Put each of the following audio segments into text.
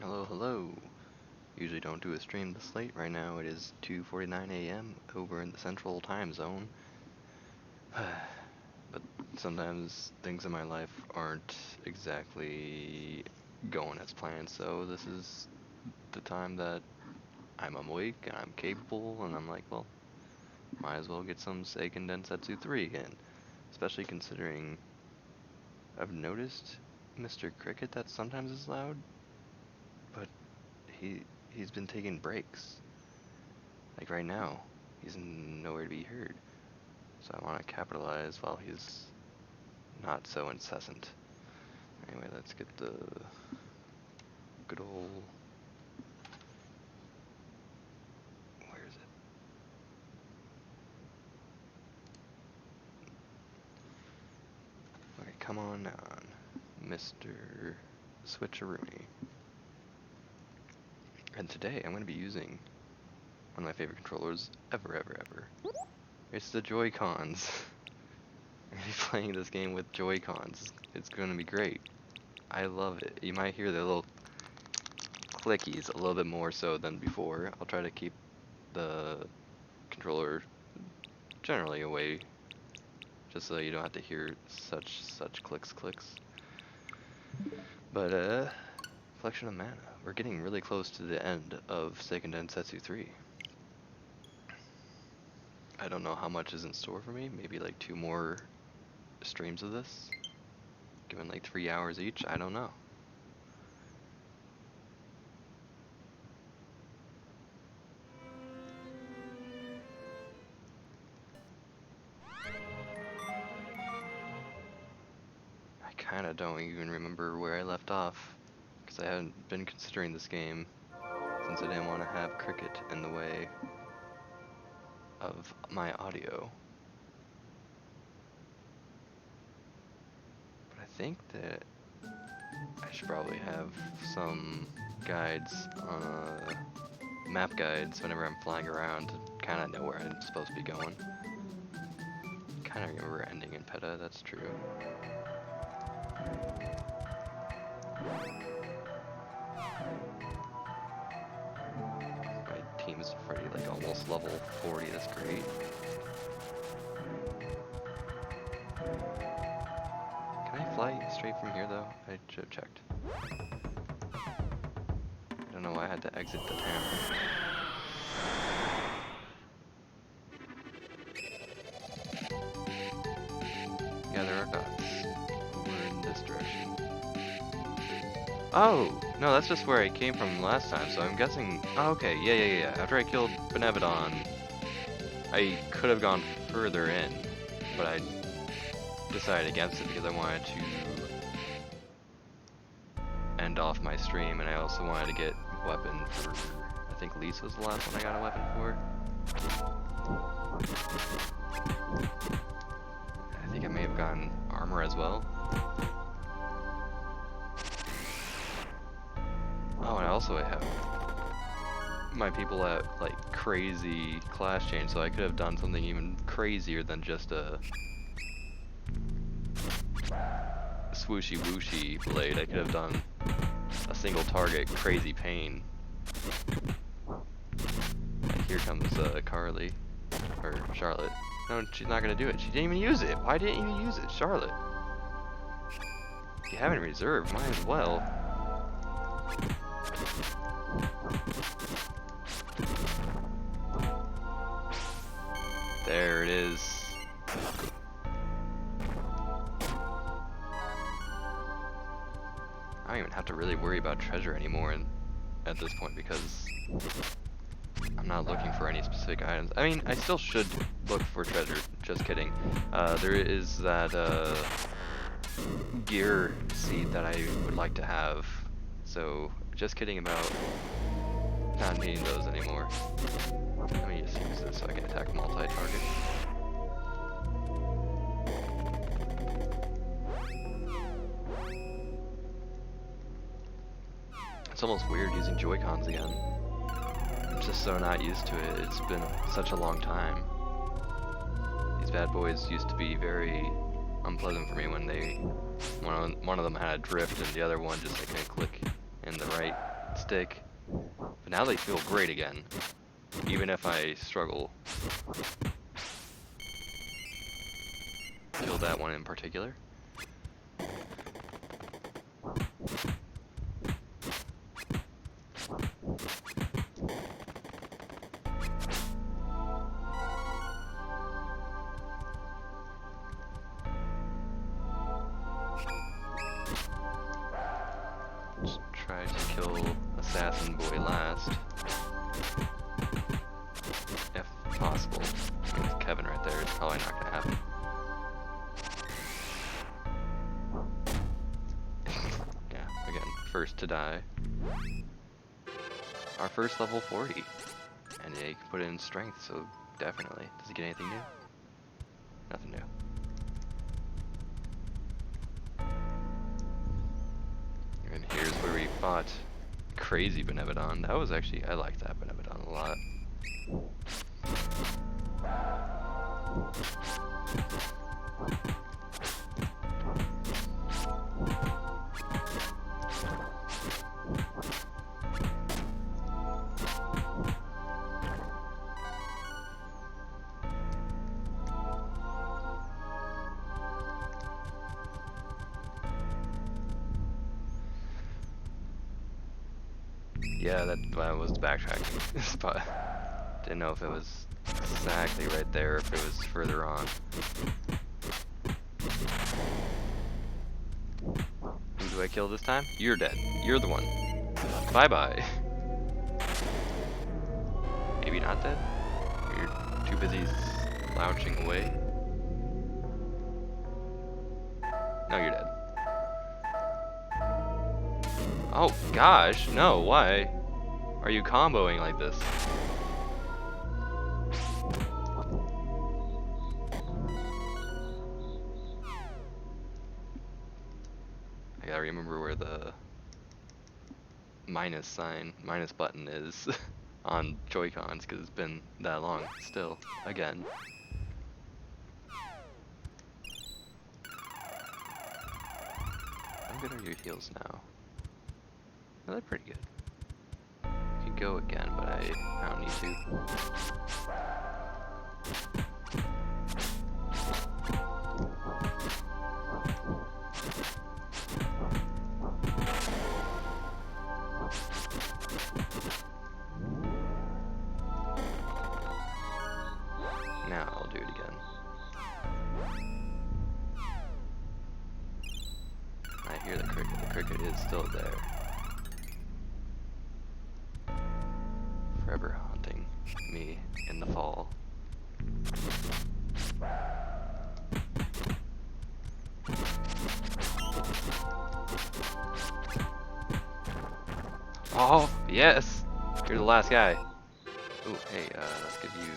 Hello, hello. Usually don't do a stream this late. Right now it is 2:49 a.m. over in the central time zone. But sometimes things in my life aren't exactly going as planned, so this is the time that I'm awake and I'm capable, and I'm like, well, might as well get some Seiken Densetsu 3 again. Especially considering I've noticed Mr. Cricket that sometimes is loud, but he's been taking breaks. Like right now, he's nowhere to be heard. So I want to capitalize while he's not so incessant. Anyway, let's get the good old... Where is it? Okay, come on, Mr. Switcheroony. And today I'm going to be using one of my favorite controllers ever. It's the Joy-Cons. I'm going to be playing this game with Joy-Cons. It's going to be great. I love it. You might hear the little clickies a little bit more so than before. I'll try to keep the controller generally away, just so you don't have to hear such clicks. But collection of mana. We're getting really close to the end of Seiken Densetsu 3. I don't know how much is in store for me. Maybe like 2 more streams of this, given like 3 hours each. I don't know. I kind of don't even remember where I left off, because I haven't been considering this game since I didn't want to have Cricket in the way of my audio. But I think that I should probably have some guides on map guides whenever I'm flying around to kind of know where I'm supposed to be going. Kind of remember ending in PETA, that's true. My team is already like almost level 40, that's great. Can I fly straight from here though? I should have checked. I don't know why I had to exit the town. Yeah, there are dots. We're in this direction. Oh! No, that's just where I came from last time, so I'm guessing... Oh, okay, yeah. After I killed Benevodon, I could have gone further in, but I decided against it because I wanted to end off my stream, and I also wanted to get weapon for... I think Lisa was the last one I got a weapon for. I think I may have gotten armor as well. Oh, and I also have my people at like crazy class change, so I could have done something even crazier than just a swooshy wooshy blade. I could have done a single target crazy pain. Like here comes Carly, or Charlotte. No, she's not gonna do it. She didn't even use it. Why didn't you use it, Charlotte? If you have it in reserve, might as well. There it is. I don't even have to really worry about treasure anymore at this point because I'm not looking for any specific items. I mean, I still should look for treasure, just kidding. There is that gear seed that I would like to have, so just kidding about not needing those anymore. Let me just use this so I can attack multi-target. It's almost weird using Joy-Cons again. I'm just so not used to it. It's been such a long time. These bad boys used to be very unpleasant for me when one of them had a drift and the other one just like a click in the right stick. But now they feel great again, even if I struggle. Kill that one in particular. Just try to kill Assassin Boy last, if possible. With Kevin right there, it's probably not gonna happen. Yeah, again, first to die. Our first level 40. And yeah, you can put it in strength, so definitely. Does he get anything new? Nothing new. And here's where we fought Crazy Benevodon. That was actually, I liked that Benevodon a lot. Yeah, that was backtracking spot. Didn't know if it was exactly right there or if it was further on. Who do I kill this time? You're dead. You're the one. Bye-bye. Maybe not dead? You're too busy slouching away. No, you're dead. Oh gosh, no, why are you comboing like this? I gotta remember where the minus button is on Joy-Cons, because it's been that long still, again. How good are your heals now? Oh, they're pretty good. I could go again, but I don't need to. Now I'll do it again. I hear the cricket. The cricket is still there. Forever haunting me in the fall. Oh, yes! You're the last guy. Ooh, hey, let's give you,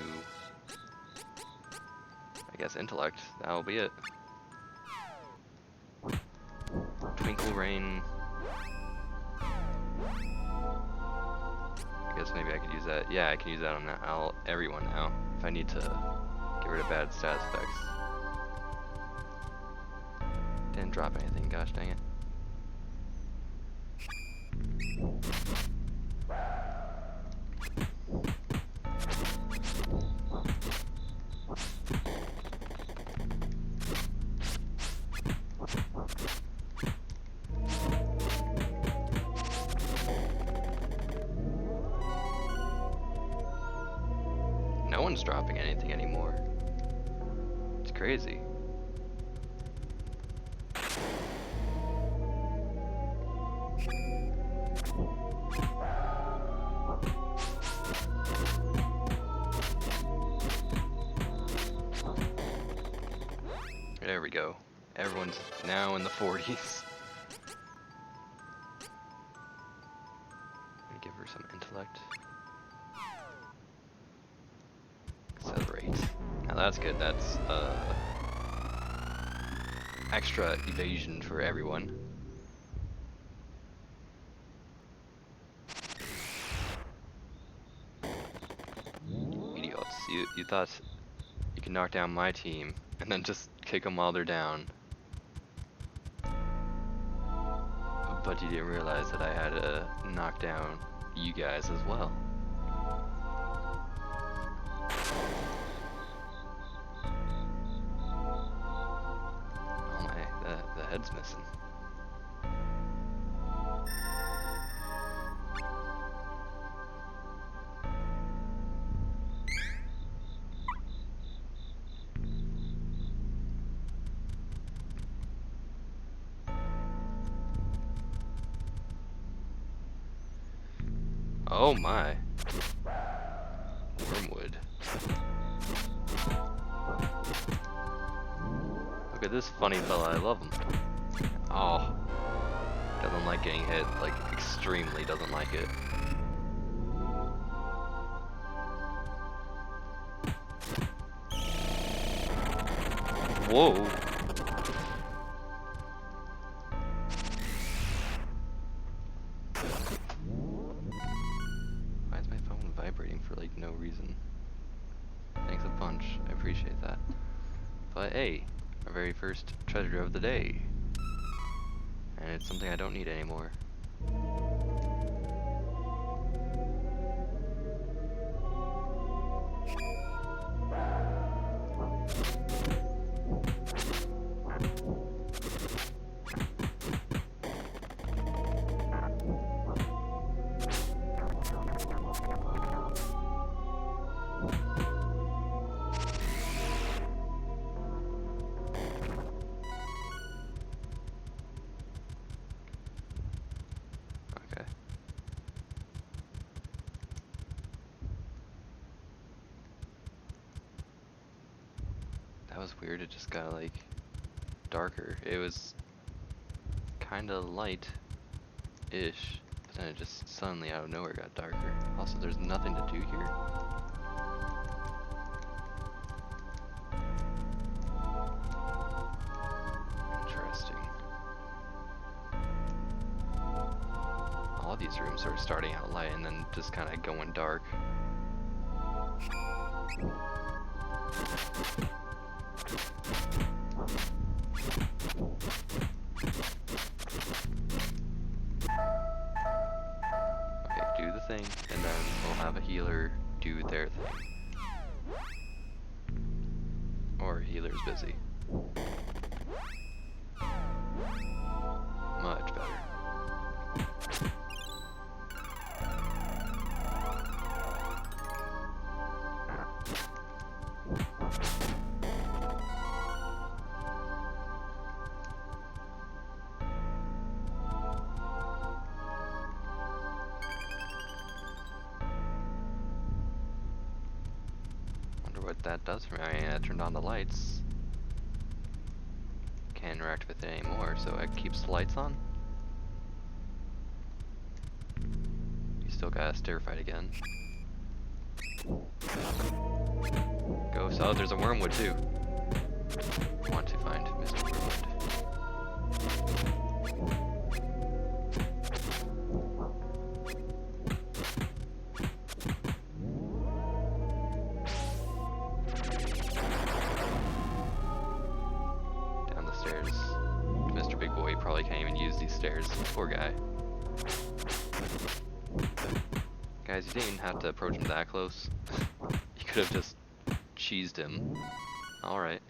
I guess, intellect. That'll be it. Twinkle Rain. I guess maybe I could use that. Yeah, I can use that on everyone now. If I need to get rid of bad stat effects. Didn't drop anything, gosh dang it. No one's dropping anything anymore. It's crazy. There we go. Everyone's now in the 40s. Give her some intellect. Accelerate. Now that's good. That's extra evasion for everyone. Idiots. You thought you could knock down my team and then just kick them while they're down. But you didn't realize that I had to knock down you guys as well. Oh my, the head's missing. Oh my. Wormwood. Look at this funny fella, I love him. Oh. Doesn't like getting hit, like extremely doesn't like it. Whoa. Why is my phone vibrating for like no reason? Thanks a bunch, I appreciate that. But hey, our very first treasure of the day. And it's something I don't need anymore. Okay. That was weird, it just got like darker. It was kinda light-ish, but then it just suddenly out of nowhere got darker. Also, there's nothing to do here. Interesting. All these rooms are starting out light and then just kinda going dark. Okay, do the thing, and then we'll have a healer do their thing. Or a healer's busy. Much better. What that does for me. I mean, I turned on the lights. Can't interact with it anymore, so it keeps the lights on. You still gotta stir fight again. Go, so there's a wormwood too. I want to find Mr. Wormwood. Mr. Big Boy probably can't even use these stairs. Poor guy. Guys, you didn't even have to approach him that close. You could have just cheesed him. Alright.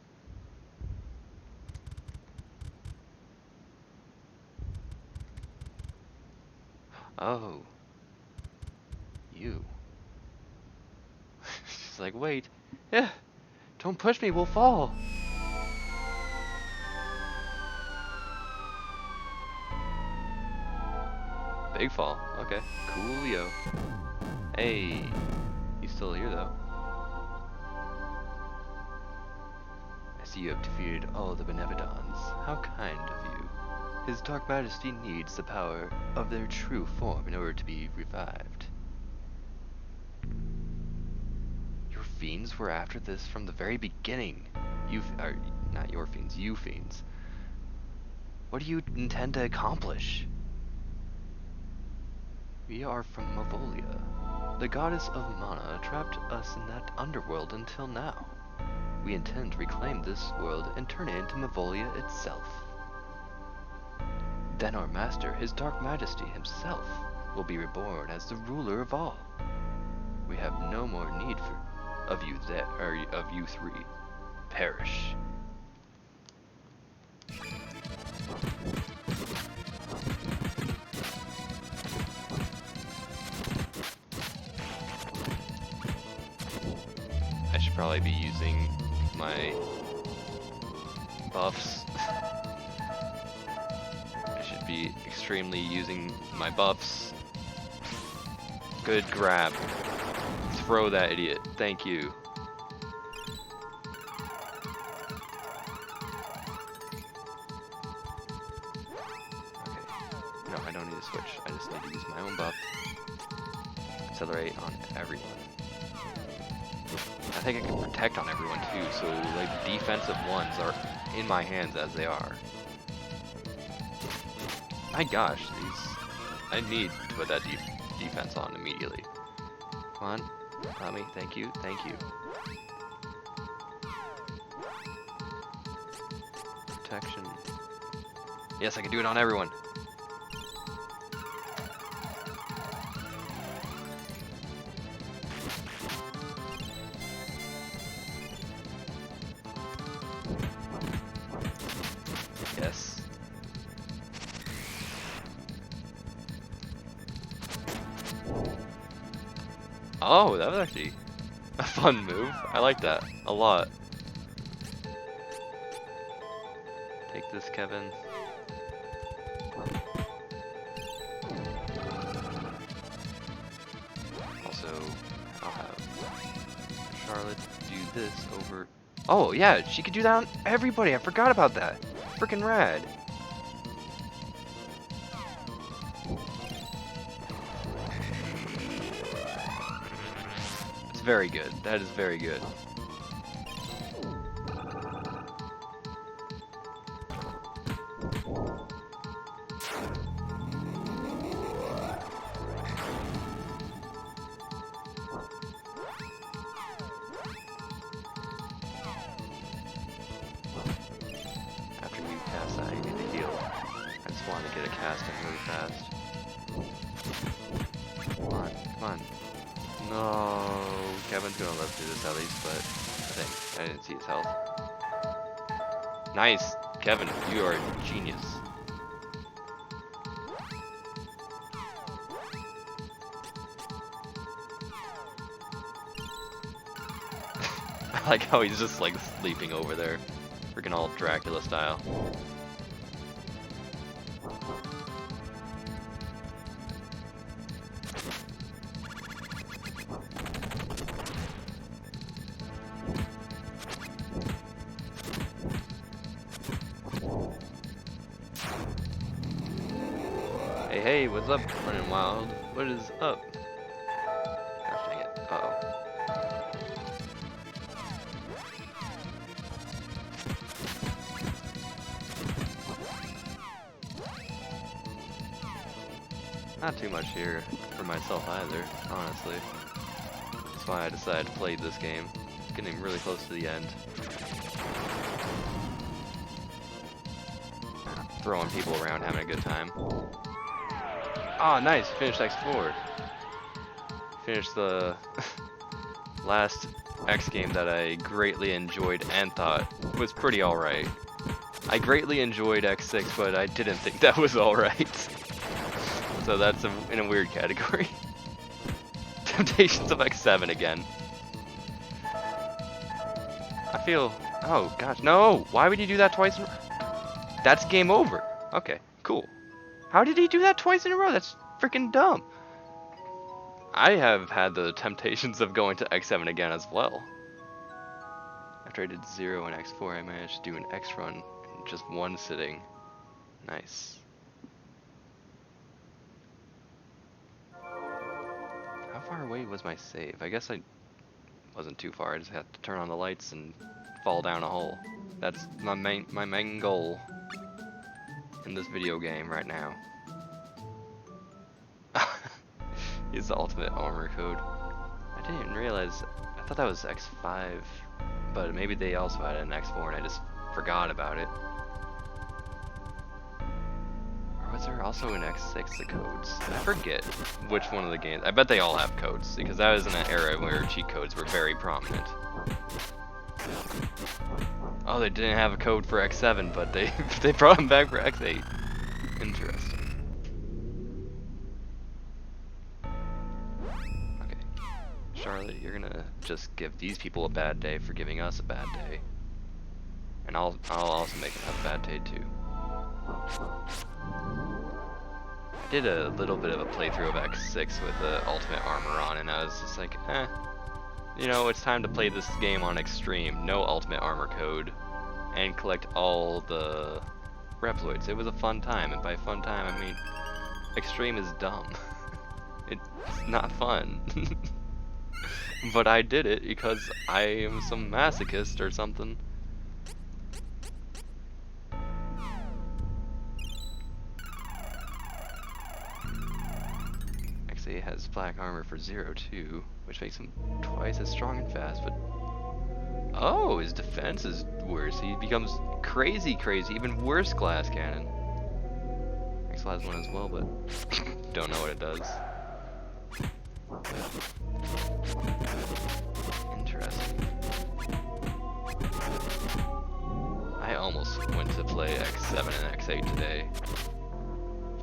Oh. You. She's like, wait. Yeah. Don't push me, we'll fall. Big fall. Okay. Coolio. Hey. He's still here though. I see you have defeated all the Benevodons. How kind of you. His Dark Majesty needs the power of their true form in order to be revived. Your fiends were after this from the very beginning. Not your fiends, you fiends. What do you intend to accomplish? We are from Mavolia. The goddess of mana trapped us in that underworld until now. We intend to reclaim this world and turn it into Mavolia itself. Then our master, his dark majesty himself, will be reborn as the ruler of all. We have no more need of you three. Perish. I should probably be using my buffs. I should be extremely using my buffs. Good grab. Throw that idiot. Thank you. Okay. No, I don't need to switch. I just need to use my own buff. Accelerate on everyone. I think I can protect on everyone too, so like defensive ones are in my hands as they are. My gosh, I need to put that defense on immediately. Come on, allow me, thank you, thank you. Protection. Yes, I can do it on everyone. Yes. Oh, that was actually a fun move. I like that a lot. Take this, Kevin. Also, I'll have Charlotte do this over... Oh, yeah, she could do that on everybody. I forgot about that. Freaking rad. It's very good. That is very good. I need to heal. I just want to get a cast in really fast. Come on, come on. No, Kevin's gonna live through this at least, but I think I didn't see his health. Nice, Kevin, you are a genius. I like how he's just like sleeping over there. Freaking all Dracula style. Hey, hey, what's up, running wild? What is up? Gosh dang it. Uh-oh. Not too much here for myself either, honestly. That's why I decided to play this game. Getting really close to the end. Throwing people around, having a good time. Oh, nice! Finished X4. Finished the last X game that I greatly enjoyed and thought was pretty alright. I greatly enjoyed X6, but I didn't think that was alright. So that's in a weird category. Temptations of X7 again. I feel... Oh, gosh. No! Why would you do that twice in a row? That's game over. Okay, cool. How did he do that twice in a row? That's freaking dumb. I have had the temptations of going to X7 again as well. After I did 0 and X4, I managed to do an X run in just one sitting. Nice. How far away was my save? I guess I wasn't too far. I just had to turn on the lights and fall down a hole. That's my main goal in this video game right now. Use the ultimate armor code. I didn't even realize. I thought that was X5, but maybe they also had an X4 and I just forgot about it. Or was also in X6 the codes. I forget which one of the games. I bet they all have codes because that was in an era where cheat codes were very prominent. Oh, they didn't have a code for X7, but they they brought them back for X8. Interesting. Okay, Charlotte, you're gonna just give these people a bad day for giving us a bad day, and I'll also make them have a bad day too. I did a little bit of a playthrough of X6 with the ultimate armor on, and I was just like, you know, it's time to play this game on extreme, no ultimate armor code, and collect all the Reploids. It was a fun time, and by fun time I mean extreme is dumb. It's not fun. But I did it because I am some masochist or something. X8 has black armor for 0 too, which makes him twice as strong and fast, but oh, his defense is worse. He becomes crazy, even worse glass cannon. Axel has one as well, but don't know what it does. Interesting. I almost went to play X7 and X8 today.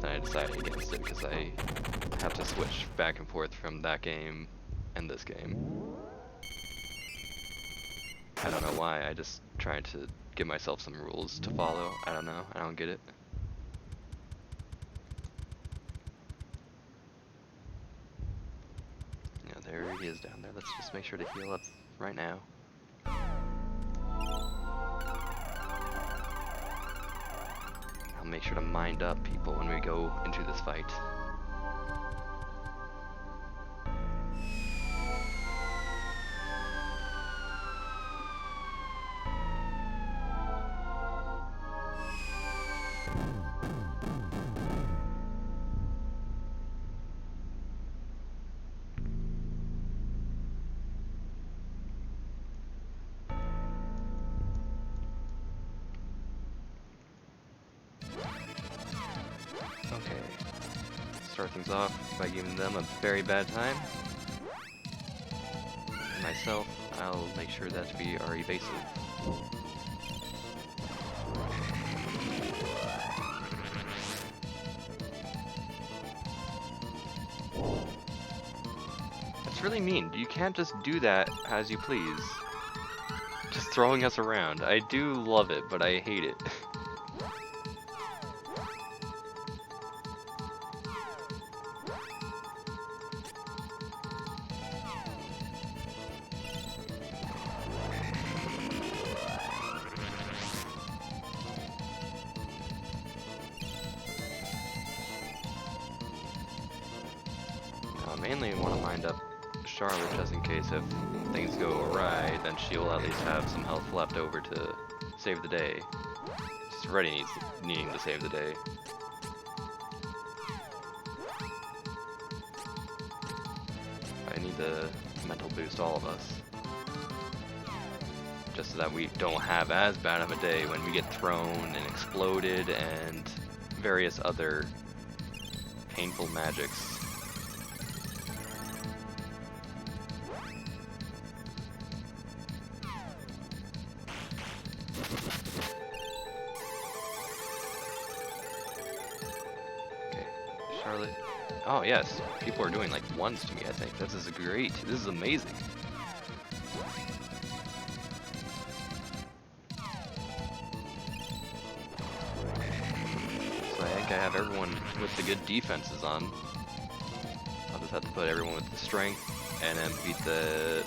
Then I decided against it because I have to switch back and forth from that game and this game. I don't know why, I just tried to give myself some rules to follow. I don't know, I don't get it. Yeah, there he is down there. Let's just make sure to heal up right now. I'll make sure to mind up people when we go into this fight. Okay, start things off by giving them a very bad time. And myself, I'll make sure that we are evasive. That's really mean. You can't just do that as you please. Just throwing us around. I do love it, but I hate it. I mainly want to mind up Charlotte just in case if things go awry, then she'll at least have some health left over to save the day. She's already needing to save the day. I need to mental boost all of us. Just so that we don't have as bad of a day when we get thrown and exploded and various other painful magics. Charlotte. Oh yes, people are doing like ones to me, I think. This is great. This is amazing. So I think I have everyone with the good defenses on. I'll just have to put everyone with the strength and then beat the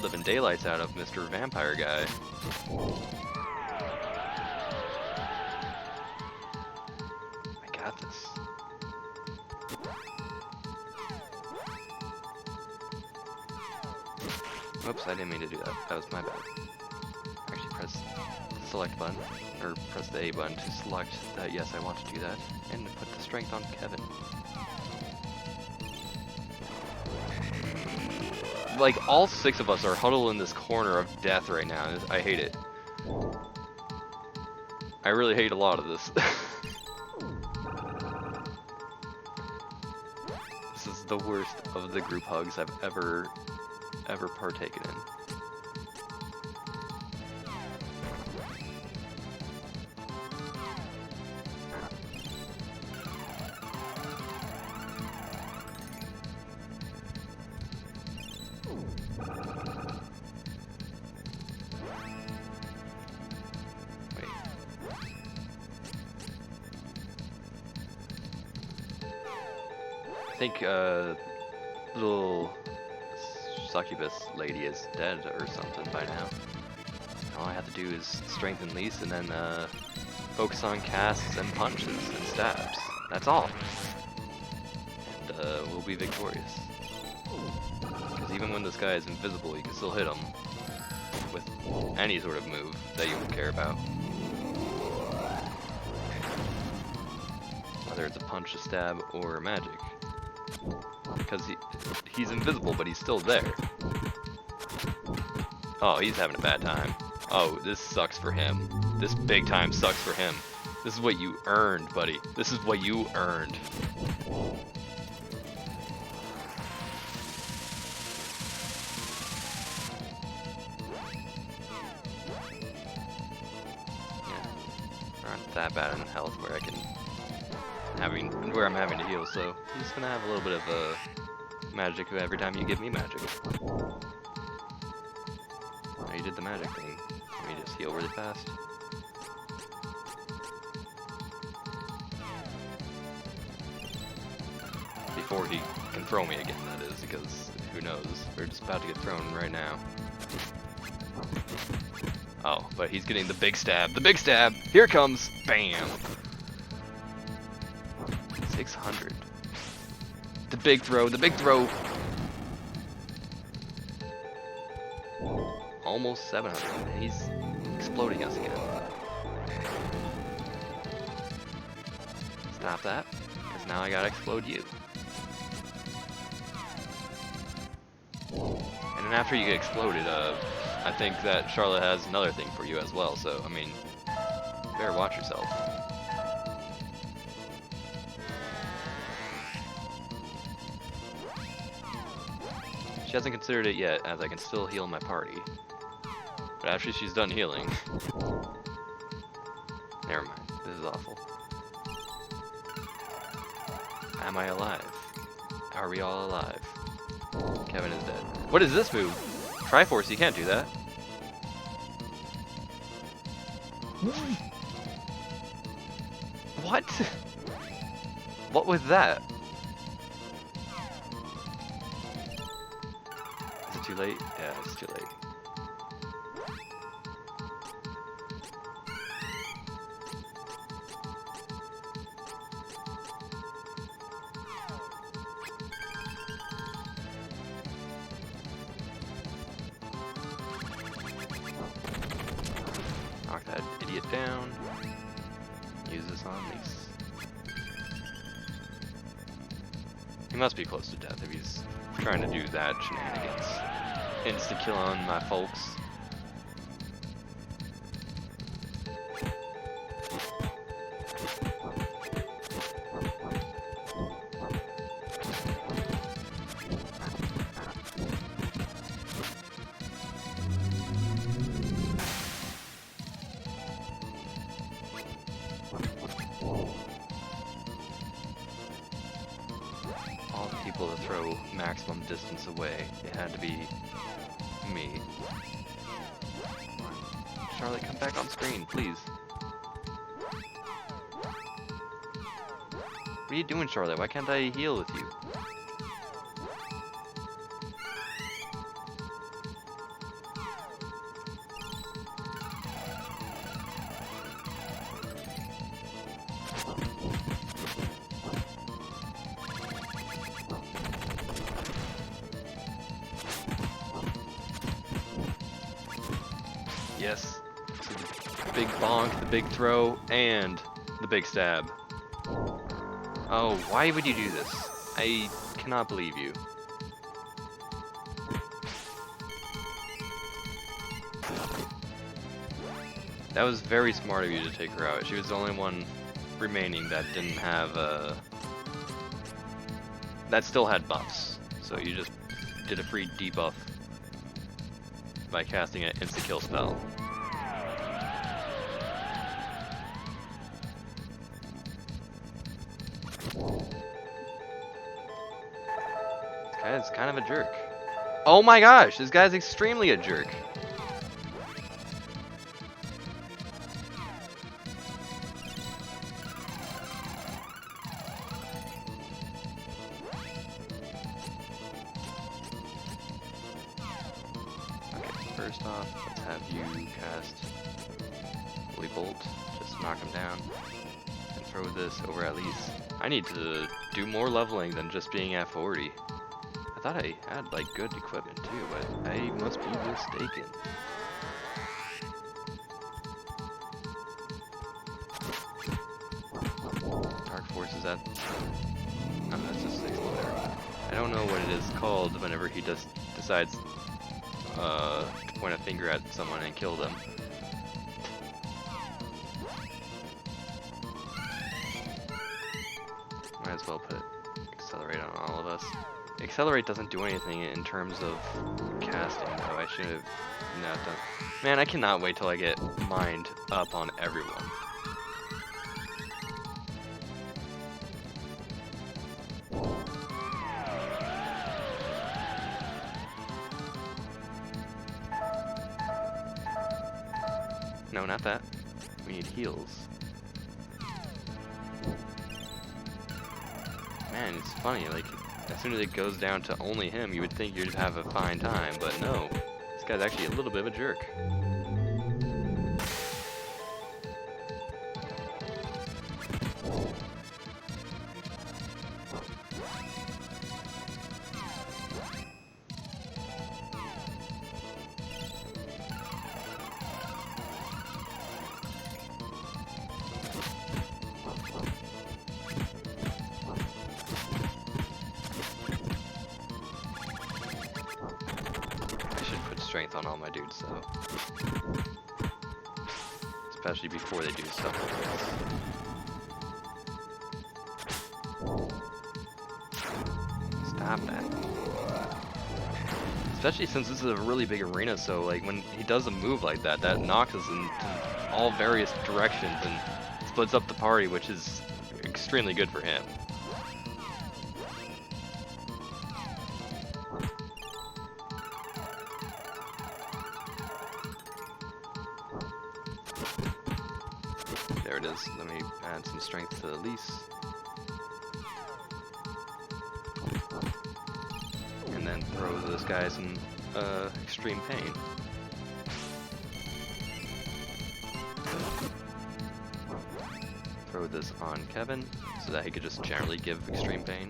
living daylights out of Mr. Vampire guy. I got this. Oops, I didn't mean to do that. That was my bad. Actually, press the select button, or press the A button to select that yes, I want to do that, and put the strength on Kevin. Like, all 6 of us are huddled in this corner of death right now. I hate it. I really hate a lot of this. the worst of the group hugs I've ever partaken in. I think little succubus lady is dead or something by now. All I have to do is strengthen Lise and then focus on casts and punches and stabs. That's all. And we'll be victorious. Because even when this guy is invisible, you can still hit him with any sort of move that you would care about. Whether it's a punch, a stab, or magic. Because he's invisible, but he's still there. Oh, he's having a bad time. Oh, this sucks for him. This big time sucks for him. This is what you earned, buddy. This is what you earned. Yeah, aren't that bad in health where I can where I'm having to heal, so I'm just gonna have a little bit of magic every time you give me magic. Oh, you did the magic thing. Let me just heal really fast. Before he can throw me again, that is, because who knows? We're just about to get thrown right now. Oh, but he's getting the big stab. The big stab! Here it comes! Bam! 600. The big throw, the big throw. Almost 700. He's exploding us again. Stop that, because now I gotta explode you. And then after you get exploded, I think that Charlotte has another thing for you as well, so, I mean, you better watch yourself. She hasn't considered it yet, as I can still heal my party. But after she's done healing... Never mind, this is awful. Am I alive? Are we all alive? Kevin is dead. What is this move? Triforce, you can't do that. What? What was that? Is it too late? Yeah, it's too late. Knock that idiot down. Use this on Lise. He must be close to death if he's trying to do that shenanigans. Insta-kill on my folks. All the people to throw maximum distance away. It had to be me. Charlotte, come back on screen, please. What are you doing, Charlotte? Why can't I heal with you? Yes. The big bonk, the big throw, and the big stab. Oh, why would you do this? I cannot believe you. That was very smart of you to take her out. She was the only one remaining that didn't have that still had buffs. So you just did a free debuff by casting an insta-kill spell. This guy is kind of a jerk. Oh my gosh, this guy's extremely a jerk. First off, let's have you cast Holy Bolt, just knock him down, and throw this over at least. I need to do more leveling than just being at 40. I thought I had like good equipment too, but I must be mistaken. Dark Force is at... Oh, that's just 6 level. I don't know what it is called whenever he decides to point a finger at someone and kill them. Might as well put Accelerate on all of us. Accelerate doesn't do anything in terms of casting though. I should have not done. Man, I cannot wait till I get mined up on everyone. No, not that. We need heals. Man, it's funny, like, as soon as it goes down to only him, you would think you'd have a fine time, but no. This guy's actually a little bit of a jerk. Strength on all my dudes, so especially before they do stuff like this. Stop that. Especially since this is a really big arena, so like when he does a move like that, that knocks us in all various directions and splits up the party, which is extremely good for him. There it is. Let me add some strength to Elise. And then throw those guys in extreme pain. Throw this on Kevin so that he could just generally give extreme pain.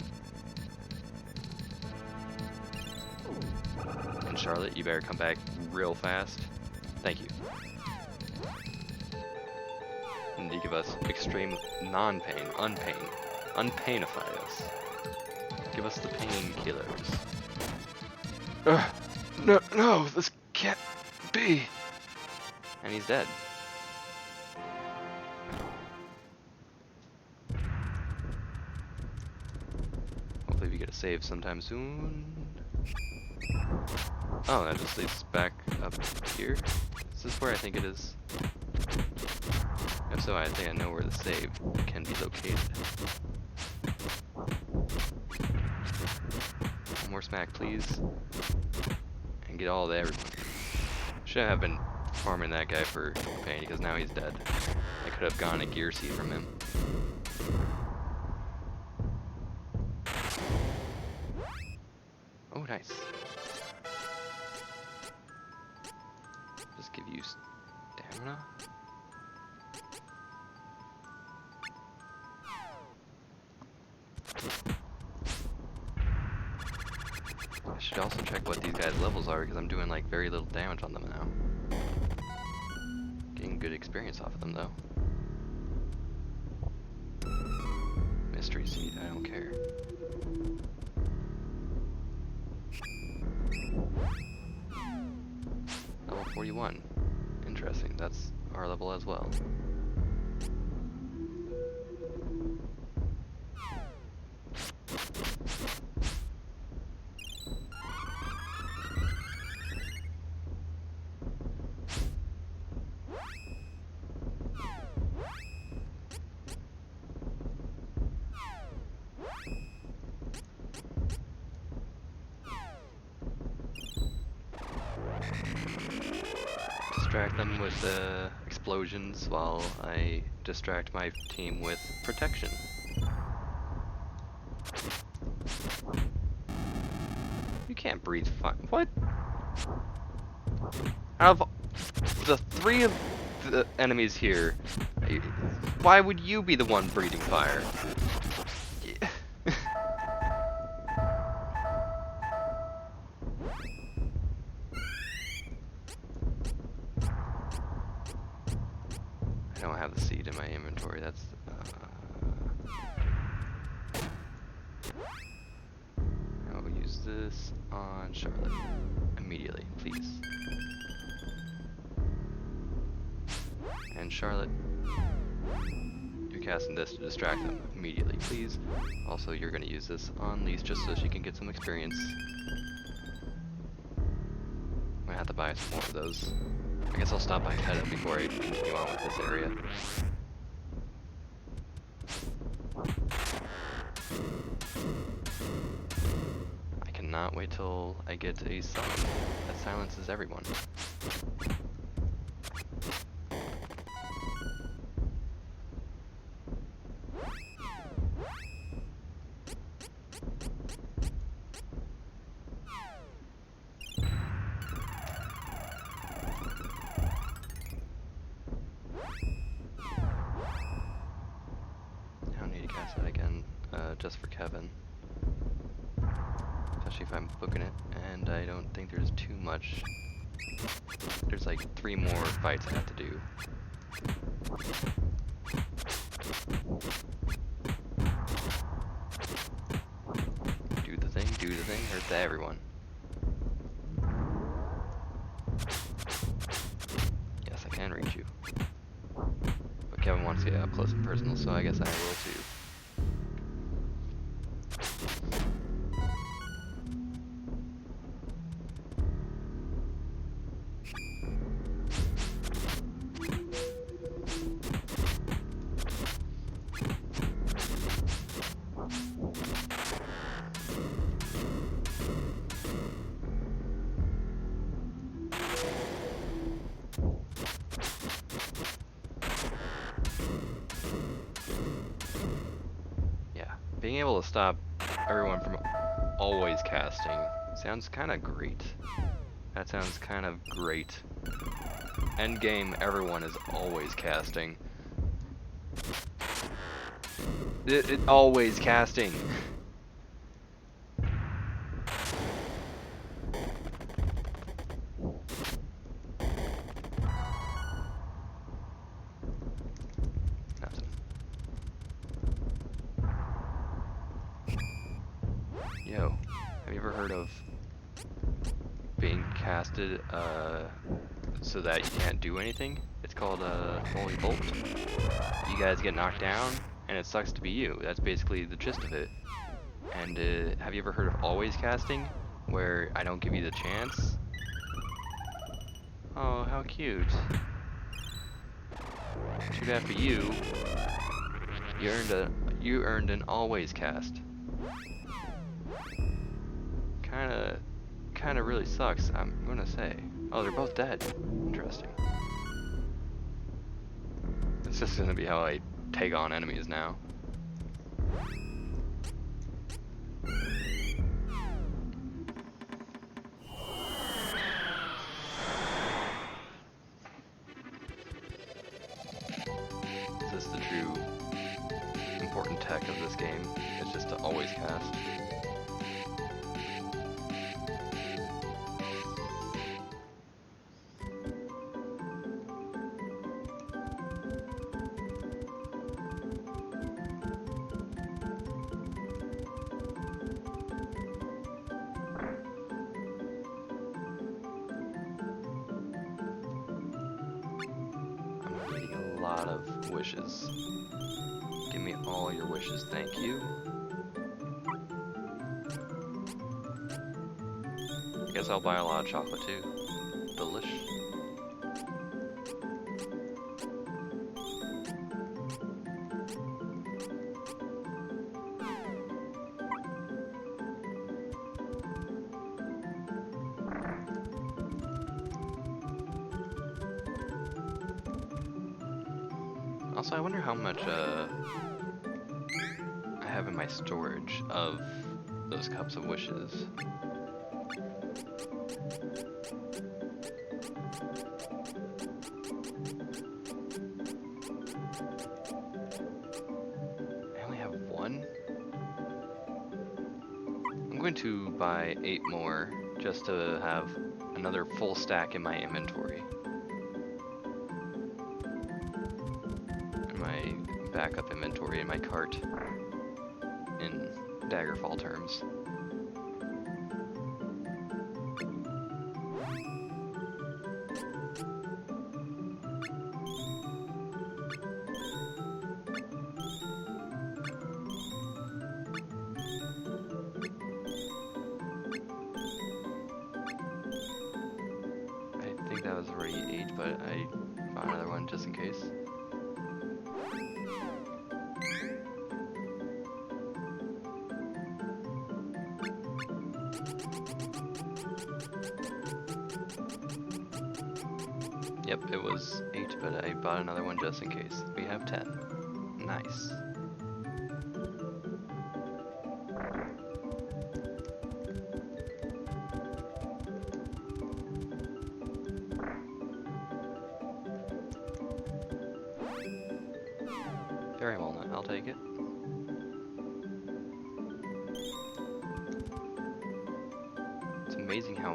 And Charlotte, you better come back real fast. Thank you. And you give us extreme non-pain, unpainify us. Give us the painkillers. No, this can't be. And he's dead. Hopefully we get a save sometime soon. Oh, that just leads back up here. Is this where I think it is? If so, I think I know where the save can be located. One more smack, please. And get all of everyone. Should have been farming that guy for pain, because now he's dead. I could have gotten a gear seed from him. Oh, nice. Just give you stamina. I should also check what these guys' levels are, because I'm doing like very little damage on them now. Getting good experience off of them though. Mystery seed, I don't care. Level 41. Interesting, that's our level as well. them with explosions while I distract my team with protection. You can't breathe fire. What? Out of the 3 of the enemies here, why would you be the one breathing fire? I don't have the seed in my inventory. That's I will use this on Charlotte immediately, please. And Charlotte, you're casting this to distract them immediately, please. Also, you're going to use this on Lise just so she can get some experience. I'm going to have to buy some more of those. I guess I'll stop by Hedda before I continue on with this area. I cannot wait till I get a summon that silences everyone. Just for Kevin, especially if I'm booking it, and I don't think there's too much. There's like 3 more fights I have to do. Do the thing, hurt to everyone. Yes, I can reach you. But Kevin wants to get up close and personal, so I guess I will too. Being able to stop everyone from always casting sounds kind of great. That sounds kind of great. Endgame, everyone is always casting. It always casting. Yo, have you ever heard of being casted so that you can't do anything? It's called Holy Bolt. You guys get knocked down, and it sucks to be you. That's basically the gist of it. And have you ever heard of always casting, where I don't give you the chance? Oh, how cute. Too bad for you. You earned an always cast. Kinda really sucks, I'm gonna say. Oh, they're both dead. Interesting. It's just gonna be how I take on enemies now. This is the true important tech of this game. It's just to always cast. A lot of wishes. Give me all your wishes, thank you. I guess I'll buy a lot of chocolate too. Delish. Also, I wonder how much I have in my storage of those cups of wishes. I only have one. I'm going to buy 8 more just to have another full stack in my inventory. In my backup inventory in my cart in Daggerfall terms. I think that was already 8, but I bought another one just in case. Yep, it was 8, but I bought another one just in case. We have 10. Nice. Fairy walnut, I'll take it. It's amazing how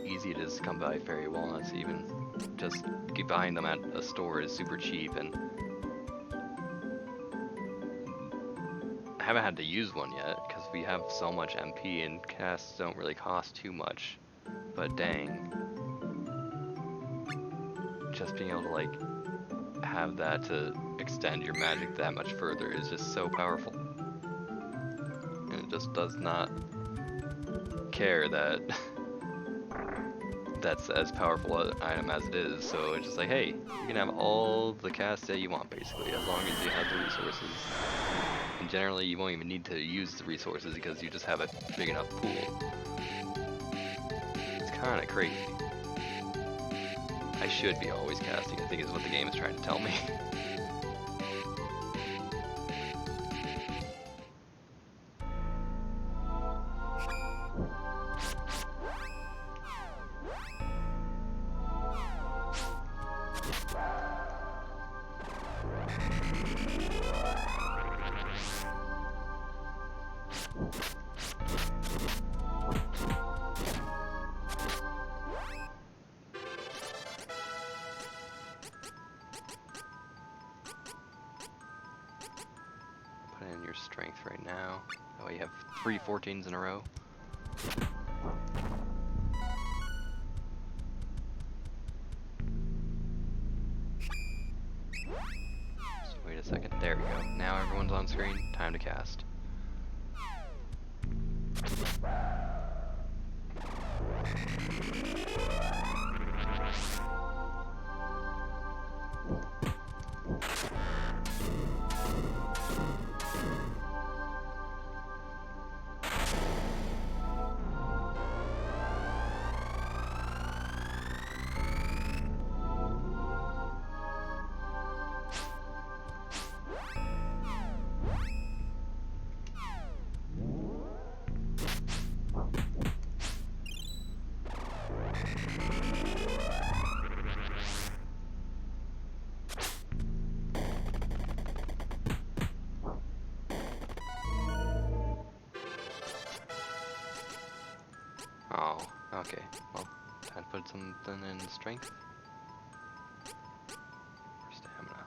easy it is to come by fairy walnuts. Even just buying them at a store is super cheap, and I haven't had to use one yet because we have so much MP and casts don't really cost too much. But dang, just being able to like have that to extend your magic that much further is just so powerful. And it just does not care that that's as powerful an item as it is, so it's just like, hey, you can have all the casts that you want basically, as long as you have the resources. And generally you won't even need to use the resources because you just have a big enough pool. It's kinda crazy. I should be always casting, I think is what the game is trying to tell me. Put in your strength right now. That way you have 3 14s in a row. So wait a second. There we go. Now everyone's on screen. Time to cast. Oh, okay. Well, time to put something in strength. Or stamina.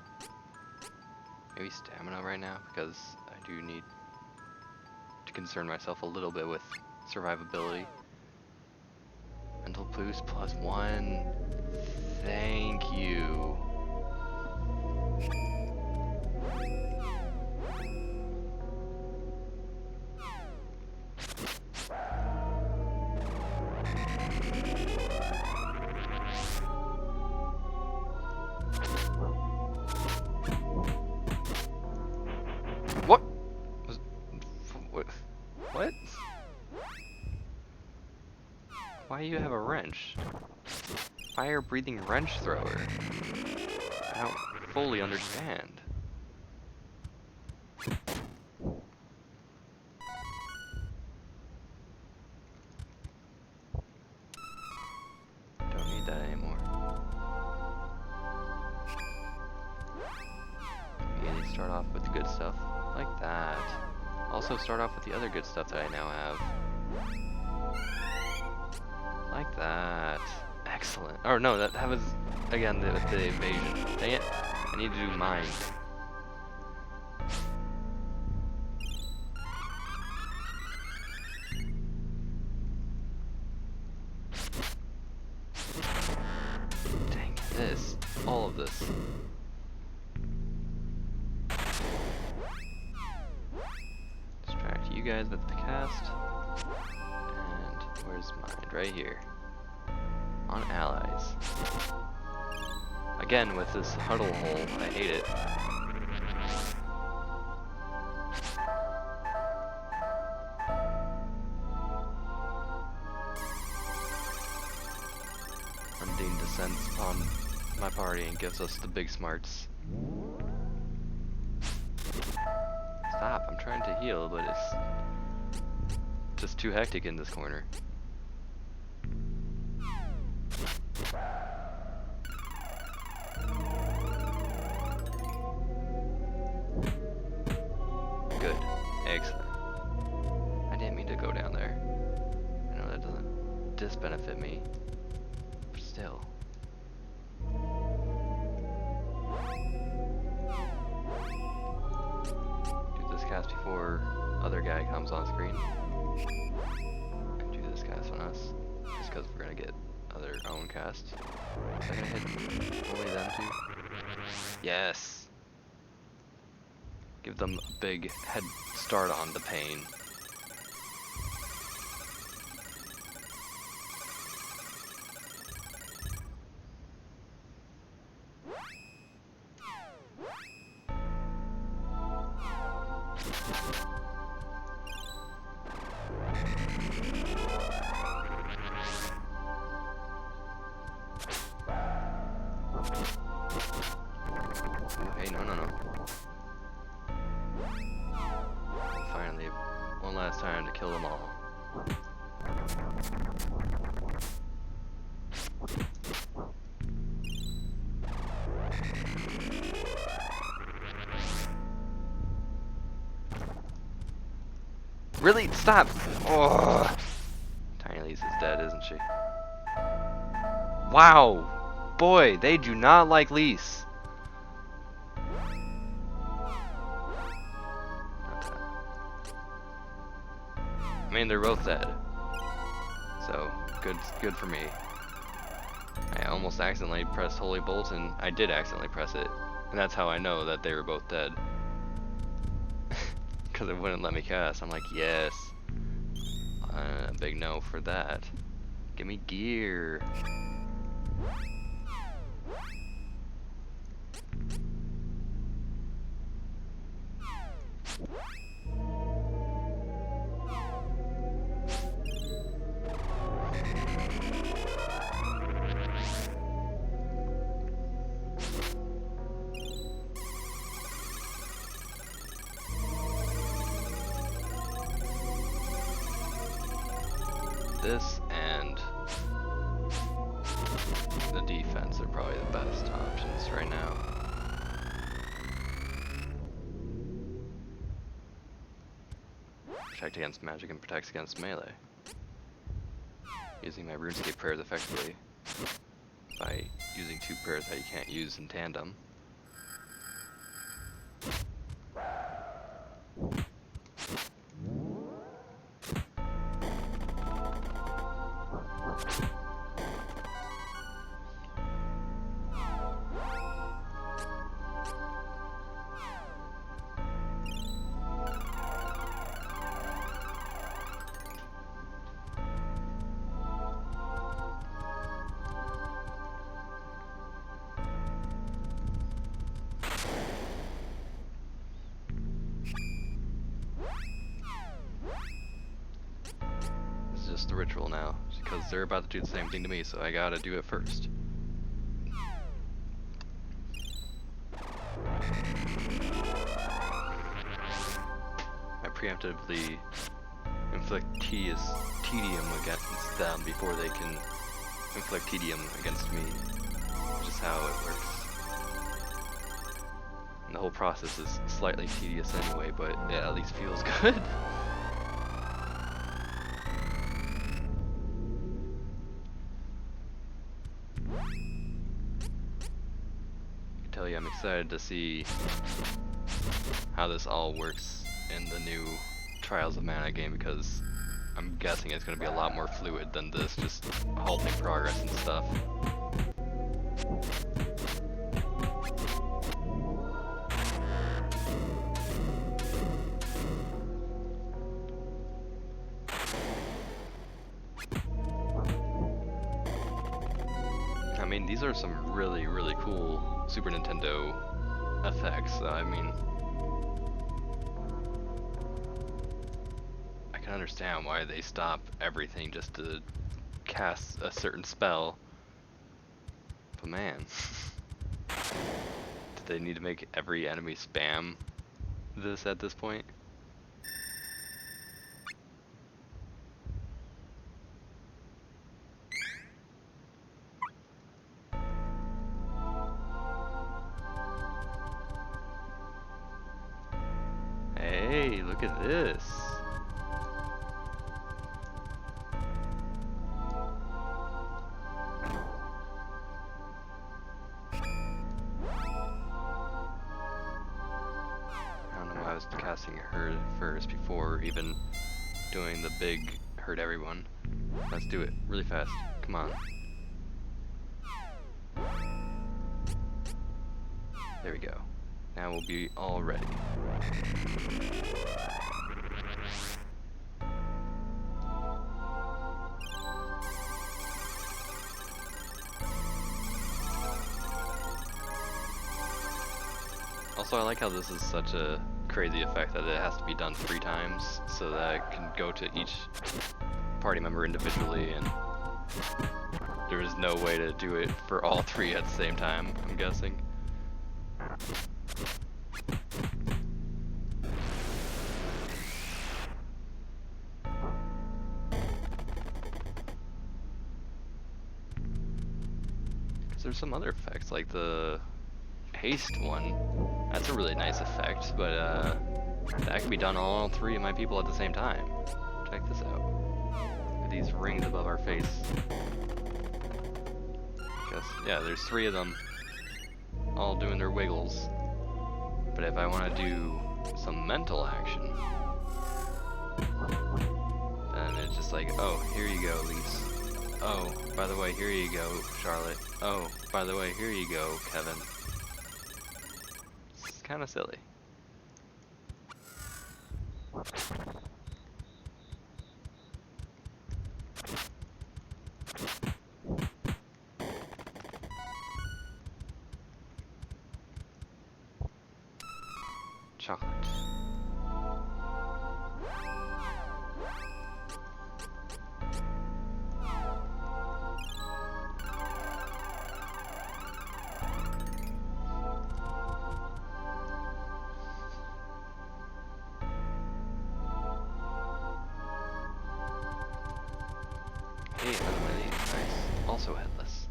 Maybe stamina right now, because I do need to concern myself a little bit with survivability. Mental boost +1. Thank you. What? Why do you have a wrench? Fire-breathing wrench thrower. I don't fully understand. also start off with the other good stuff that I now have. Like that. Excellent. Oh no, that was, again, the evasion. Dang it. I need to do mine. Dang this. All of this. Distract you guys with the cast. And where's mine? Right here. On allies. Again with this huddle hole. I hate it. Undine descends upon my party and gives us the big smarts. Stop, I'm trying to heal, but it's just too hectic in this corner. Good. Excellent. I didn't mean to go down there. I know that doesn't disbenefit me, but still. Do this cast before other guy comes on screen. And do this cast on us, just because we're gonna get other own cast. Is that gonna hit only them two? Yes! Give them a big head start on the pain. Hey, no. Finally, one last time to kill them all. Really? Stop! Oh! Tiny Lise is dead, isn't she? Wow! Boy, they do not like Lise. I mean, they're both dead. So, good for me. I almost accidentally pressed Holy Bolt, and I did accidentally press it. And that's how I know that they were both dead. Because it wouldn't let me cast. I'm like, yes. Big no for that. Give me gear. This and the defense are probably the best options right now. Protect against magic and protects against melee. Using my RuneScape prayers effectively by using two prayers that you can't use in tandem. Just the ritual now, because they're about to do the same thing to me, so I gotta do it first. I preemptively inflict tedium against them before they can inflict tedium against me, which is how it works. And the whole process is slightly tedious anyway, but it at least feels good. I tell you, I'm excited to see how this all works in the new Trials of Mana game, because I'm guessing it's going to be a lot more fluid than this, just halting progress and stuff. I mean, these are some really, really cool Super Nintendo effects. I mean, I can understand why they stop everything just to cast a certain spell. But man, did they need to make every enemy spam this at this point? Hey, look at this. I don't know why I was casting her first before even doing the big hurt everyone. Let's do it really fast. Come on. There we go. Now we'll be all ready. Also, I like how this is such a crazy effect that it has to be done 3 times, so that it can go to each party member individually, and there is no way to do it for all 3 at the same time, I'm guessing. There's some other effects, like the haste one. That's a really nice effect, but that can be done on all 3 of my people at the same time. Check this out. These rings above our face. Guess, yeah, there's 3 of them, all doing their wiggles. But if I want to do some mental action, then it's just like, oh, here you go, Lise. Oh, by the way, here you go, Charlotte. Oh, by the way, here you go, Kevin. It's kind of silly. Chocolate. Hey, another one of these. Nice. Also headless.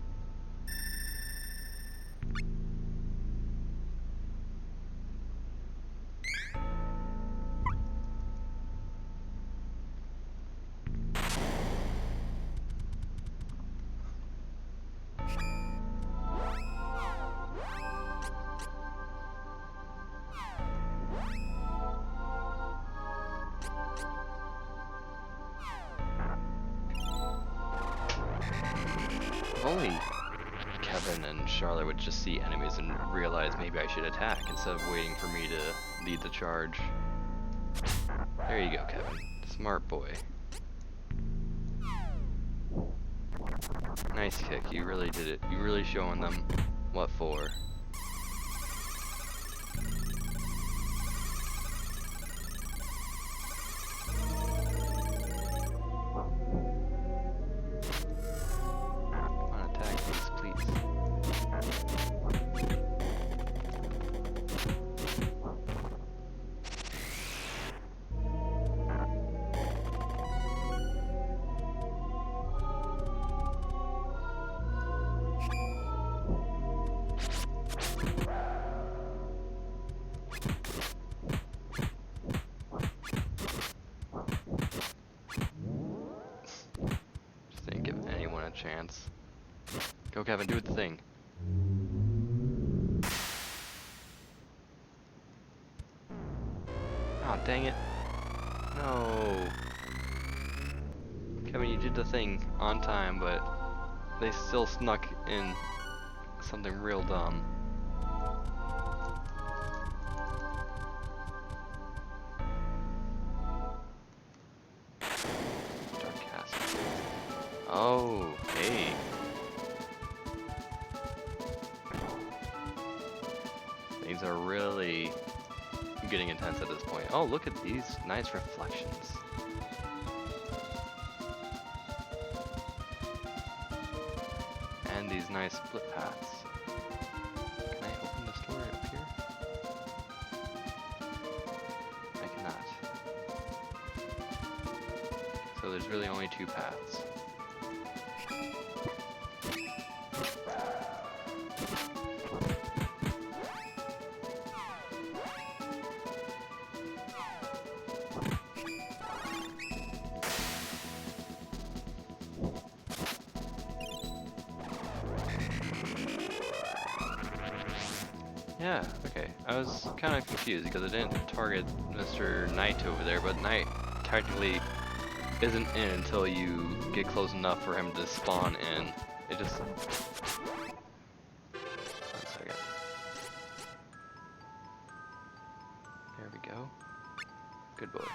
If only Kevin and Charlotte would just see enemies and realize maybe I should attack instead of waiting for me to lead the charge. There you go, Kevin. Smart boy. Nice kick, you really did it. You really showing them what for. Come on, attack, please. plants. Go, Kevin, do the thing. Oh, dang it. No. Kevin, you did the thing on time, but they still snuck in something real dumb. Dark Castle. Oh, hey. Things are really getting intense at this point. Oh, look at these nice reflections. And these nice split paths. Can I open this door up here? I cannot. So there's really only two paths. Yeah, okay. I was kind of confused because I didn't target Mr. Knight over there, but Knight technically isn't in until you get close enough for him to spawn in. It just... 1 second. There we go. Good boy.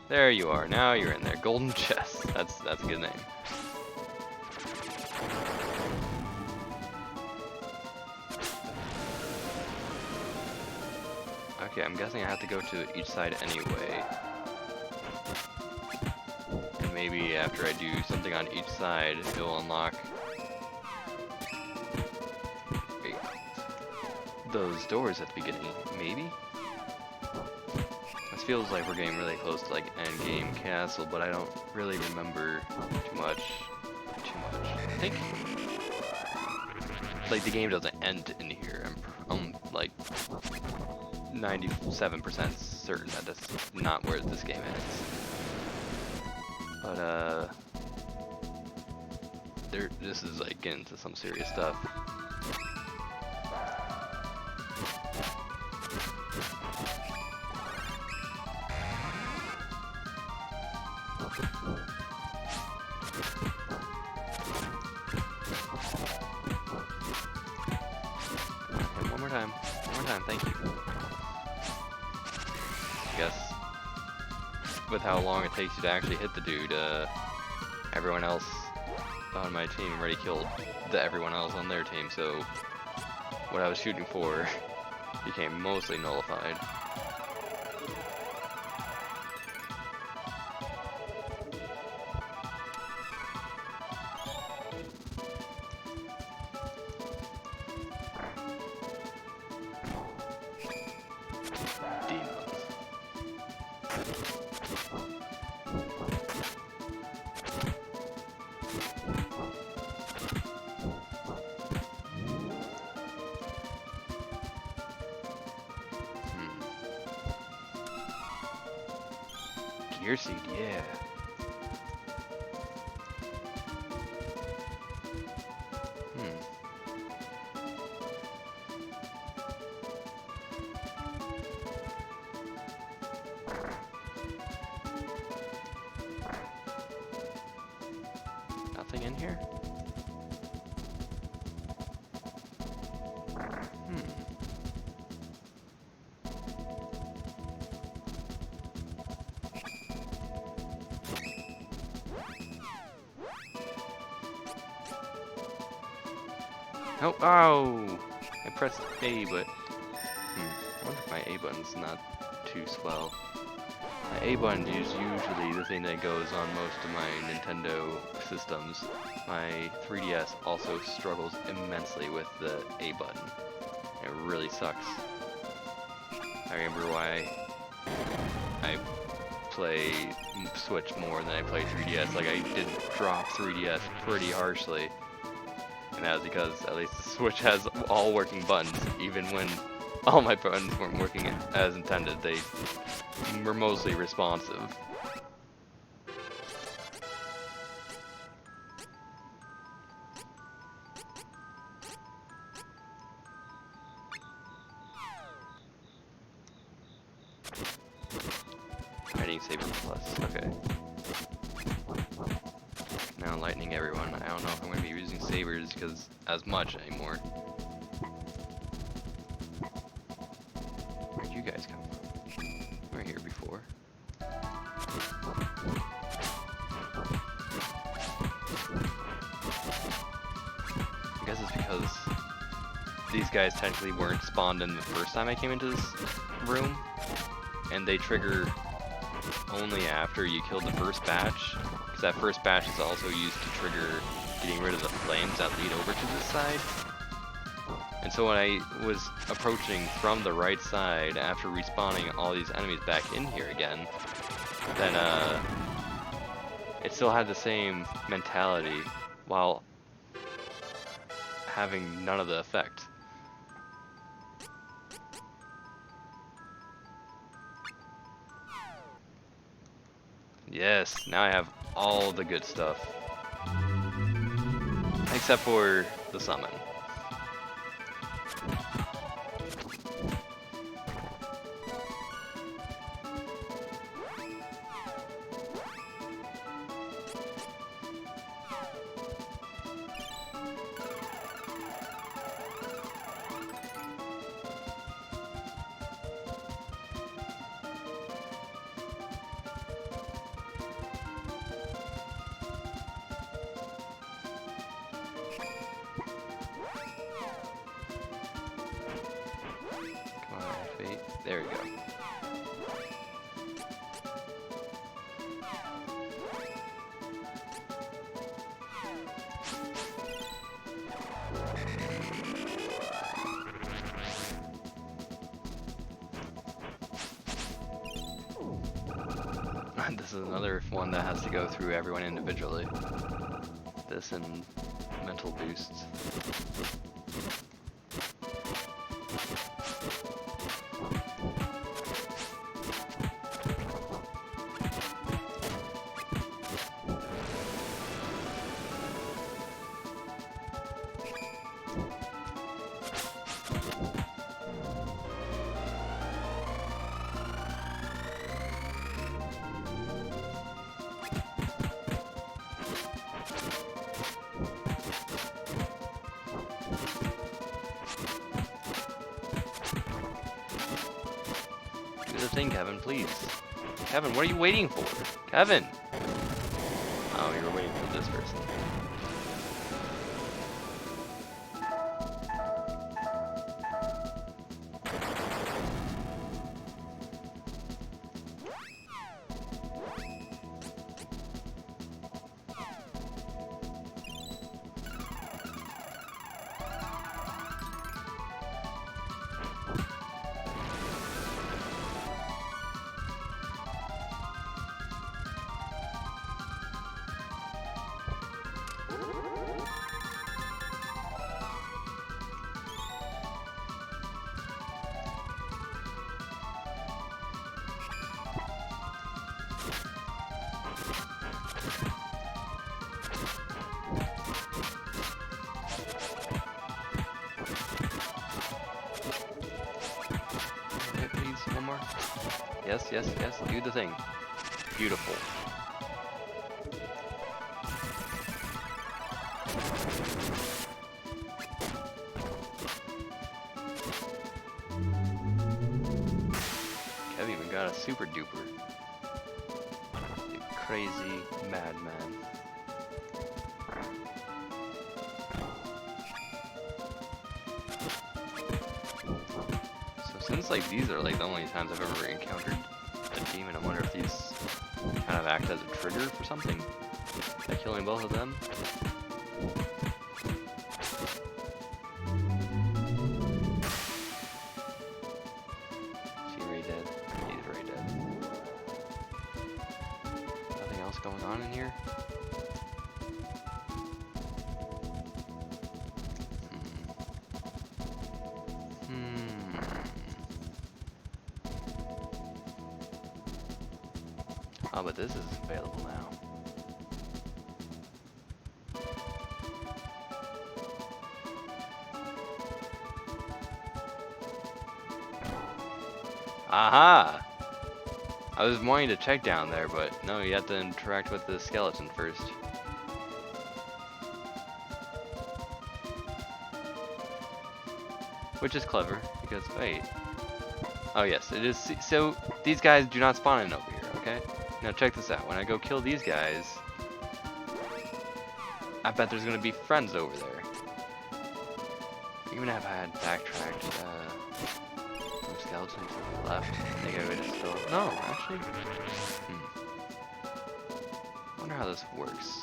There you are. Now you're in there. Golden chest. That's a good name. Okay, I'm guessing I have to go to each side anyway. And maybe after I do something on each side, it'll unlock those doors at the beginning. Maybe? This feels like we're getting really close to like endgame castle, but I don't really remember too much. I think like the game doesn't end in here. I'm like 97% certain that that's not where this game ends. But this is like getting into some serious stuff. And one more time, thank you. I guess with how long it takes you to actually hit the dude, everyone else on my team already killed everyone else on their team, so what I was shooting for became mostly nullified. Gear seed, yeah. Nothing in here? Oh, ow! I pressed A, but I wonder if my A button's not too swell. My A button is usually the thing that goes on most of my Nintendo systems. My 3DS also struggles immensely with the A button. It really sucks. I remember why I play Switch more than I play 3DS. Like, I did drop 3DS pretty harshly. And that was because at least the Switch has all working buttons, even when all my buttons weren't working as intended. They were mostly responsive. saber plus. Okay. Now lightning everyone. I don't know if I'm gonna be using sabers because as much anymore. Where'd you guys come from? We were here before. I guess it's because these guys technically weren't spawned in the first time I came into this room, and they trigger only after you killed the first batch, because that first batch is also used to trigger getting rid of the flames that lead over to this side. And so when I was approaching from the right side after respawning all these enemies back in here again, then it still had the same mentality while having none of the effect. Yes, now I have all the good stuff. Except for the summon. There we go. This is another one that has to go through everyone individually. This and mental boosts. Do the thing, Kevin, please. Kevin, what are you waiting for? Kevin! Oh, you were waiting for this person. Yes, yes, yes, do the thing. Beautiful. Kev even got a super duper. You crazy madman. Since like these are like the only times I've ever encountered a demon, I wonder if these kind of act as a trigger for something by killing both of them. Is he already dead? He's already dead. Nothing else going on in here? Oh, but this is available now. Aha! I was wanting to check down there, but no, you have to interact with the skeleton first. Which is clever, because, wait. Oh yes, it is, so these guys do not spawn in over here, okay? Now check this out, when I go kill these guys, I bet there's gonna be friends over there. Even if I had backtracked, some skeletons to the left, I think I would have still, no, actually, wonder how this works.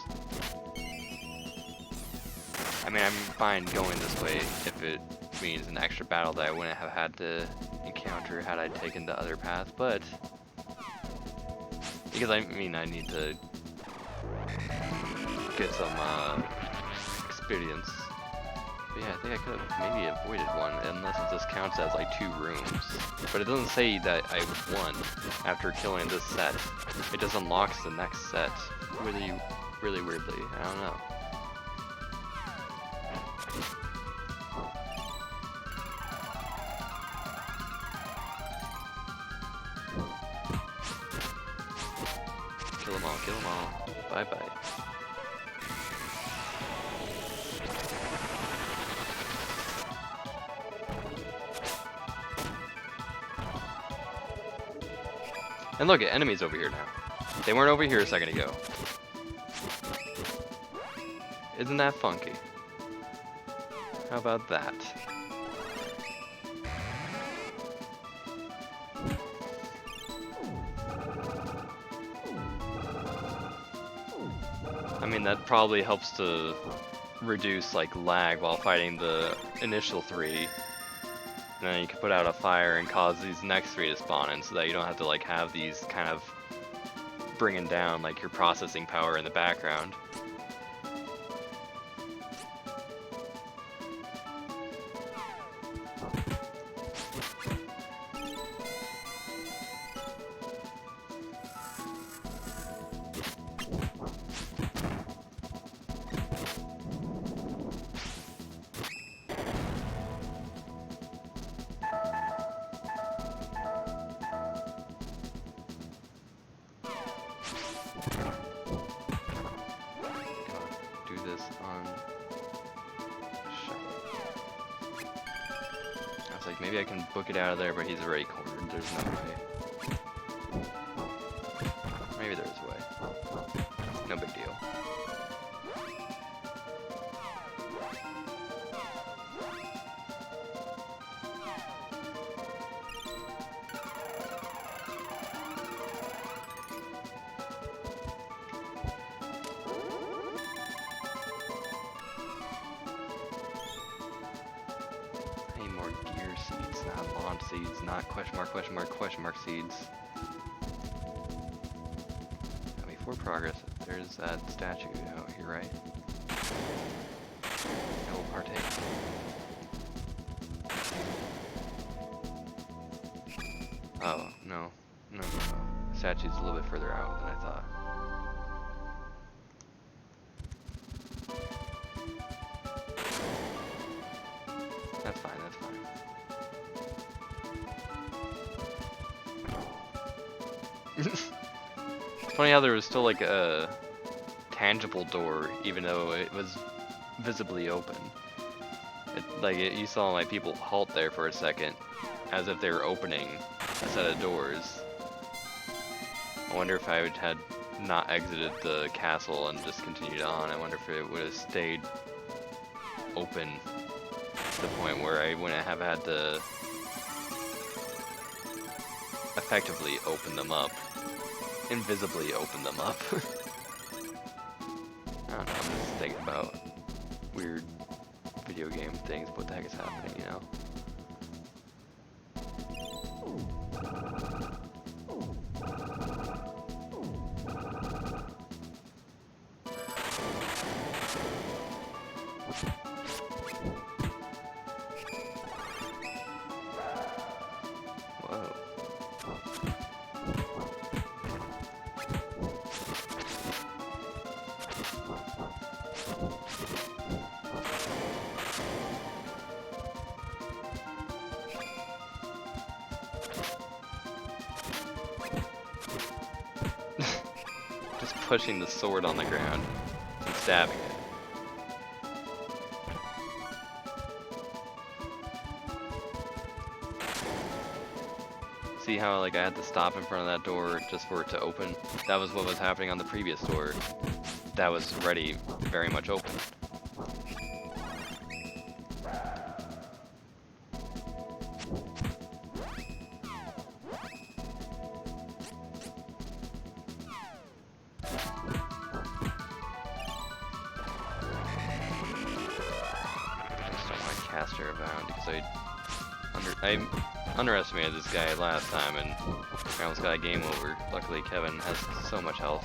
I mean, I'm fine going this way if it means an extra battle that I wouldn't have had to encounter had I taken the other path, but because I mean I need to get some experience. But yeah, I think I could have maybe avoided one, unless it just counts as like 2 rooms. But it doesn't say that I won after killing this set. It just unlocks the next set really, really weirdly. I don't know. Kill them all. Bye bye. And look, enemies over here now. They weren't over here a second ago. Isn't that funky? How about that? I mean, that probably helps to reduce like lag while fighting the initial 3. And then you can put out a fire and cause these next 3 to spawn in so that you don't have to like have these kind of bringing down like your processing power in the background. Like, maybe I can book it out of there, but he's already cornered. There's no way. Maybe there's a way. No big deal. Seeds, not launch seeds, not question mark seeds. Before progress, there's that statue. Oh, you're right. I will partake. Oh, no. No. Statue's a little bit further out than I thought. That's fine, that's fine. It's funny how there was still like a tangible door, even though it was visibly open. You saw like people halt there for a second, as if they were opening a set of doors. I wonder if I had not exited the castle and just continued on. I wonder if it would have stayed open to the point where I wouldn't have had to effectively open them up. Invisibly open them up. I don't know, I'm just thinking about weird video game things. What the heck is happening, you know? Whoa. just pushing the sword on the ground and stabbing it. See how like I had to stop in front of that door just for it to open? That was what was happening on the previous door. That was already very much open. Caster around because I underestimated this guy last time and I almost got a game over. Luckily Kevin has so much health.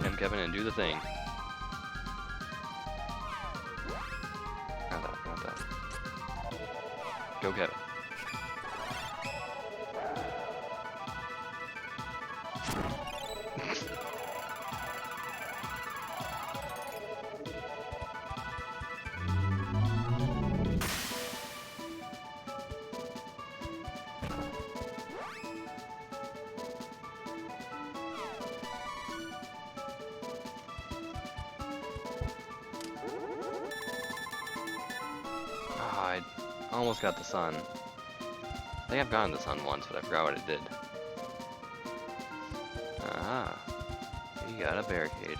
Come Kevin and do the thing. Not that. Go Kevin. I almost got the sun. I think I've gotten the sun once, but I forgot what it did. Ah, you got a barricade.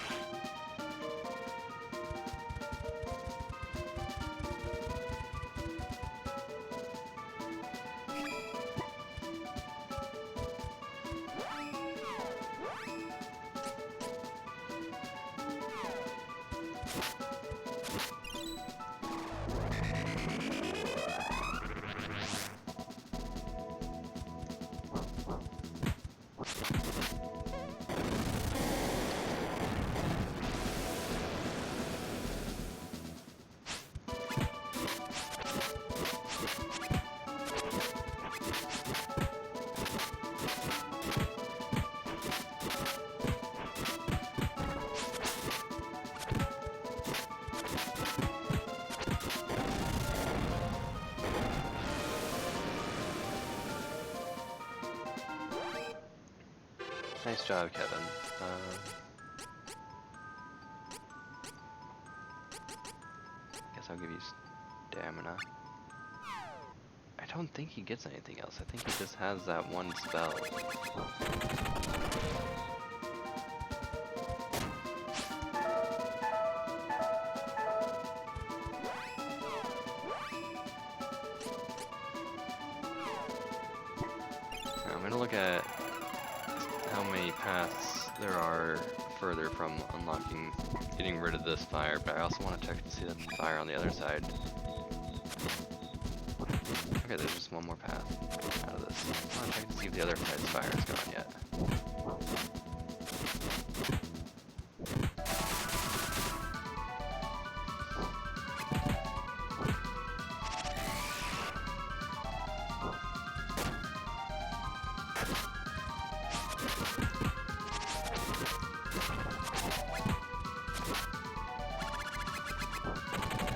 Nice job, Kevin. Guess I'll give you stamina. I don't think he gets anything else. I think he just has that one spell. I'm gonna look at how many paths there are further from unlocking, getting rid of this fire, but I also want to check to see the fire on the other side. Okay, there's just one more path out of this. I want to check to see if the other side's fire is gone yet.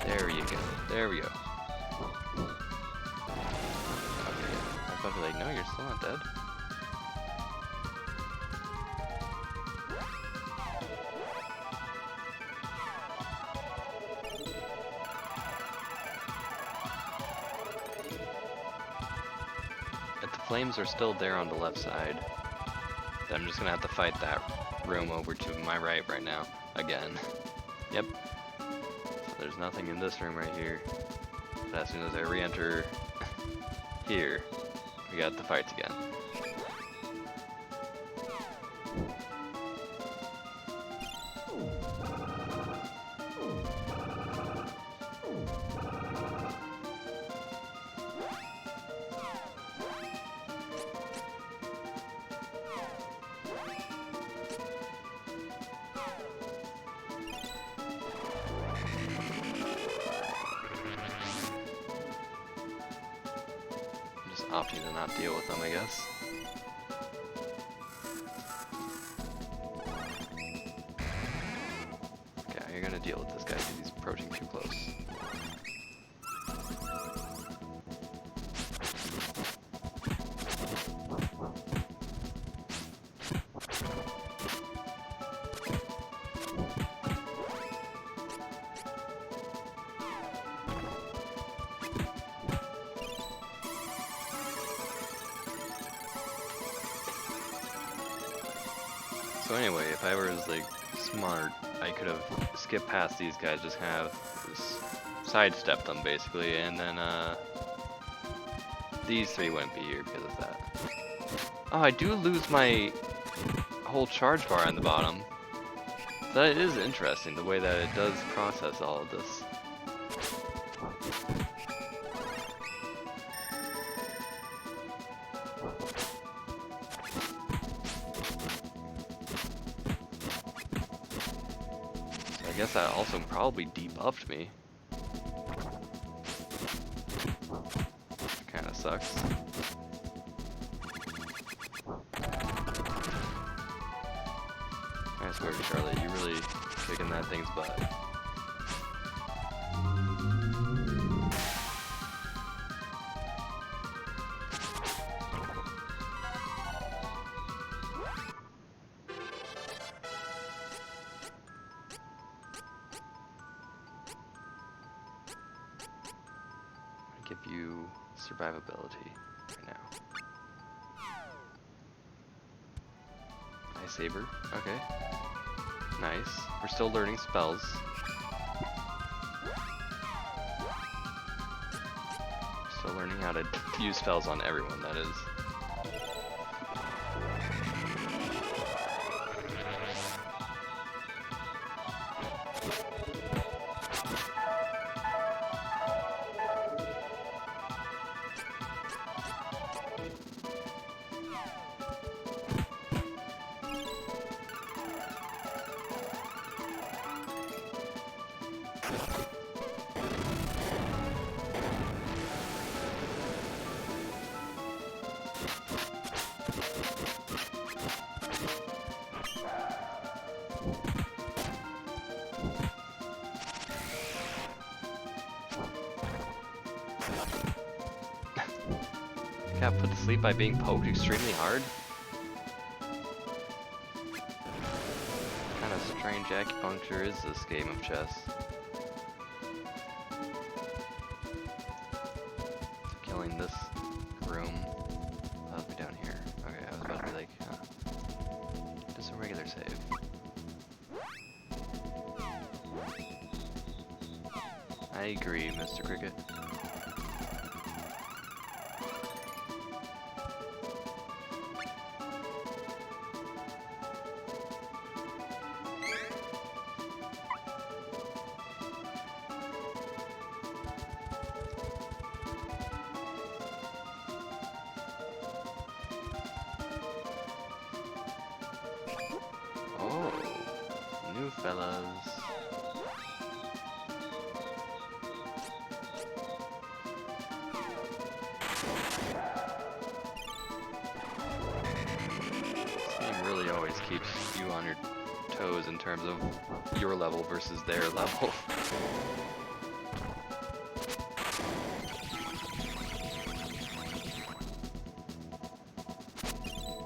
There you go. There we go. Okay, I was about to be like, no, you're still not dead. If the flames are still there on the left side, then I'm just gonna have to fight that room over to my right now. Again. Yep. There's nothing in this room right here. But as soon as I re-enter here, we got the fights again. Opting to not deal with them, I guess. Okay, you're gonna deal with this guy because he's approaching too close. So anyway, if I was like smart, I could have skipped past these guys, just kind of sidestepped them basically, and then these three wouldn't be here because of that. Oh, I do lose my whole charge bar on the bottom. That is interesting, the way that it does process all of this. So I guess that also probably debuffed me. Kinda sucks. I swear, Charlotte, you really kicking that thing's butt. I give you survivability right now. Ice Saber, okay. Nice. We're still learning spells. Still learning how to use spells on everyone, that is. Got put to sleep by being poked extremely hard? What kind of strange acupuncture is this game of chess? Killing this room. That'll be down here. Okay, I was about to be like, just a regular save. I agree, Mr. Cricket. Oh, new fellas. This game really always keeps you on your toes in terms of your level versus their level.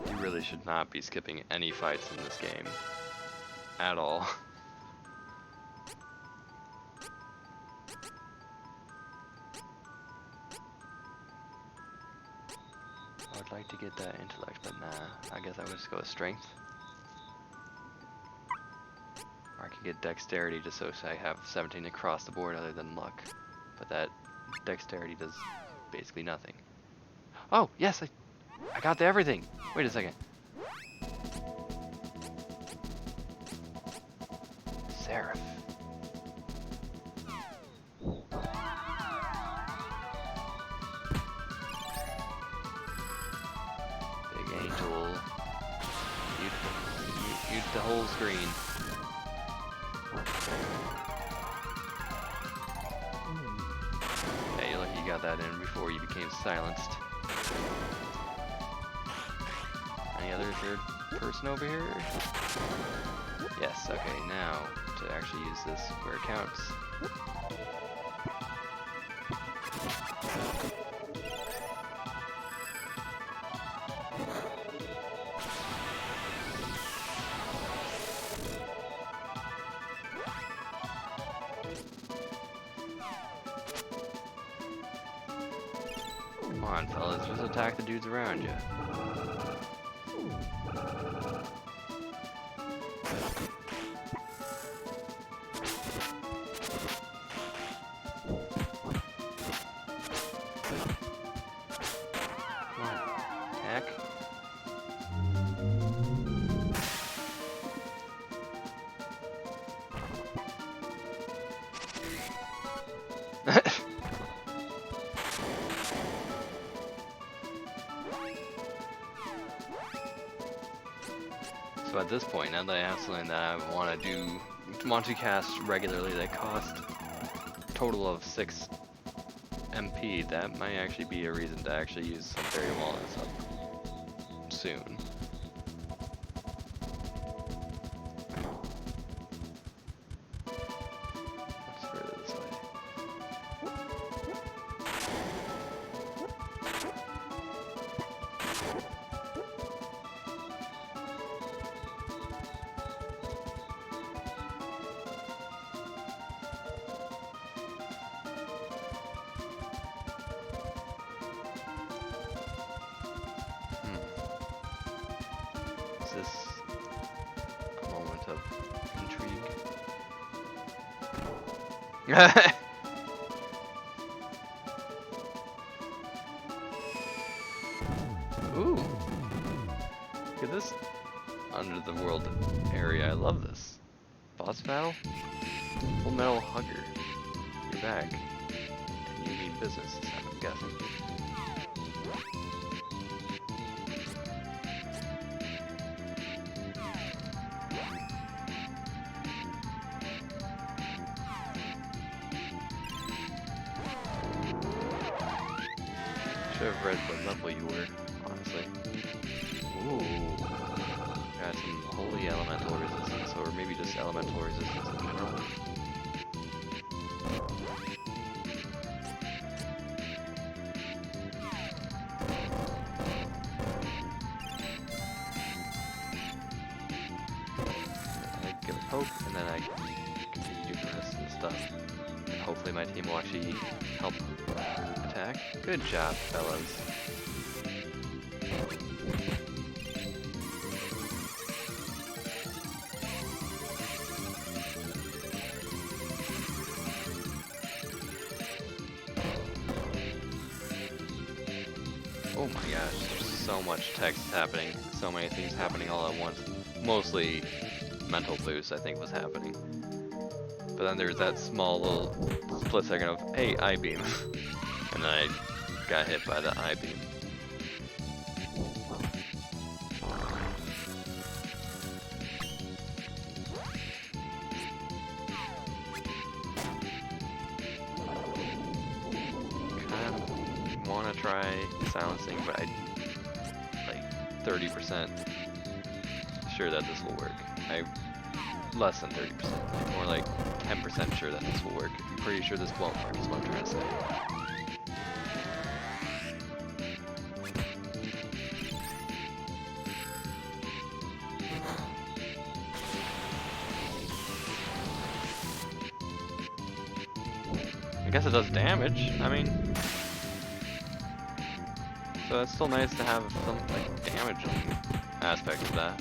You really should not be skipping any fights in this game. At all. I would like to get that intellect, but nah. I guess I would just go with strength. Or I could get dexterity just so I have 17 across the board other than luck. But that dexterity does basically nothing. Oh, yes, I got to everything. Wait a second. Seraph. Big angel. Mute the whole screen. Hey, look, you got that in before you became silenced. Any other third person over here? Yes, okay, now to actually use this where it counts. Come on, fellas, just attack the dudes around you. at this point, now that I have something that I want to cast regularly that cost a total of 6 MP, that might actually be a reason to actually use some fairy walnuts up soon. Let's further this way. Is this a moment of intrigue? Ooh! Look at this under the world area. I love this. Boss battle? Full Metal Hugger. You're back. And you mean business this time, I'm guessing. Should have read what level you were, honestly. Ooh. Got some holy elemental resistance, or maybe just elemental resistance in general. I give a poke, and then I continue doing the rest of the stuff. And hopefully my team will actually help attack. Good job, fellas. Oh my gosh, there's so much text happening, so many things happening all at once. Mostly mental boost, I think, was happening. But then there's that small little split second of, hey, I-beam. And then I got hit by the I-beam. Kind of want to try silencing, but I'm like 30% sure that this will work. Less than 30%, more like 10% sure that this will work. I'm pretty sure this won't work, is what I'm trying to say. I guess it does damage, I mean, so it's still nice to have some like damage aspect of that.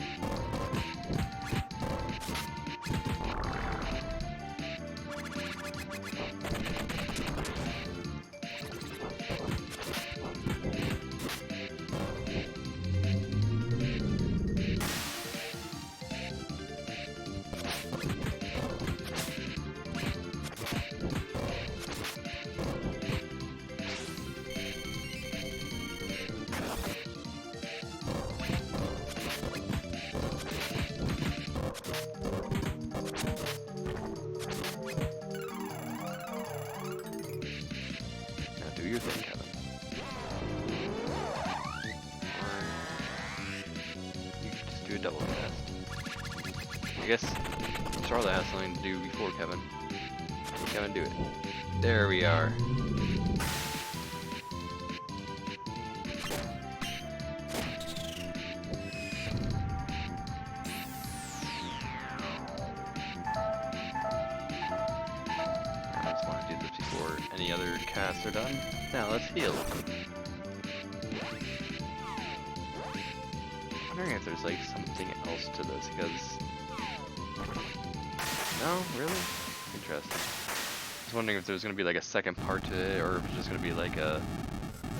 Do your thing, Kevin. Or you could just do a double cast. I guess Charlotte has something to do before Kevin. Kevin, do it. There we are. I just want to do this before any other casts are done. Now let's heal. I'm wondering if there's like something else to this, because... No? Really? Interesting. I was wondering if there's going to be like a second part to it, or if it's just going to be like a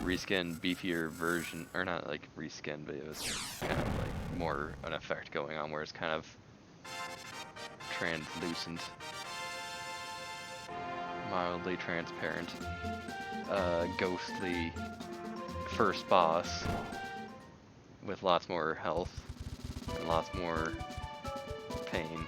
reskin, beefier version, or not like reskin, but it was kind of like more an effect going on where it's kind of translucent, mildly transparent, ghostly first boss with lots more health and lots more pain.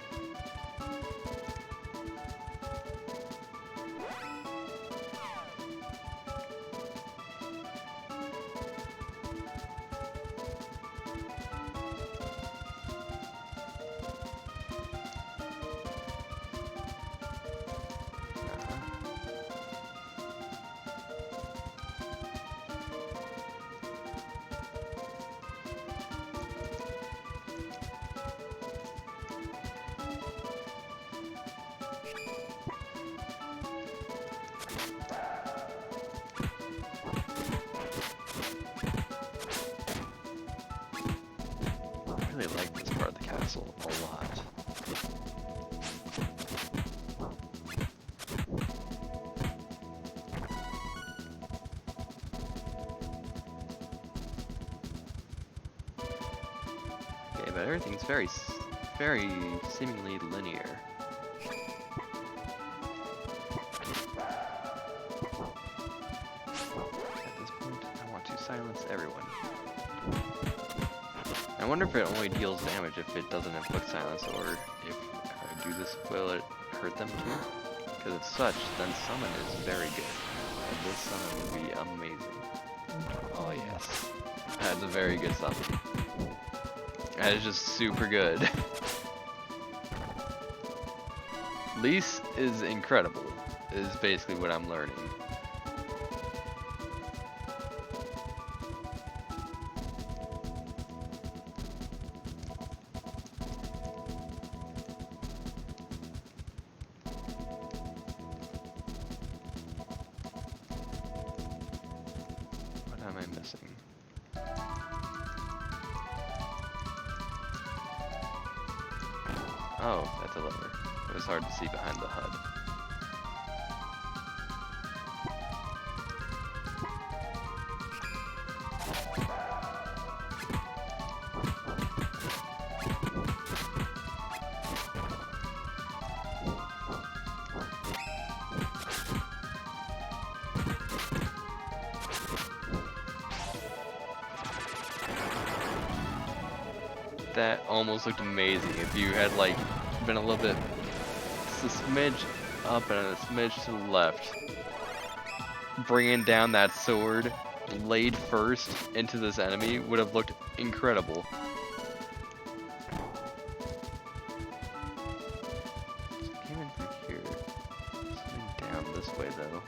I really like this part of the castle a lot. Okay, but everything's very seemingly linear. At this point, I want to silence everyone. I wonder if it only deals damage if it doesn't inflict silence, or if I do this, will it hurt them too? Because if such, then summon is very good. And this summon would be amazing. Oh yes. That's a very good summon. That is just super good. Lise is incredible, is basically what I'm learning. What am I missing? Oh, that's a lever. It was hard to see behind the HUD. That almost looked amazing if you had like been a little bit a smidge up and a smidge to the left. Bringing down that sword laid first into this enemy would have looked incredible. Just came in from here. Something down this way though.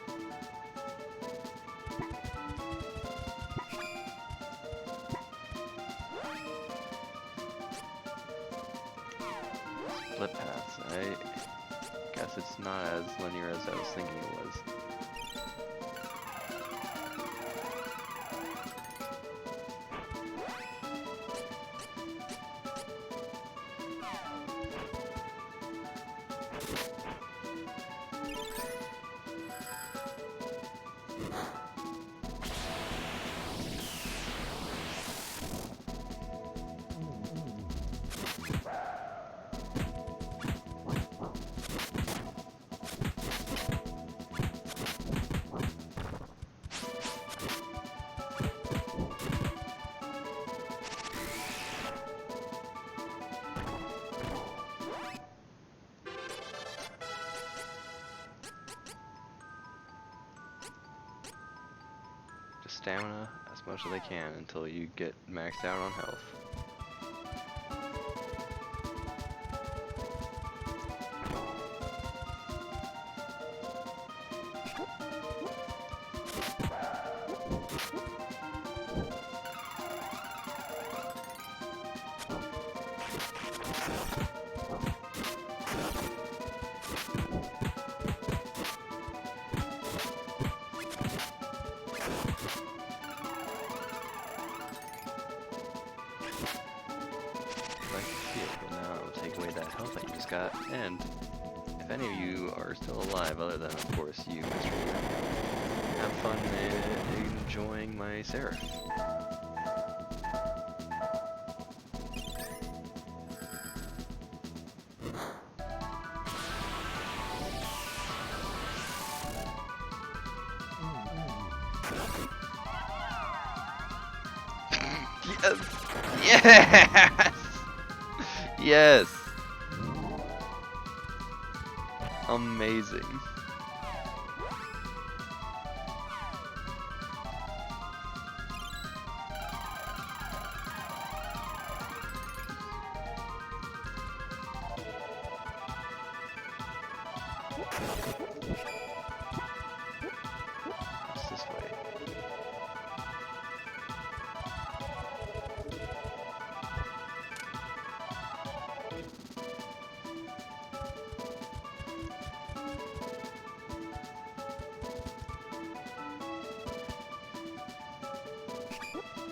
Split paths. I guess it's not as linear as I was thinking it was. Stamina as much as I can until you get maxed out on health. And if any of you are still alive, other than of course you, Mr. Human, have fun enjoying my Seraph. Yes! Yes! Yes! amazing. What's this way?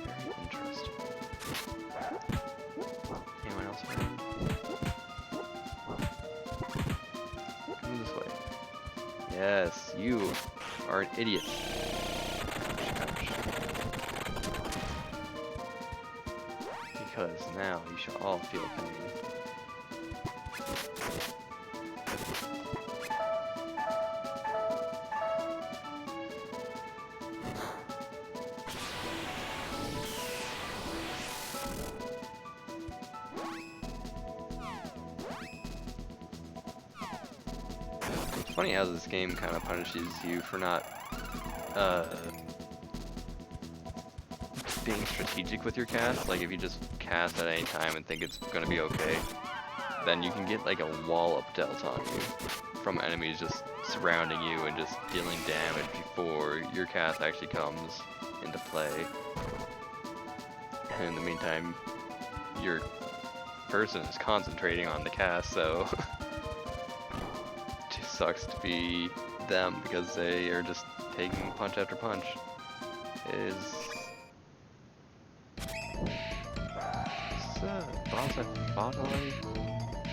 Very interesting. Anyone else around? Come this way. Yes, you are an idiot. Ouch. Because now you shall all feel pain. It's funny how this game kind of punishes you for not being strategic with your cast. Like if you just cast at any time and think it's gonna be okay, then you can get like a wall up dealt on you from enemies just surrounding you and just dealing damage before your cast actually comes into play. And in the meantime, your person is concentrating on the cast, so it just sucks to be them because they are just taking punch after punch. Boss I fought already?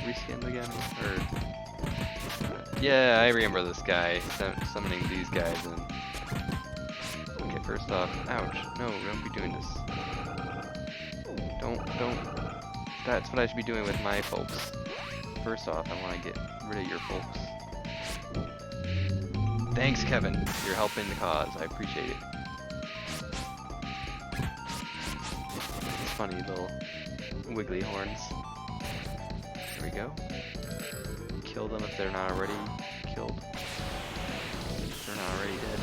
Reskinned again? Or... yeah, I remember this guy summoning these guys and... okay, first off, ouch, no, don't be doing this. Don't, that's what I should be doing with my folks. First off, I want to get rid of your folks. Thanks, Kevin, you're helping the cause, I appreciate it. It's funny little wiggly horns. There we go. Kill them if they're not already killed. If they're not already dead.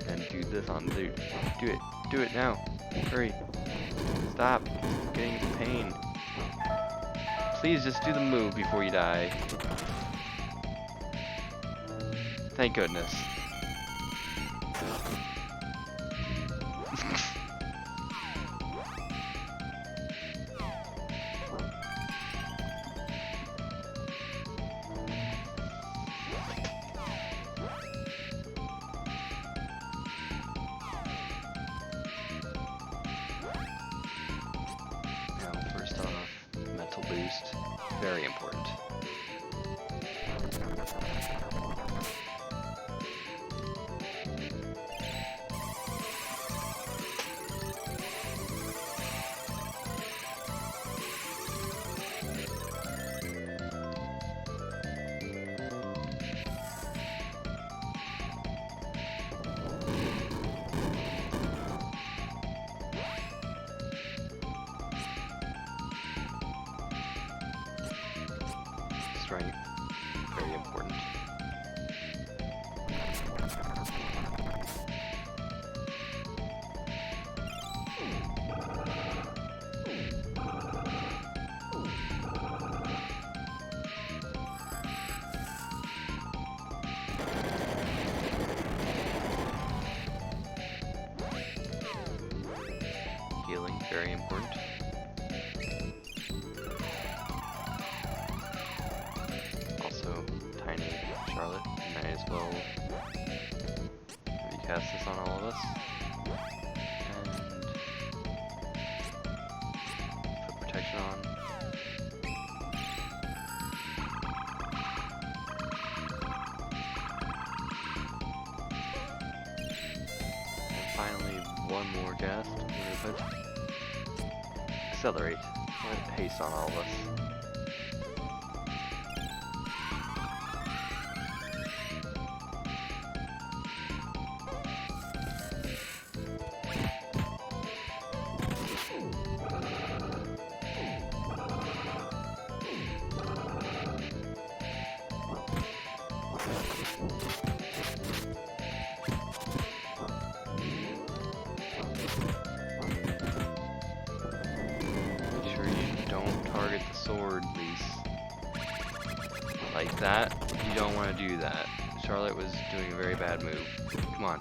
And do this on dude. Do it now. Hurry. Stop getting into pain. Please just do the move before you die. Thank goodness. Boost. Very important. Strength, very important. Healing, very important. Charlotte, you might as well recast this on all of us. And put protection on. And finally, one more cast. We're gonna put accelerate. Put haste on all of us. That, you don't want to do that. Charlotte was doing a very bad move. Come on.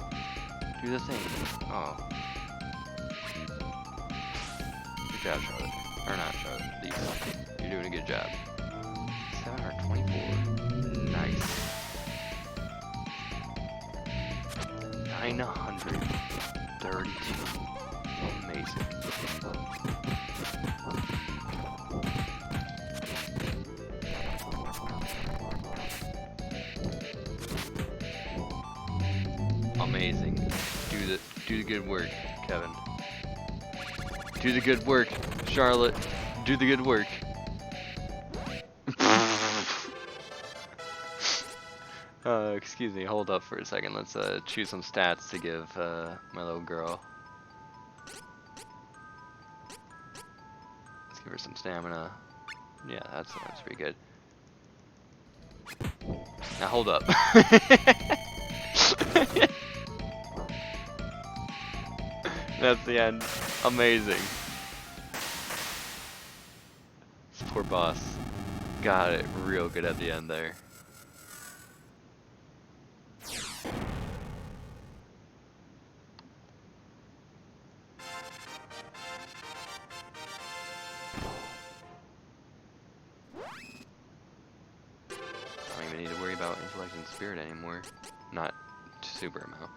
Do the thing. Oh. Good job, Charlotte. Or not Charlotte, Lisa. You're doing a good job. 724. Nice. 932. Amazing. Amazing. Do the good work, Kevin. Do the good work, Charlotte. Do the good work. Excuse me, hold up for a second. Let's choose some stats to give my little girl. Let's give her some stamina. Yeah, that's pretty good. Now hold up. That's the end. Amazing. This poor boss got it real good at the end there. I don't even need to worry about intellect and spirit anymore. Not super amount.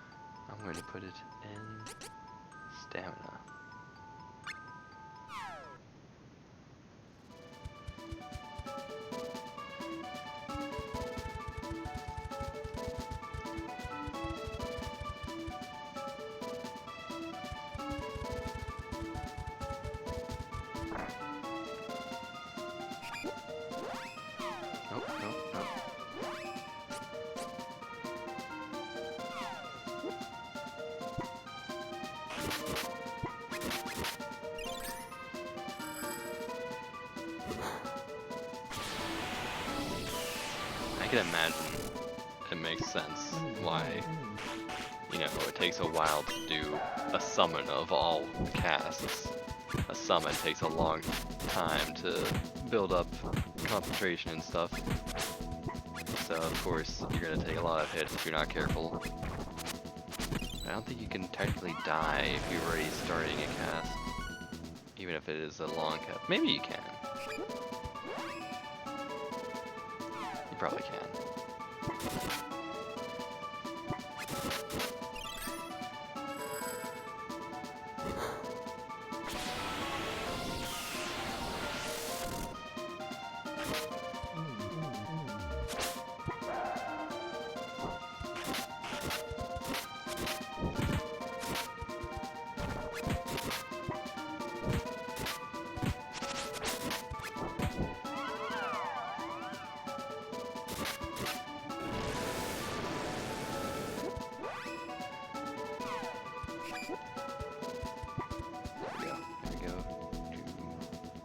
I'm going to put it in stamina. Nope, nope, nope. I can imagine it makes sense why, you know, it takes a while to do a summon of all casts. A summon takes a long time to build up concentration and stuff. So of course you're gonna take a lot of hits if you're not careful. I don't think you can technically die if you're already starting a cast, even if it is a long cast. Maybe you can. You probably can.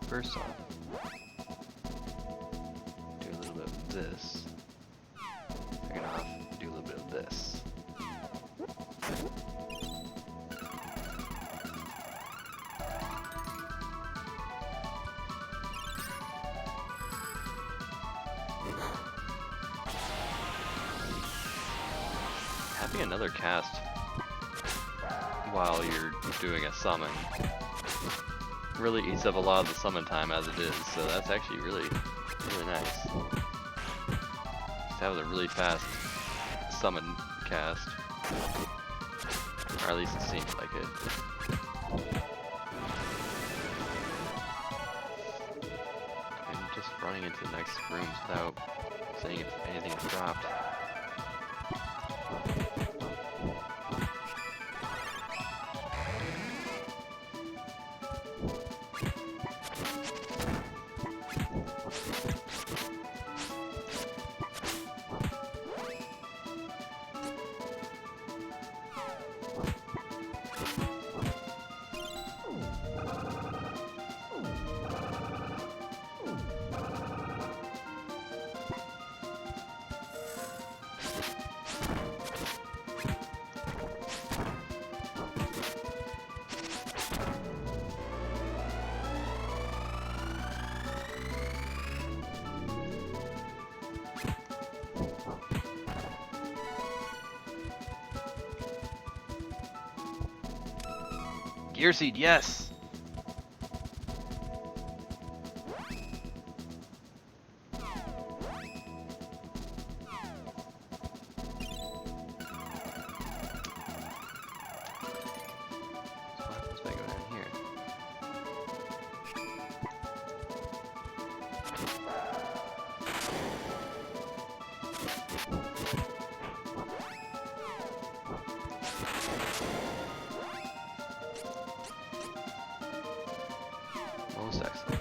First off, do a little bit of this. Second off, do a little bit of this. Having another cast while you're doing a summon really eats up a lot of the summon time as it is, so that's actually really nice. Just have a really fast summon cast, or at least it seems like it. I'm just running into the next rooms without seeing if anything is dropped. Gear Seed, yes! What happens if I go down here? Most excellent.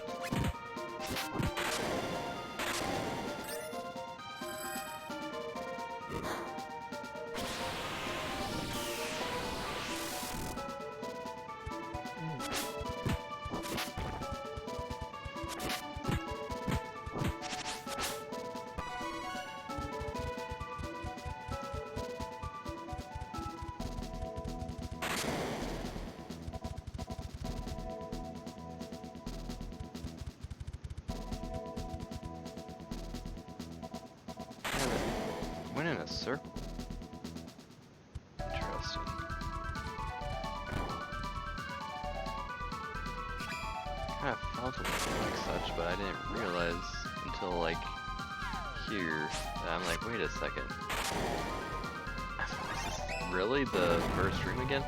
Went in a circle. Interesting. Kind of felt it like such, but I didn't realize until like here that I'm like, wait a second. Is this really the first room again?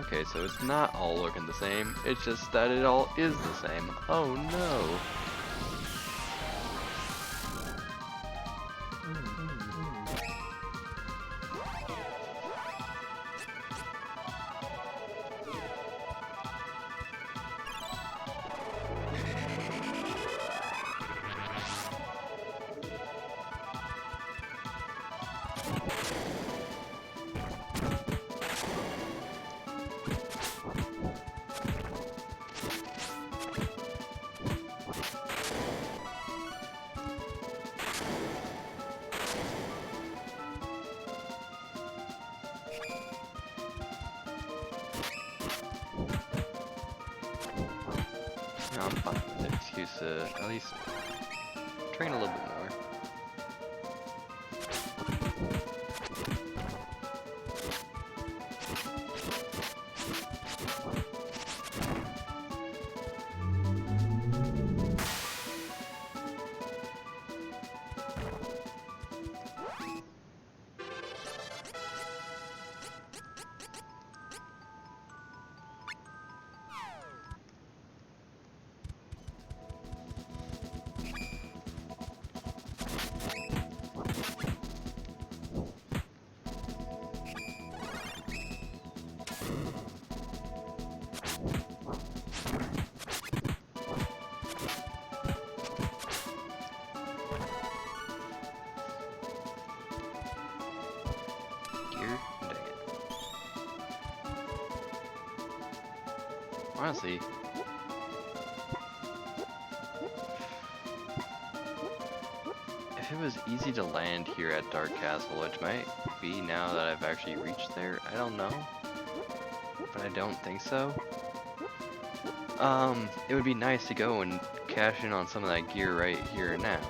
Okay, so it's not all looking the same. It's just that it all is the same. Oh no. No, I'm fine with an excuse to at least train a little bit more. Honestly, if it was easy to land here at Dark Castle, which might be now that I've actually reached there, I don't know, but I don't think so. It would be nice to go and cash in on some of that gear right here and now.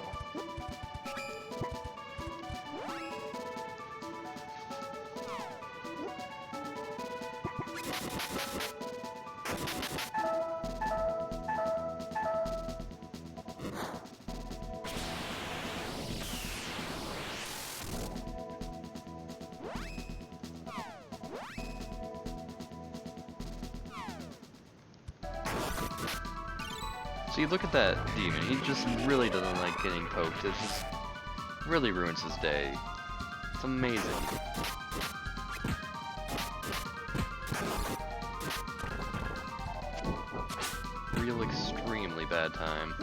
So you look at that demon, he just really doesn't like getting poked. It just really ruins his day. It's amazing. Real extremely bad time.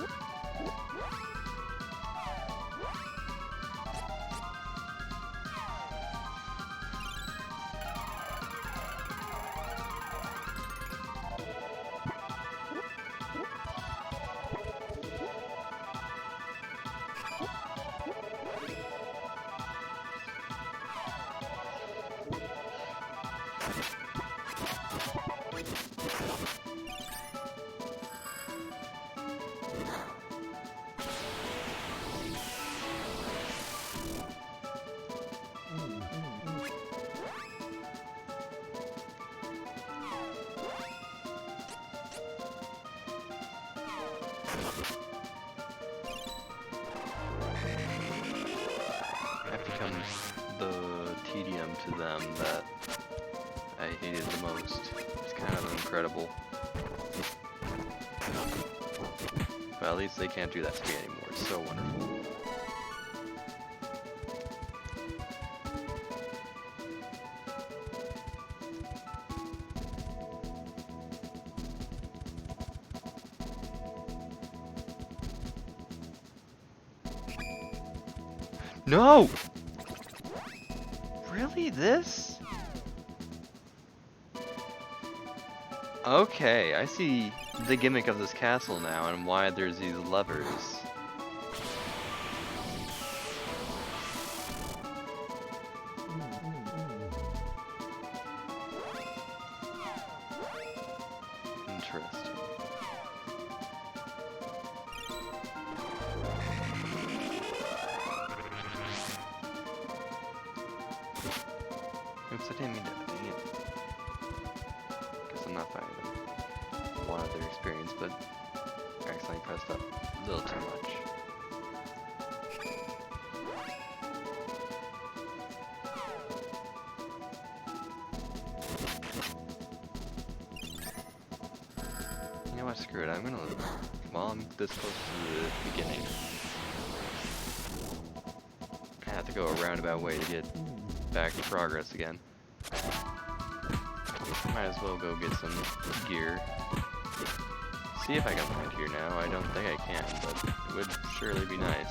I've become the tedium to them that I hated the most. It's kind of incredible. But at least they can't do that to me anymore. It's so wonderful. No! Really? This? Okay, I see the gimmick of this castle now and why there's these levers. Interesting. Oops, I didn't mean to. Dang it. Guess I'm not fighting them. Wanted their experience, but I accidentally pressed up a little too much. You know what? Screw it. I'm gonna. While I'm this close to the beginning, I have to go a roundabout way to get back to progress again. Might as well go get some gear. See if I can find here now. I don't think I can, but it would surely be nice.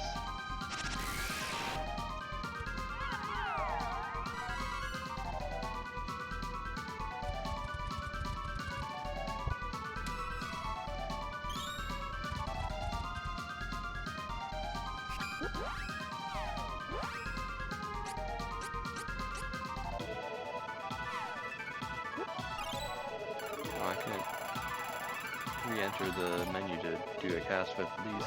Oh, I couldn't re-enter the menu to do a cast with these.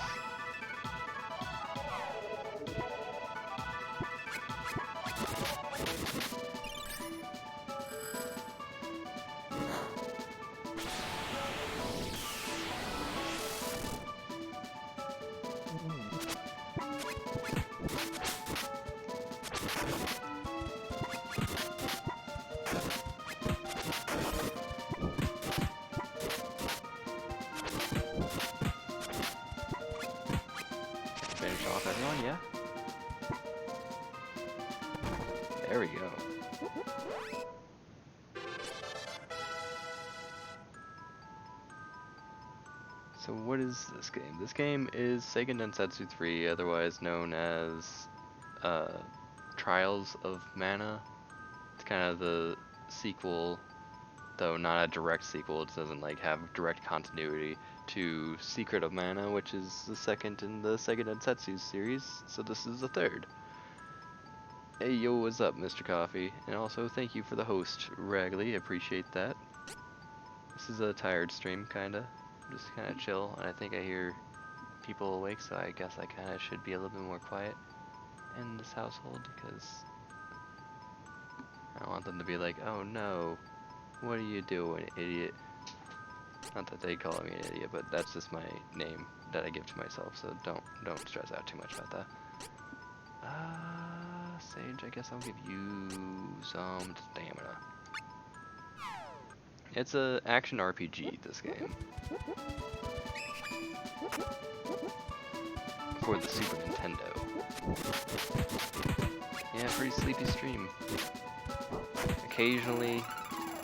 Finish off everyone, yeah? There we go. So what is this game? This game is Seiken Densetsu 3, otherwise known as Trials of Mana. It's kind of the sequel, though not a direct sequel. It doesn't like have direct continuity to Secret of Mana, which is the second in the Seiken Densetsu series. So this is the third. Hey yo, what's up, Mr. Coffee? And also thank you for the host, Ragley. Appreciate that. This is a tired stream, kinda. Just kinda chill, and I think I hear people awake, so I guess I kinda should be a little bit more quiet in this household, because I don't want them to be like, oh no, what are you doing, idiot? Not that they call me an idiot, but that's just my name that I give to myself, so don't stress out too much about that. Sage, I guess I'll give you some stamina. It's a action RPG, this game. For the Super Nintendo. Yeah, pretty sleepy stream. Occasionally,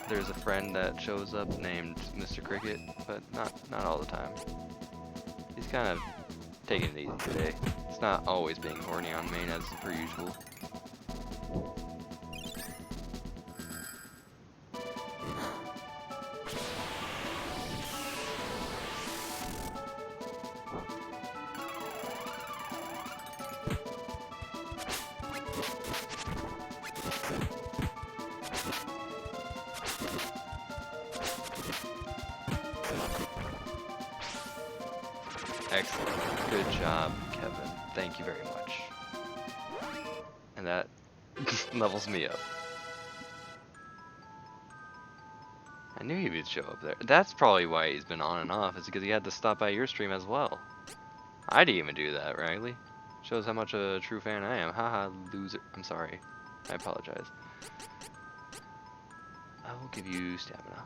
there's a friend that shows up named Mr. Cricket, but not all the time. He's kind of taking it easy today. It's not always being horny on main as per usual. Excellent. Good job, Kevin. Thank you very much. And that levels me up. I knew he would show up there. That's probably why he's been on and off, is because he had to stop by your stream as well. I didn't even do that, Ragley. Shows how much a true fan I am. Haha, loser. I'm sorry. I apologize. I will give you stamina.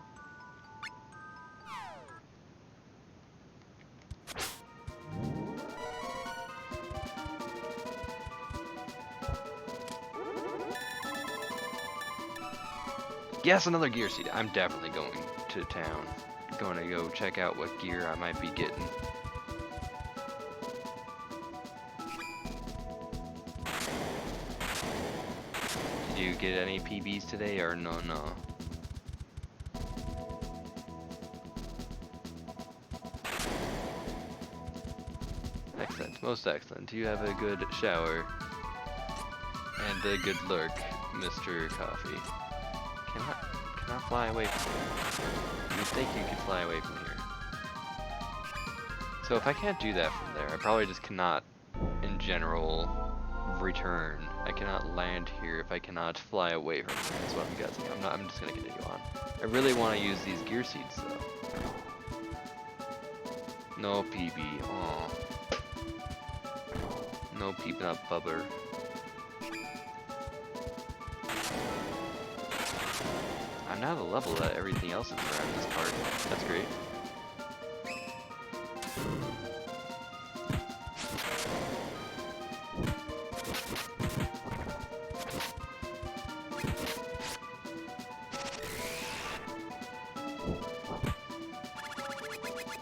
Yes, another gear seed. I'm definitely going to town. Going to go check out what gear I might be getting. Did you get any PBs today or no? Excellent, most excellent. You have a good shower and a good lurk, Mr. Coffee. Cannot fly away from here. You'd think you could fly away from here. So if I can't do that from there, I probably just cannot, in general, return. I cannot land here if I cannot fly away from here. That's what I'm guessing. I'm just gonna continue on. I really want to use these gear seeds though. No PB. Aw. No PB, not bubber. I'm now the level that everything else is around this part. That's great.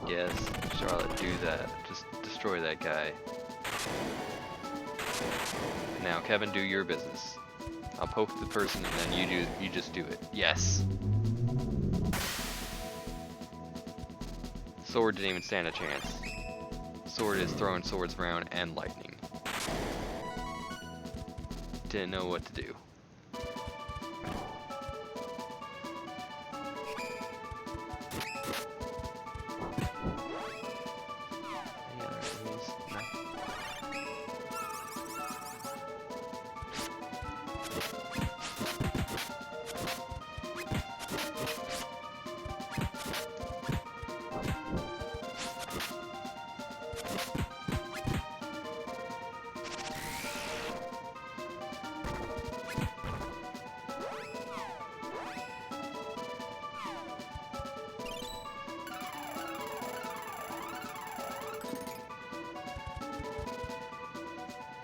Yes, Charlotte, do that. Just destroy that guy. Now, Kevin, do your business. I'll poke the person and then you just do it. Yes. Sword didn't even stand a chance. Sword is throwing swords around and lightning. Didn't know what to do.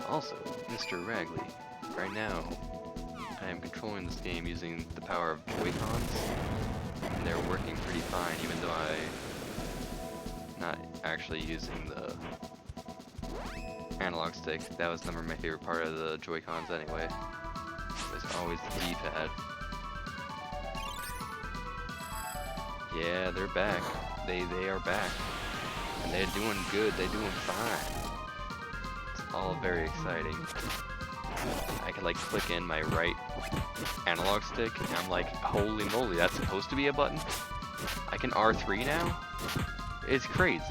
Also, Mr. Ragley, right now, I am controlling this game using the power of Joy-Cons, and they're working pretty fine, even though I'm not actually using the analog stick. That was never my favorite part of the Joy-Cons anyway. It was always the D-pad. Yeah, they're back. They are back. And they're doing good, they're doing fine. All very exciting. I can like click in my right analog stick and I'm like, holy moly, that's supposed to be a button? I can R3 now? It's crazy.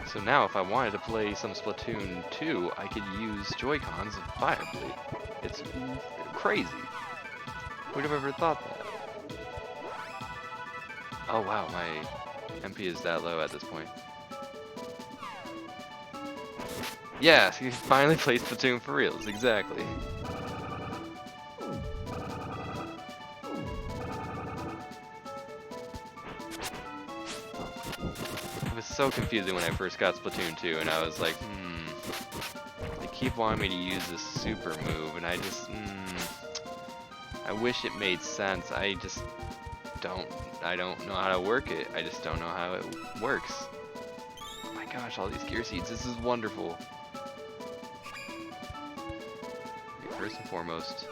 So now if I wanted to play some Splatoon 2, I could use Joy-Cons viably. It's crazy. Who'd have ever thought that? Oh wow, my MP is that low at this point. Yeah, so you finally played Splatoon for reals, exactly. It was so confusing when I first got Splatoon 2, and I was like, they keep wanting me to use this super move, and I just, I wish it made sense. I don't know how to work it. I just don't know how it works. Oh my gosh, all these gear seeds. This is wonderful. Okay, first and foremost,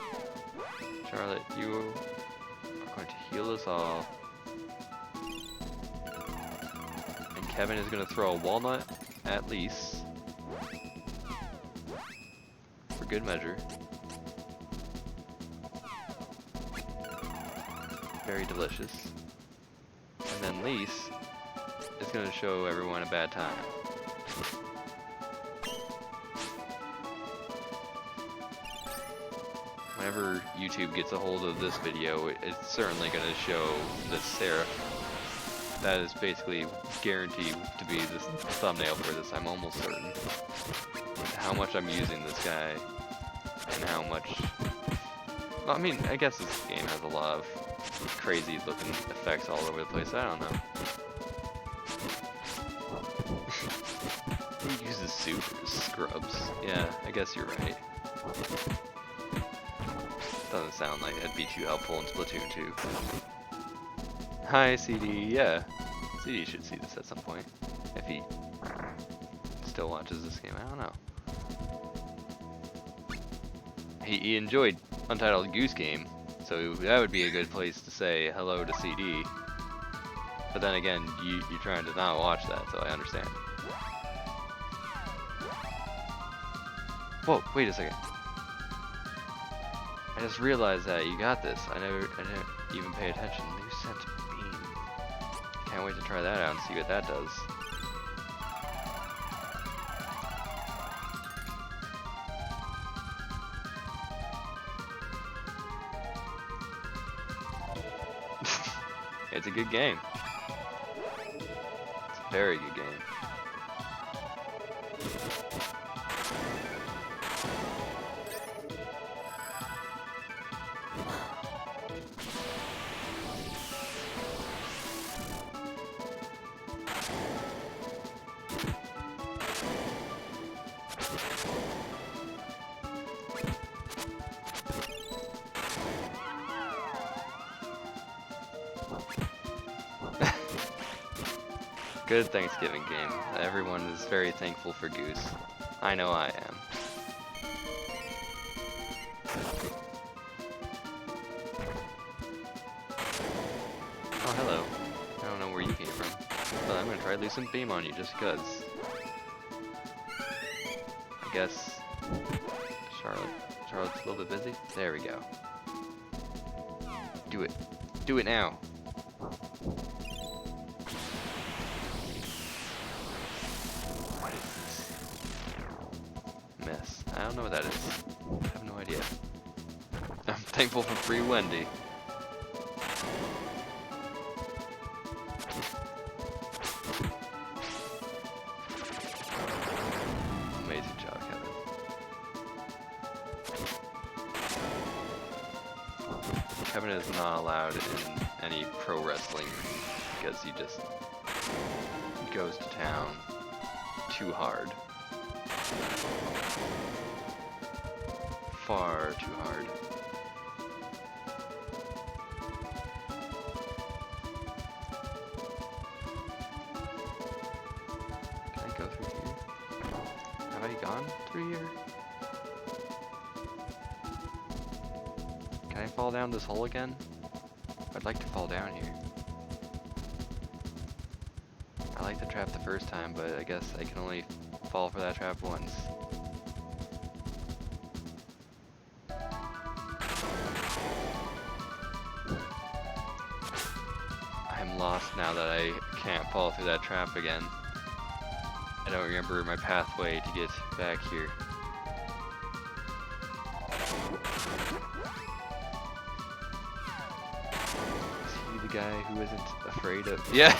Charlotte, you are going to heal us all. And Kevin is going to throw a walnut at least. For good measure. Very delicious. And then Lise is going to show everyone a bad time. whenever YouTube gets a hold of this video, it's certainly going to show this Seraph. That is basically guaranteed to be the thumbnail for this, I'm almost certain. How much I'm using this guy, and how much... Well, I mean, I guess this game has a lot of crazy looking effects all over the place, I don't know. He uses super scrubs. Yeah, I guess you're right. Doesn't sound like it'd be too helpful in Splatoon 2. Hi, CD. Yeah, CD should see this at some point. If he still watches this game, I don't know. He enjoyed Untitled Goose Game, so that would be a good place to say hello to CD. But then again, you're trying to not watch that, so I understand. Whoa, wait a second. I just realized that you got this. I didn't even pay attention. New scent beam. Can't wait to try that out and see what that does. It's a good game. It's a very good game. Good Thanksgiving game. Everyone is very thankful for Goose. I know I am. Oh, hello. I don't know where you came from, but I'm gonna try Lucent Beam on you just because. I guess Charlotte's a little bit busy. There we go. Do it. Do it now. Mess. I don't know what that is. I have no idea. I'm thankful for free Wendy. Amazing job, Kevin. Kevin is not allowed in any pro wrestling because he just goes to town too hard. Far too hard. Can I go through here? Have I gone through here? Can I fall down this hole again? I'd like to fall down here. I liked the trap the first time, but I guess I can only fall for that trap once. I'm lost now that I can't fall through that trap again. I don't remember my pathway to get back here. Is he the guy who isn't afraid of... Yeah!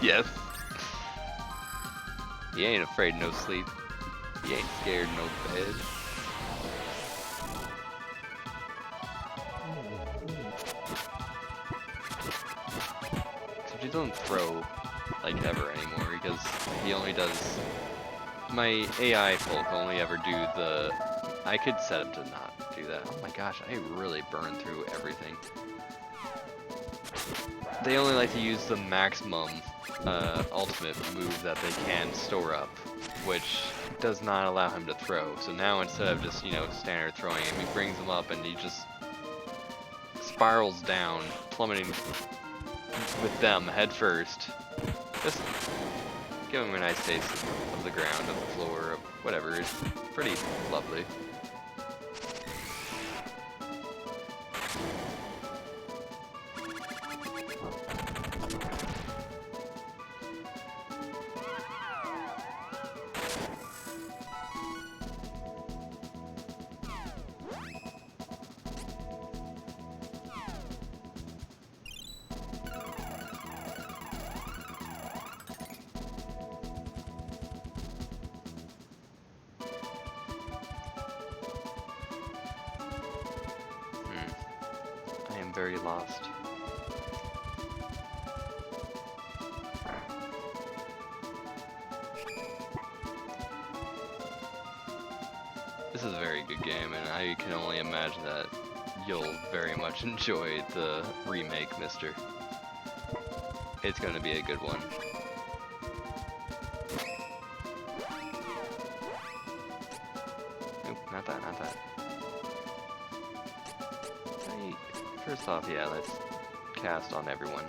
Yes! He ain't afraid of no sleep. He ain't scared of no bed. Except he doesn't throw like ever anymore because he only does... My AI folk only ever do the... I could set him to not do that. Oh my gosh, I really burn through everything. They only like to use the maximum ultimate move that they can store up, which does not allow him to throw. So now instead of just, you know, standard throwing him, he brings him up and he just spirals down, plummeting with them head first. Just give him a nice taste of the ground, of the floor, of whatever. It's pretty lovely. very lost. This is a very good game, and I can only imagine that you'll very much enjoy the remake, mister. It's going to be a good one. Nope, not that, not that. First off, yeah, let's cast on everyone.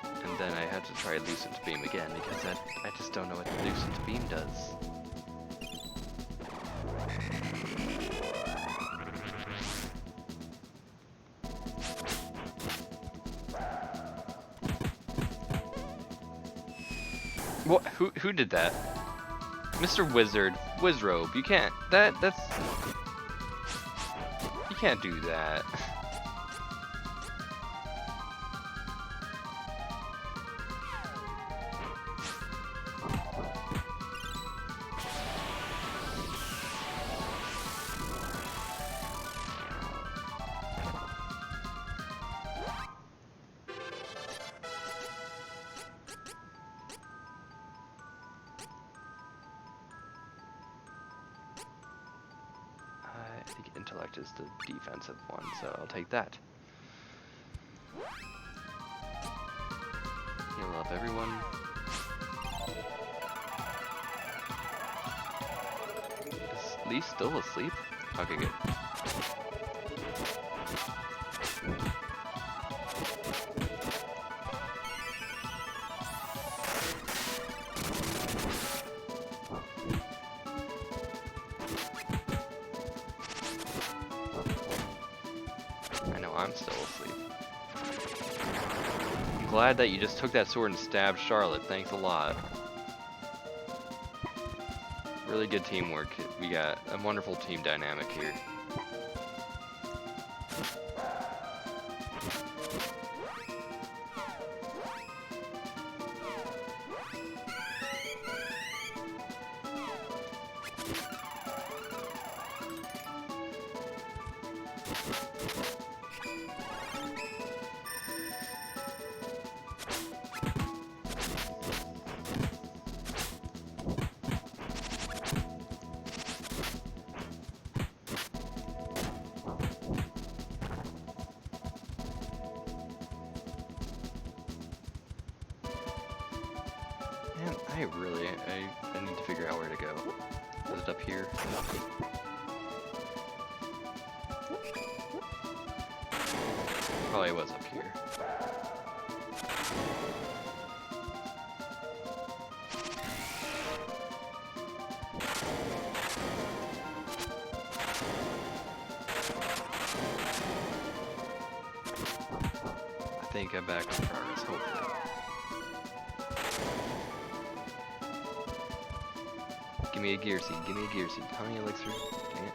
And then I had to try Lucent Beam again, because I just don't know what Lucent Beam does. What? Who did that? Mr. Wizard, Wizrobe, you can't, that's... You can't do that. I think intellect is the defensive one, so I'll take that. Heal up everyone. Is Lee still asleep? Okay, good. I know I'm still asleep. I'm glad that you just took that sword and stabbed Charlotte. Thanks a lot. Really good teamwork. We got a wonderful team dynamic here. Man, I need to figure out where to go. Is it up here? Probably was up here. I think I'm back on progress, hopefully. Give me a gear seed, give me a gear seed. How many elixir? Dang it.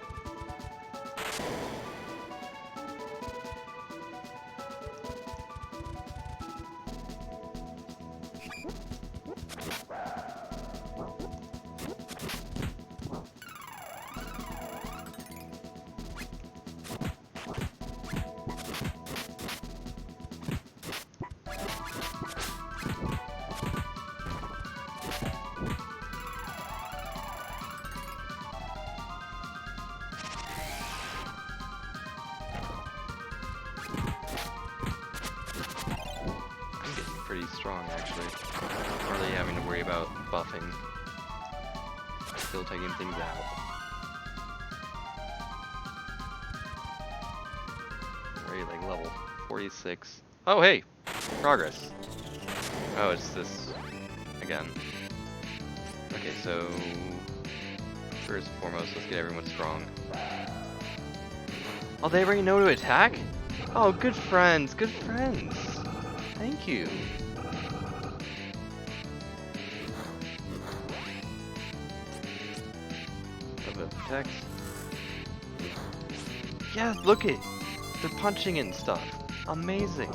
Pretty strong, actually. Not really having to worry about buffing. Still taking things out. Already like level 46. Oh, hey! Progress. Oh, it's this again. Okay, so first and foremost, let's get everyone strong. Oh, they already know to attack? Oh, good friends, good friends. Thank you. Protect. Yeah, look it. They're punching and stuff. Amazing.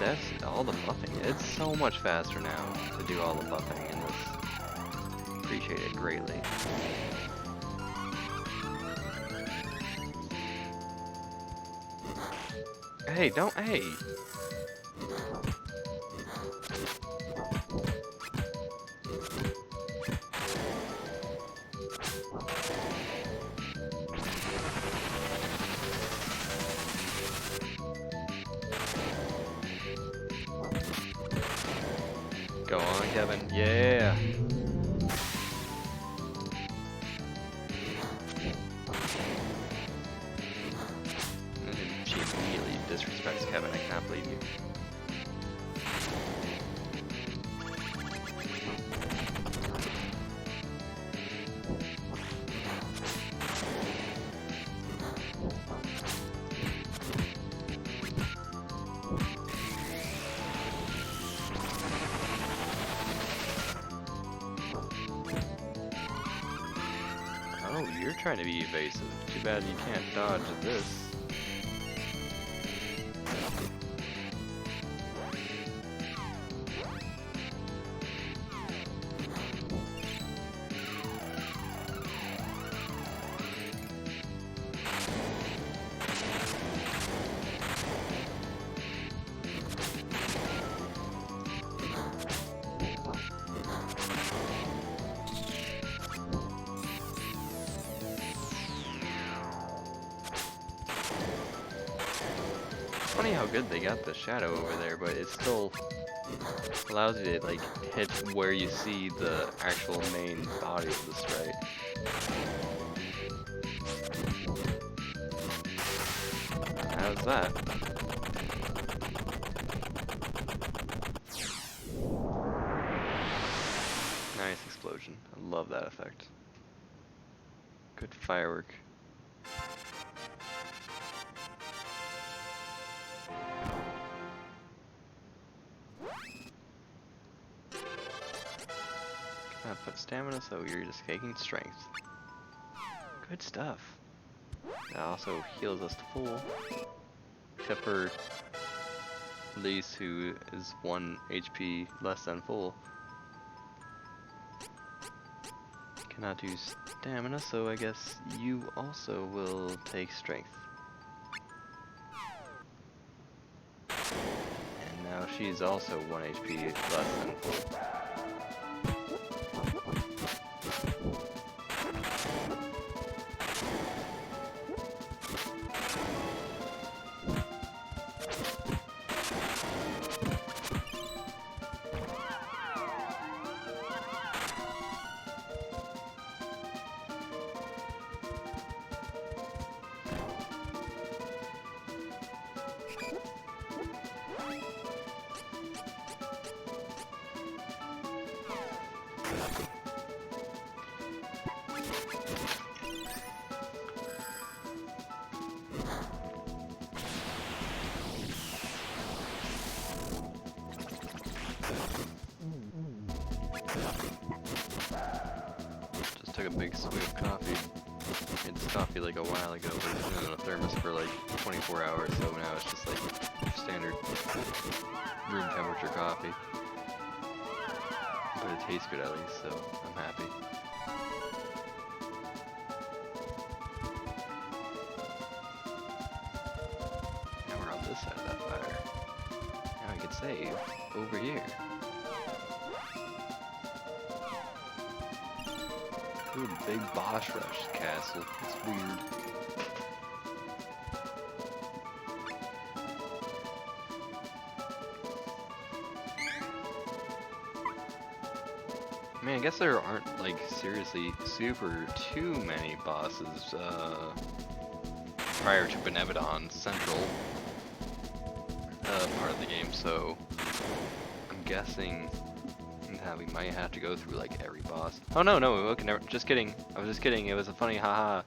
that's all the buffing. It's so much faster now to do all the buffing in this. Appreciate it greatly. Hey, don't, hey! Go on, Kevin. Yeah! She immediately disrespects Kevin. I can't believe you. Oh, you're trying to be evasive. Too bad you can't dodge this. Funny how good they got the shadow over there, but it still allows you to like hit where you see the actual main body of the sprite. How's that? Nice explosion. I love that effect. Good firework. Put stamina, so you're just taking strength. Good stuff. That also heals us to full. Except for Lise, who is 1 HP less than full. Cannot do stamina, so I guess you also will take strength. And now she's also 1 HP less than full. Just took a big swig of coffee. Made this coffee like a while ago, but it's been in a thermos for like 24 hours, so now it's just like standard room temperature coffee. But it tastes good at least, so I'm happy. Now we're on this side of that fire. Now I can save over here. Ooh, big boss rush castle. It's weird. I mean, I guess there aren't, like, seriously super too many bosses prior to Benevodon Central part of the game, so I'm guessing that we might have to go through, like, every boss. Oh, no, okay, never, just kidding. I was just kidding. It was a funny haha.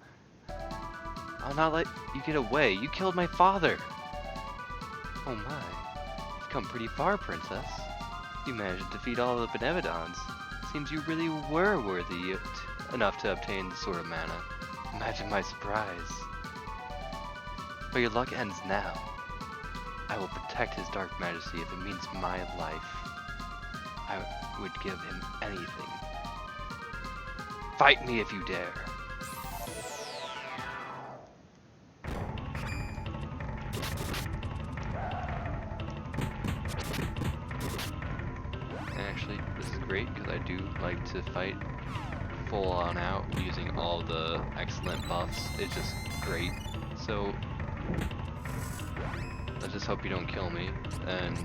I'll not let you get away. You killed my father. Oh my. You've come pretty far, princess. You managed to defeat all the Benevodons. Seems you really were worthy enough to obtain the Sword of Mana. Imagine my surprise. But your luck ends now. I will protect his dark majesty if it means my life. I would give him anything. Fight me if you dare. And actually, this is great because I do like to fight full on out using all the excellent buffs. It's just great. So let's just hope you don't kill me and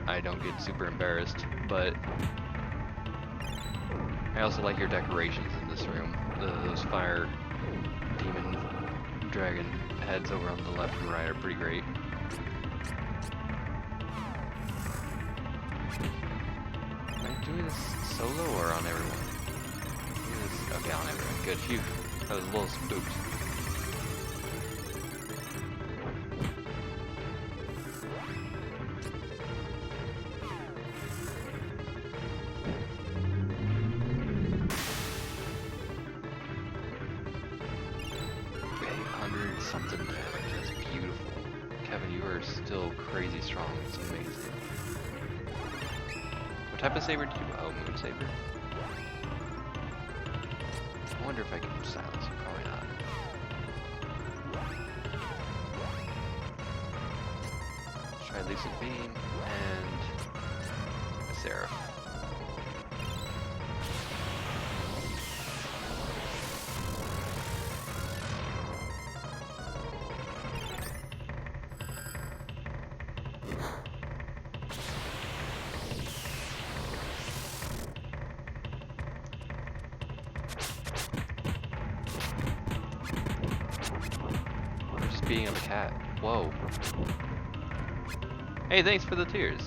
I don't get super embarrassed. But I also like your decorations in this room. Those fire demon dragon heads over on the left and right are pretty great. Am I doing this solo or on everyone? Okay, on everyone. Good. Phew. I was a little spooked. Something damage. That's beautiful. Kevin, you are still crazy strong. It's amazing. What type of saber did you? Oh, moon saber. I wonder if I can silence you. Probably not. Let's try Lucid Beam and a Seraph. Being a cat. Whoa. Hey, thanks for the tears.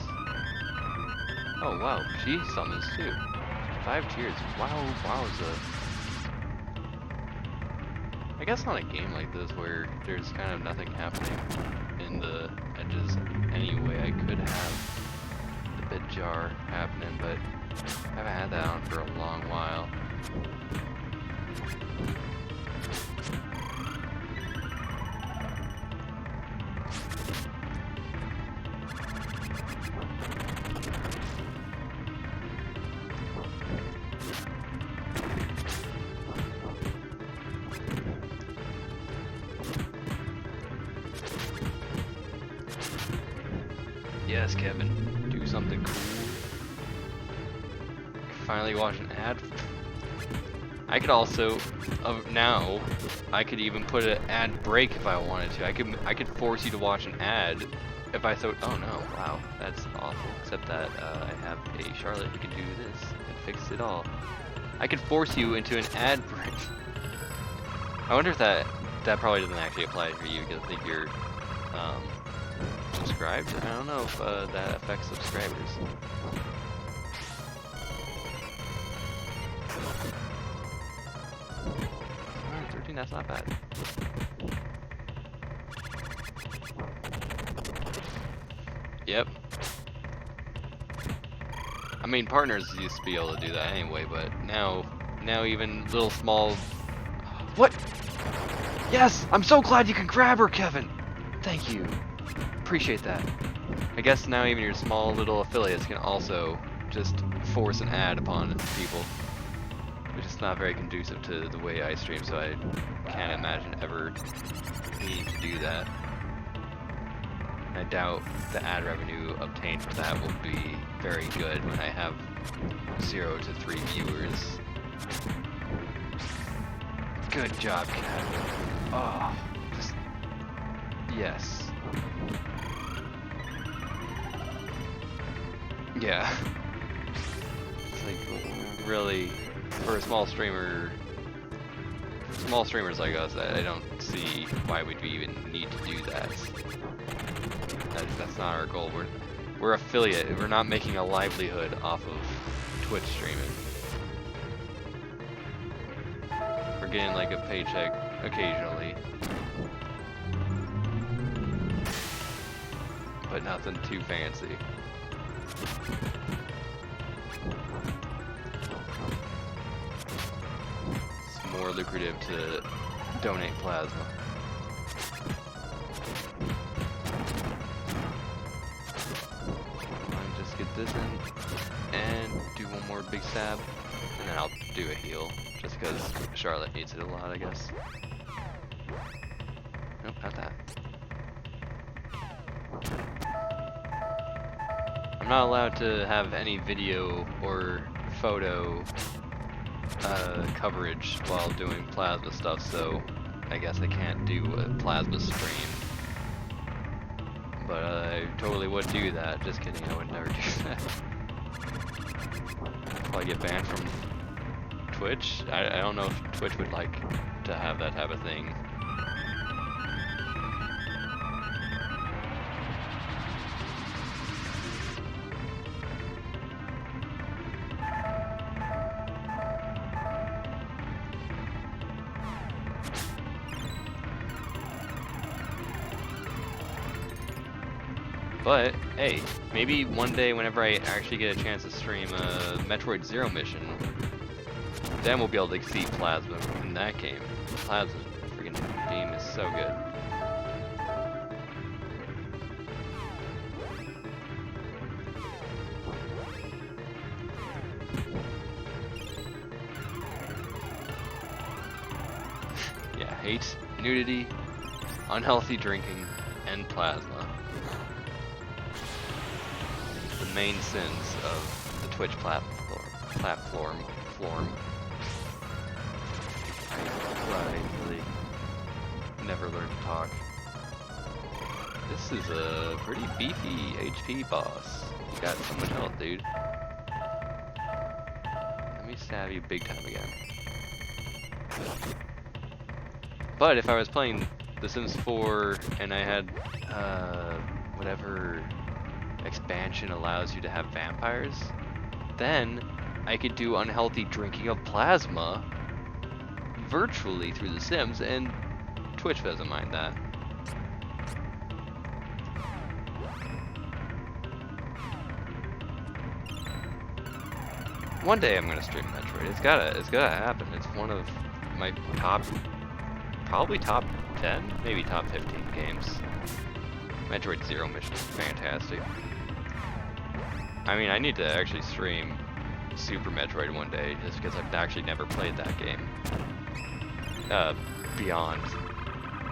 Oh wow, she summons too. 5 tears. Wow, wowza. I guess on a game like this where there's kind of nothing happening in the edges anyway, I could have the bit jar happening, but I haven't had that on for a long while. Yes, Kevin, do something cool. Finally watch an ad. I could also, now, I could even put an ad break if I wanted to. I could force you to watch an ad if I thought, oh no, wow, that's awful. Except that I have a Charlotte who can do this and fix it all. I could force you into an ad break. I wonder if that probably doesn't actually apply for you because I think you're subscribed. I don't know if that affects subscribers. 13, that's not bad. Yep. I mean, partners used to be able to do that anyway, but now even little small. What? Yes, I'm so glad you can grab her, Kevin. Thank you. Appreciate that. I guess now even your small little affiliates can also just force an ad upon people, which is not very conducive to the way I stream, so I can't imagine ever needing to do that. I doubt the ad revenue obtained for that will be very good when I have 0 to 3 viewers. Good job, Kevin. Oh, just yes. Yeah. It's like really for a small streamers like us, I don't see why we'd even need to do that. That's not our goal. We're affiliate. We're not making a livelihood off of Twitch streaming. We're getting like a paycheck occasionally, but nothing too fancy. It's more lucrative to donate plasma. stab, and then I'll do a heal, just because Charlotte needs it a lot, I guess. Nope, not that. I'm not allowed to have any video or photo coverage while doing plasma stuff, so I guess I can't do a plasma stream. But I totally would do that. Just kidding, I would never do that. Probably get banned from Twitch. I don't know if Twitch would like to have that type of thing. But, hey, maybe one day whenever I actually get a chance to stream a Metroid Zero mission, then we'll be able to see Plasma in that game. Plasma freaking beam is so good. Yeah, hate, nudity, unhealthy drinking, and plasma. The main sins of the Twitch platform. I really never learned to talk. This is a pretty beefy HP boss. You got so much health, dude. Let me stab you big time again. But if I was playing The Sims 4 and I had whatever expansion allows you to have vampires, then I could do unhealthy drinking of plasma virtually through The Sims, and Twitch doesn't mind that. One day I'm gonna stream Metroid. It's gotta happen. It's one of my probably top 10, maybe top 15 games. Metroid Zero Mission is fantastic. I mean, I need to actually stream Super Metroid one day, just because I've actually never played that game. Beyond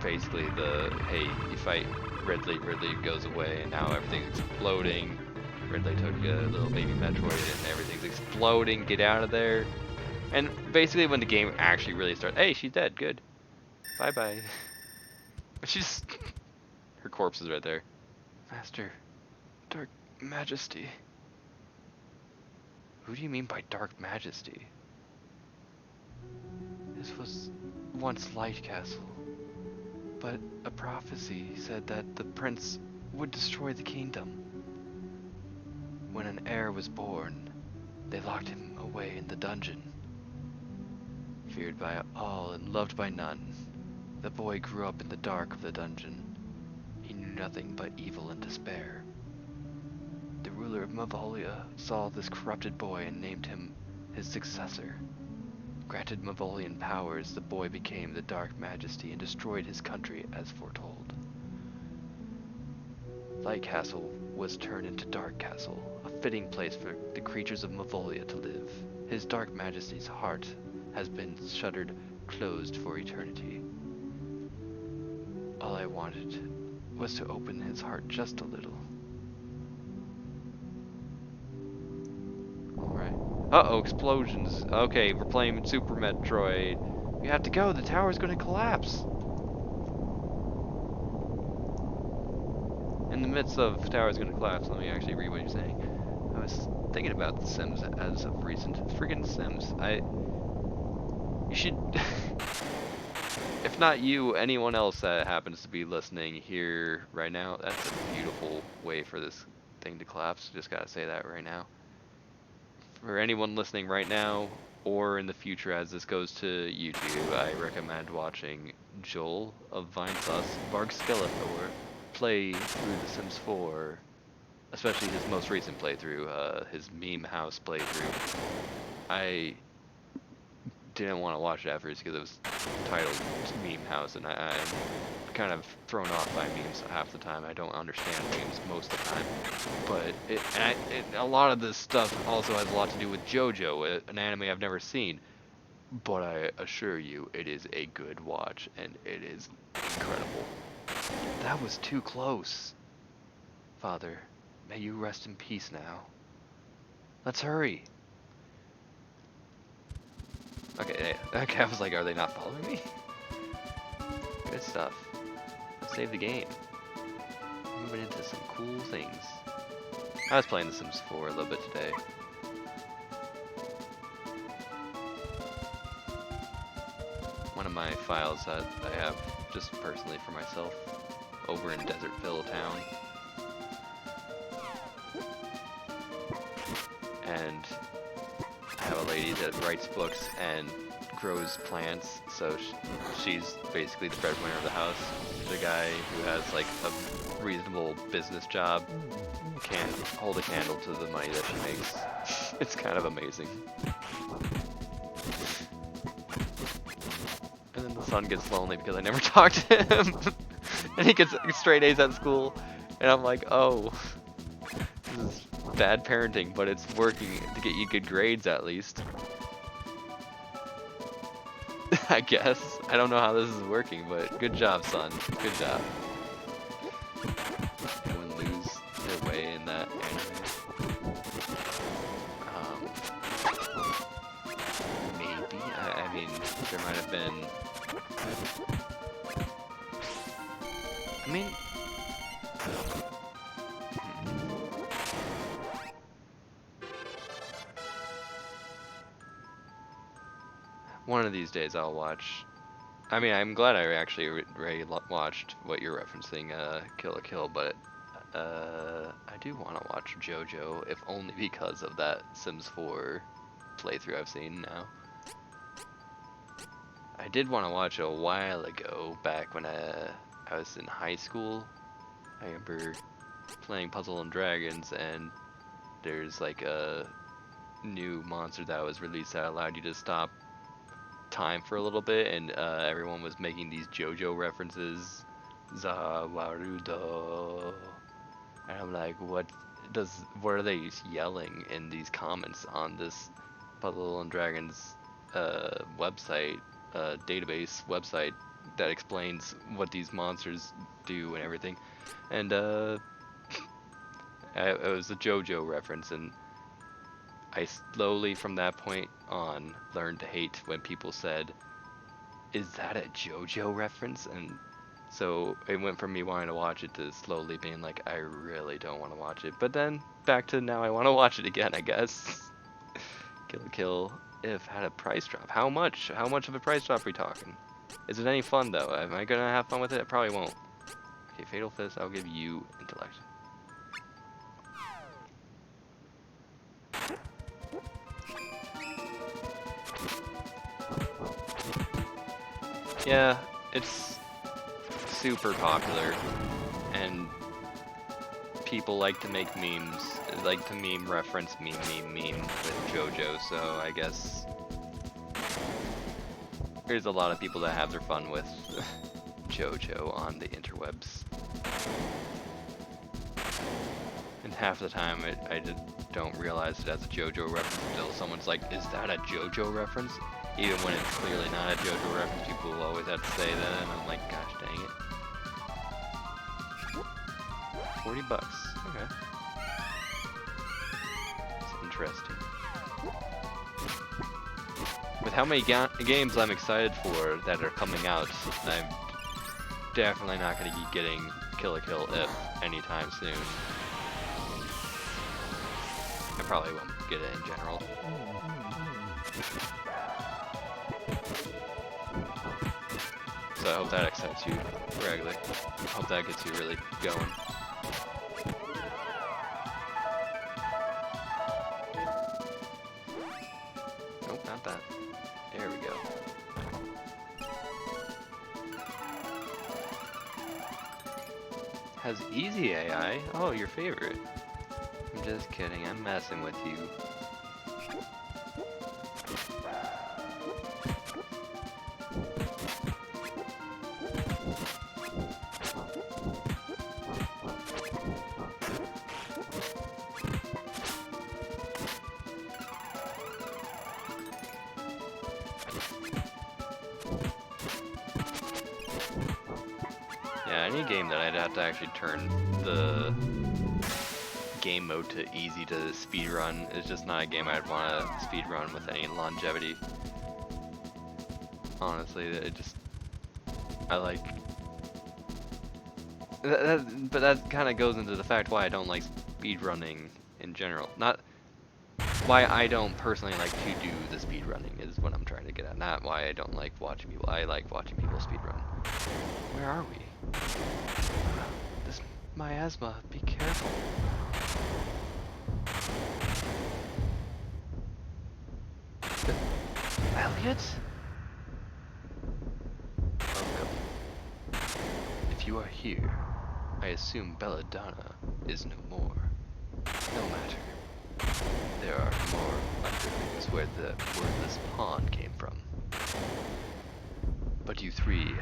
basically the, hey, you fight Ridley goes away, and now everything's exploding. Ridley took a little baby Metroid, and everything's exploding, get out of there. And basically when the game actually really starts, hey, she's dead, good. Bye-bye. She's... her corpse is right there. Master, Dark Majesty. Who do you mean by Dark Majesty? This was once Light Castle, but a prophecy said that the prince would destroy the kingdom. When an heir was born, they locked him away in the dungeon. Feared by all and loved by none, the boy grew up in the dark of the dungeon. He knew nothing but evil and despair. The ruler of Mavolia saw this corrupted boy and named him his successor. Granted Mavolian powers, the boy became the Dark Majesty and destroyed his country as foretold. Light Castle was turned into Dark Castle, a fitting place for the creatures of Mavolia to live. His Dark Majesty's heart has been shuttered closed for eternity. All I wanted was to open his heart just a little. Alright. Uh-oh, explosions. Okay, we're playing Super Metroid. We have to go, the tower's gonna collapse. In the midst of the tower's gonna collapse, let me actually read what you're saying. I was thinking about The Sims as of recent. Friggin' Sims. You should... if not you, anyone else that happens to be listening here right now, that's a beautiful way for this thing to collapse. Just gotta say that right now. For anyone listening right now, or in the future as this goes to YouTube, I recommend watching Joel of Vinesauce Varg Skeletor play through The Sims 4, especially his most recent playthrough, his meme house playthrough. I didn't want to watch it at first because it was titled Meme House, and I'm kind of thrown off by memes half the time. I don't understand memes most of the time. But a lot of this stuff also has a lot to do with JoJo, an anime I've never seen. But I assure you, it is a good watch, and it is incredible. That was too close. Father, may you rest in peace now. Let's hurry. Okay, I was like, are they not following me? Good stuff. Let's save the game. Moving into some cool things. I was playing The Sims 4 a little bit today. One of my files that I have just personally for myself over in Desertville town. And I have a lady that writes books and grows plants, so she's basically the breadwinner of the house. The guy who has like a reasonable business job can't hold a candle to the money that she makes. It's kind of amazing. And then the son gets lonely because I never talk to him. And he gets straight A's at school. And I'm like, oh, this is bad parenting, but it's working to get you good grades at least. I guess. I don't know how this is working, but good job, son. Good job. Anyone lose their way in that anime? Maybe. I mean, there might have been. I mean. One of these days I'll watch. I mean, I'm glad I actually watched what you're referencing, Kill la Kill, but I do want to watch JoJo, if only because of that Sims 4 playthrough I've seen now. I did want to watch a while ago, back when I was in high school. I remember playing Puzzle and Dragons, and there's like a new monster that was released that allowed you to stop time for a little bit, and everyone was making these JoJo references. Zawarudo. And I'm like, what are they yelling in these comments on this Puzzle and Dragons website, database website that explains what these monsters do and everything? And it was a JoJo reference, and I slowly from that point on learned to hate when people said, is that a JoJo reference? And so it went from me wanting to watch it to slowly being like, I really don't want to watch it. But then back to now I want to watch it again, I guess. Kill la Kill if had a price drop. How much? How much of a price drop are we talking? Is it any fun though? Am I gonna have fun with it? I probably won't. Okay, Fatal Fist, I'll give you intellect. Yeah, it's super popular, and people like to make memes, like to meme reference meme with JoJo, so I guess there's a lot of people that have their fun with JoJo on the interwebs. And half the time I just don't realize it as a JoJo reference until someone's like, is that a JoJo reference? Even when it's clearly not a JoJo reference, people will always have to say that, and I'm like, gosh dang it. $40. Okay. That's interesting. With how many games I'm excited for that are coming out, I'm definitely not going to be getting Kill la Kill if anytime soon. I probably won't get it in general. So I hope that excites you, Raggly. I hope that gets you really going. Nope, not that. There we go. Has easy AI? Oh, your favorite. I'm just kidding, I'm messing with you. Yeah, any game that I'd have to actually turn the game mode to easy to speedrun is just not a game I'd want to speedrun with any longevity. Honestly, it just, I like, but that kind of goes into the fact why I don't like speedrunning in general. Not why I don't personally like to do the speedrunning is what I'm trying to get at. Not why I don't like watching people. I like watching people speedrun. Where are we? This miasma, be careful. Elliot? Welcome. If you are here, I assume Belladonna is no more. No matter. There are more underlings where the wordless pawn came from. But you three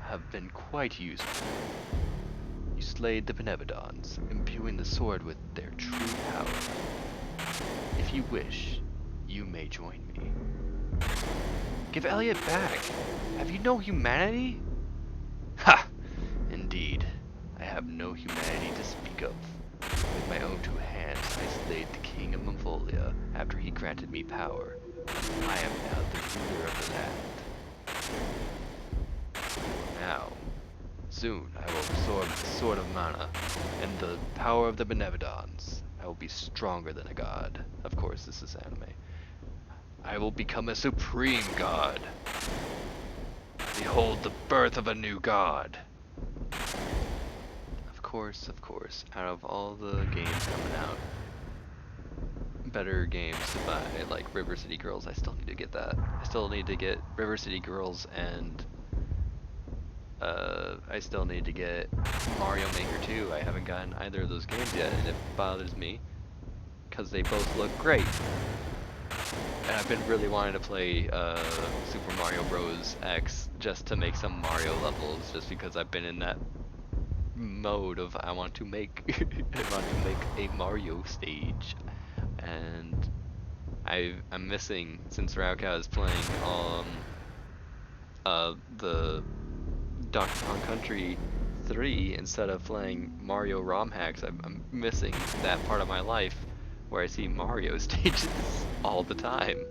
have been quite useful. You slayed the Benevodons, imbuing the sword with their true power. If you wish, you may join me. Give Elliot back! Have you no humanity? Ha! Indeed, I have no humanity to speak of. With my own two hands, I slayed the king of Mempholia after he granted me power. I am now the ruler of the land. Now, soon I will absorb the sword of mana and the power of the Benevodons. I will be stronger than a god. Of course, this is anime. I will become a supreme god. Behold the birth of a new god. Of course, out of all the games coming out, better games to buy, like River City Girls, I still need to get that. I still need to get River City Girls and I still need to get Mario Maker 2. I haven't gotten either of those games yet, and it bothers me because they both look great. And I've been really wanting to play Super Mario Bros. X just to make some Mario levels, just because I've been in that mode of I want to make a Mario stage, and I'm missing, since Raukau is playing the Donkey Kong Country 3 instead of playing Mario ROM hacks. I'm missing that part of my life where I see Mario stages all the time.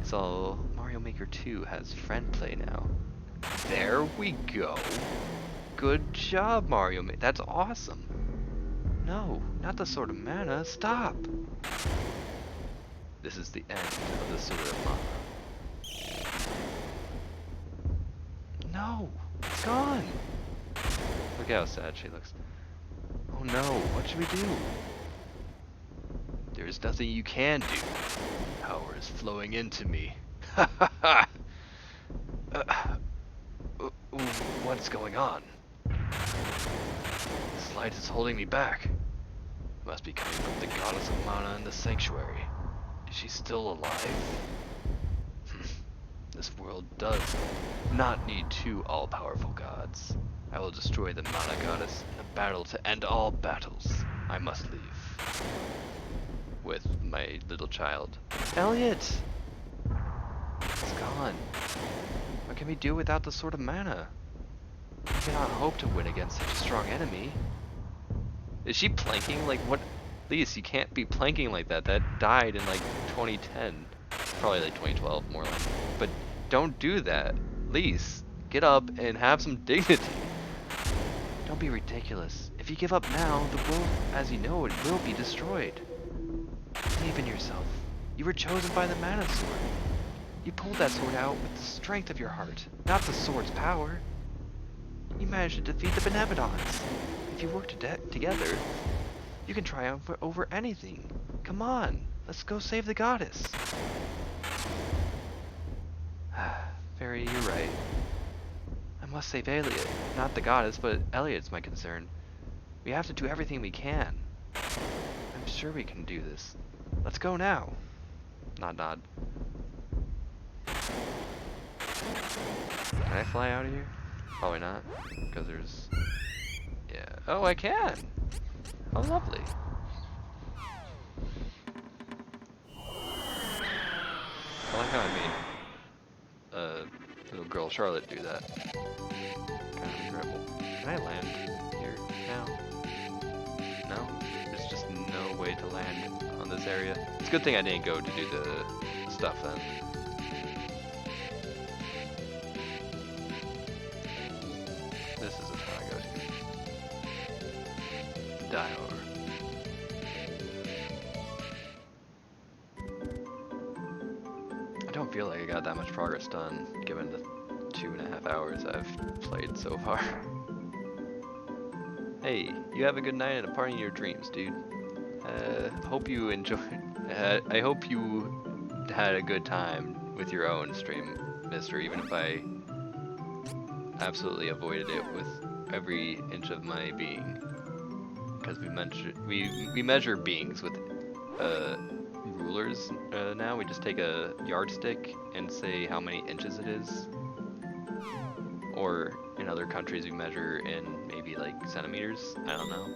So Mario Maker 2 has friend play now. There we go. Good job, Mario. That's awesome. No, not the Sword of Mana. Stop. This is the end of the Sword of Mana. No, it's gone. Look how sad she looks. Oh no, what should we do? There's nothing you can do. Power is flowing into me. Ha ha ha! What's going on? This light is holding me back. It must be coming from the goddess of Mana in the sanctuary. Is she still alive? This world does not need two all-powerful gods. I will destroy the Mana goddess in a battle to end all battles. I must leave. With my little child. Elliot! It's gone. What can we do without the Sword of Mana? We cannot hope to win against such a strong enemy. Is she planking? Like, what? Lise, you can't be planking like that. That died in, like, 2010. Probably, like, 2012, more like. But don't do that. Lise, get up and have some dignity. Don't be ridiculous. If you give up now, the world, as you know it, will be destroyed. Believe in yourself. You were chosen by the Mana Sword. You pulled that sword out with the strength of your heart, not the sword's power. You managed to defeat the Benevodons. If you work together, you can triumph over anything. Come on, let's go save the goddess. Fairy, you're right. I must save Elliot. Not the goddess, but Elliot's my concern. We have to do everything we can. I'm sure we can do this. Let's go now. Nod, nod. Can I fly out of here? Probably not, because there's... Yeah. Oh, I can! Oh, lovely. I like how I made little girl Charlotte do that. Kind of incredible. Can I land here now? No? There's just no way to land on this area. It's a good thing I didn't go to do the stuff then. This is the town I go to. Die over. I don't feel like I got that much progress done, given the 2.5 hours I've played so far. Hey, you have a good night and a party in your dreams, dude. Hope you enjoyed. I hope you had a good time with your own stream, mister, even if I absolutely avoided it with every inch of my being. Because we measure beings with rulers now. We just take a yardstick and say how many inches it is. Or in other countries we measure in maybe like centimeters. I don't know.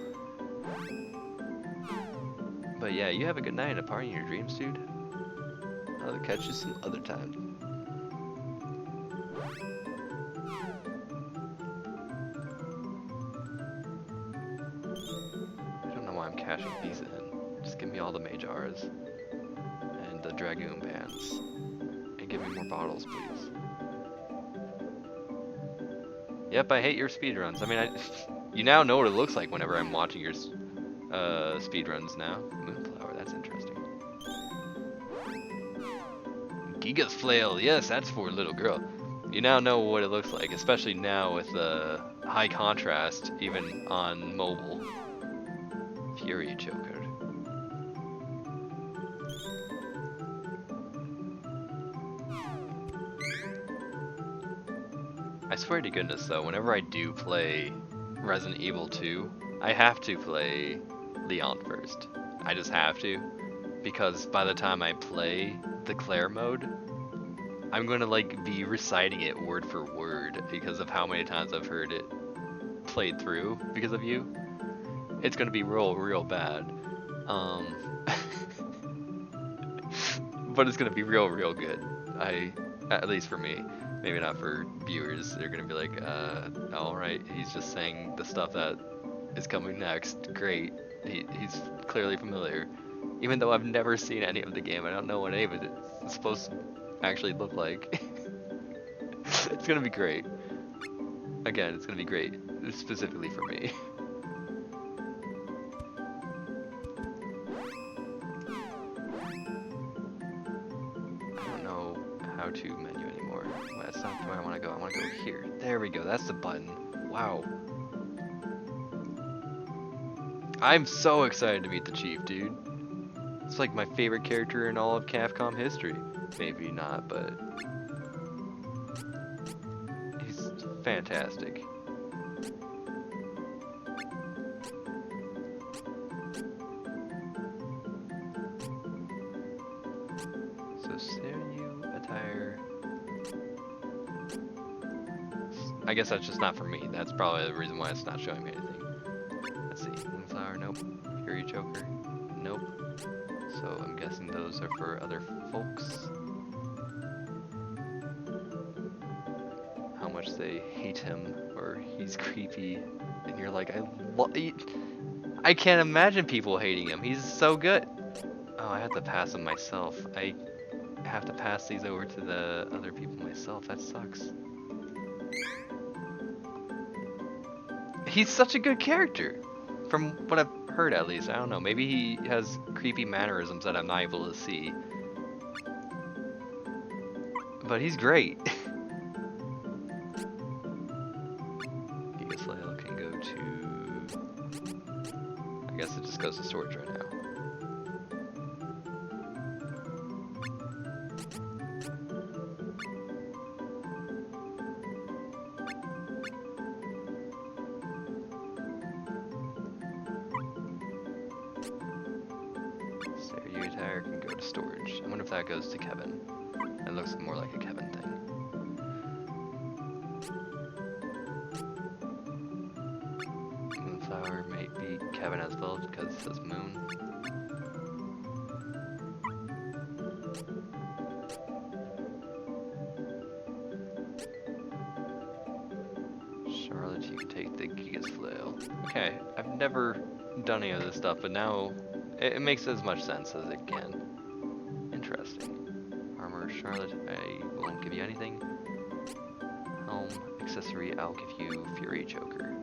But yeah, you have a good night and a party in your dreams, dude. I'll catch you some other time. I don't know why I'm cashing these in. Just give me all the mage auras and the dragoon bands. And give me more bottles, please. Yep, I hate your speedruns. I mean, you now know what it looks like whenever I'm watching your speedruns now. Moonflower, that's interesting. Giga's flail, yes, that's for a little girl. You now know what it looks like, especially now with the high contrast, even on mobile. Fury choker. I swear to goodness though, whenever I do play Resident Evil 2, I have to play Leon first. I just have to. Because by the time I play the Claire mode, I'm gonna like be reciting it word for word because of how many times I've heard it played through because of you. It's gonna be real bad. But it's gonna be real good. At least for me. Maybe not for viewers. They're gonna be like, alright, he's just saying the stuff that is coming next. Great. He's clearly familiar. Even though I've never seen any of the game, I don't know what any of it is supposed to actually look like. It's gonna be great. Again, it's gonna be great. Specifically for me. I don't know how to menu anymore. Well, that's not where I want to go. I want to go here. There we go. That's the button. Wow. I'm so excited to meet the Chief, dude. It's like my favorite character in all of Capcom history. Maybe not, but he's fantastic. So Seiryu attire. I guess that's just not for me. That's probably the reason why it's not showing me anything. Let's see. Moonflower, nope. Fury Choker, nope. So I'm guessing those are for other folks. How much they hate him, or he's creepy, and you're like, I can't imagine people hating him. He's so good. Oh, I have to pass them myself. I have to pass these over to the other people myself. That sucks. He's such a good character, from what I've heard at least. I don't know. Maybe he has creepy mannerisms that I'm not able to see. But he's great. Gigaslail can go to... I guess it just goes to storage right now. Seiryu attire can go to storage. I wonder if that goes to Kevin. It looks more like a Kevin thing. Moonflower may be Kevin as well because it says moon. Charlotte, you can take the Giga's Flail. Okay, I've never done any of this stuff, but now it makes as much sense as it can. Interesting. Armor, Charlotte, I won't give you anything. Helm, accessory, I'll give you Fury Choker.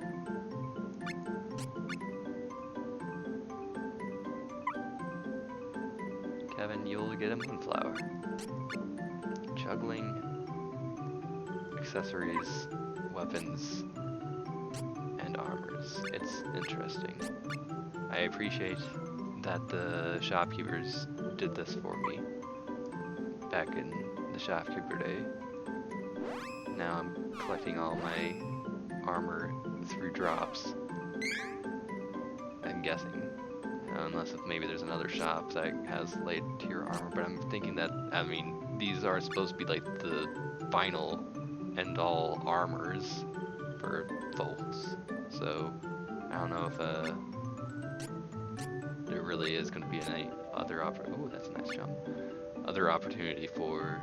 Kevin, you'll get a Moonflower. Juggling, accessories, weapons, and armors. It's interesting. I appreciate that the shopkeepers did this for me back in the shopkeeper day. Now I'm collecting all my armor through drops. I'm guessing. Unless if maybe there's another shop that has late tier armor, but I'm thinking that, I mean, these are supposed to be like the final end all armors for folks. So I don't know if there really is going to be any other oh, that's a nice jump. Other opportunity for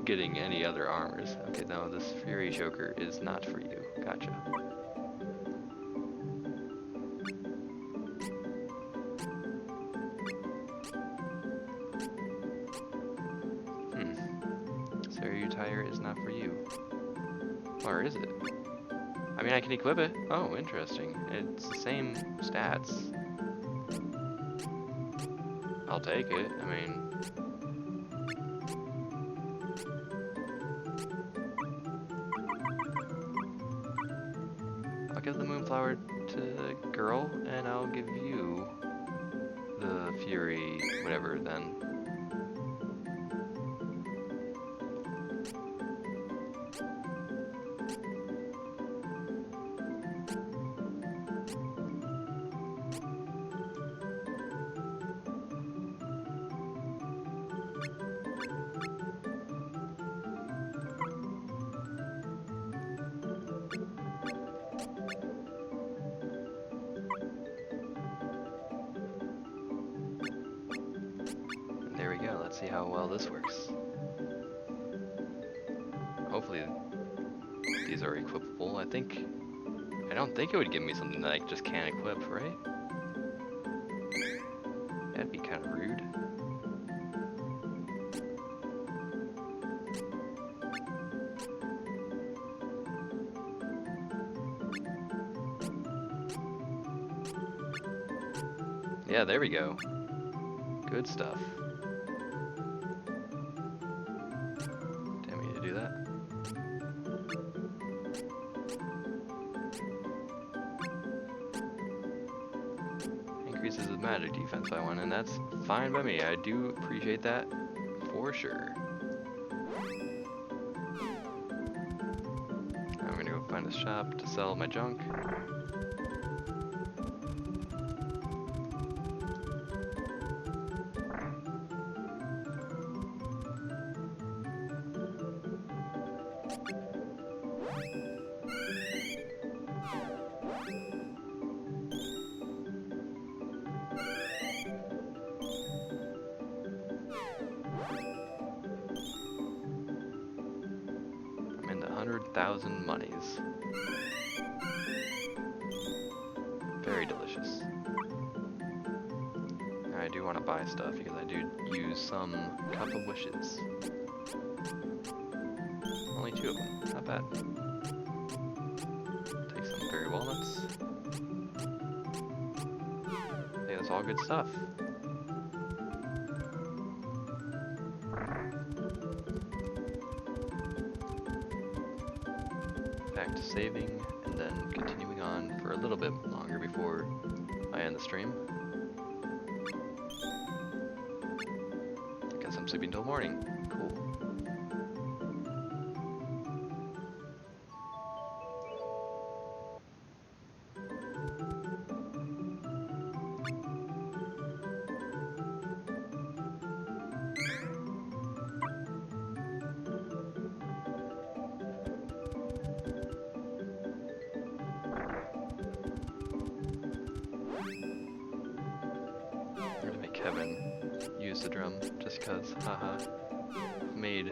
getting any other armors. Okay, no, this Fury Choker is not for you. Gotcha. Seiryu Tire is not for you. Or is it? I mean, I can equip it. Oh, interesting. It's the same stats. I'll take it. I mean... I'll give the Moonflower to the girl, and I'll give you the Fury whatever then. There we go, let's see how well this works. Hopefully these are equipable. I don't think it would give me something that I just can't equip, right? That'd be kind of rude. Yeah, there we go. Good stuff. Didn't mean to do that. Increases the magic defense by 1, and that's fine by me. I do appreciate that for sure. I'm gonna go find a shop to sell my junk. I'm in the 100,000 monies. Very delicious. I do want to buy stuff because I do use some Cup of Wishes. Only 2 of them, not bad. Take some berry walnuts. Yeah, that's all good stuff. Back to saving, and then continuing on for a little bit longer before I end the stream. I guess I'm sleeping till morning. Cool. I'm gonna make Kevin use the drum just cause, haha. Made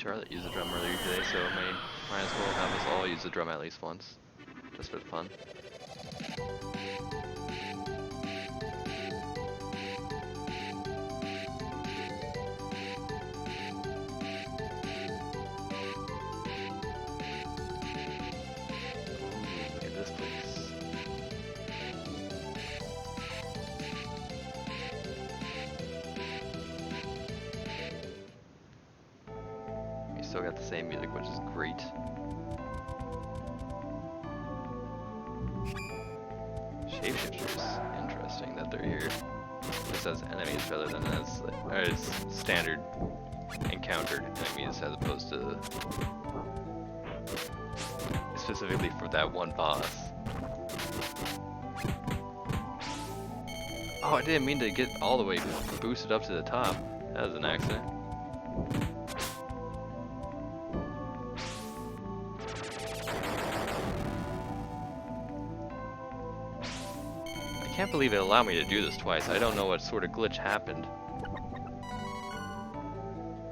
Charlotte used the drum earlier today, so might as well have us all use the drum at least once, just for fun. Look at this place. We still got the same music, which is great. Shapeshifters, interesting that they're here. Just as enemies rather than as standard encountered enemies, as opposed to specifically for that one boss. Oh, I didn't mean to get all the way boosted up to the top. That was an accident. I can't believe it allowed me to do this twice. I don't know what sort of glitch happened.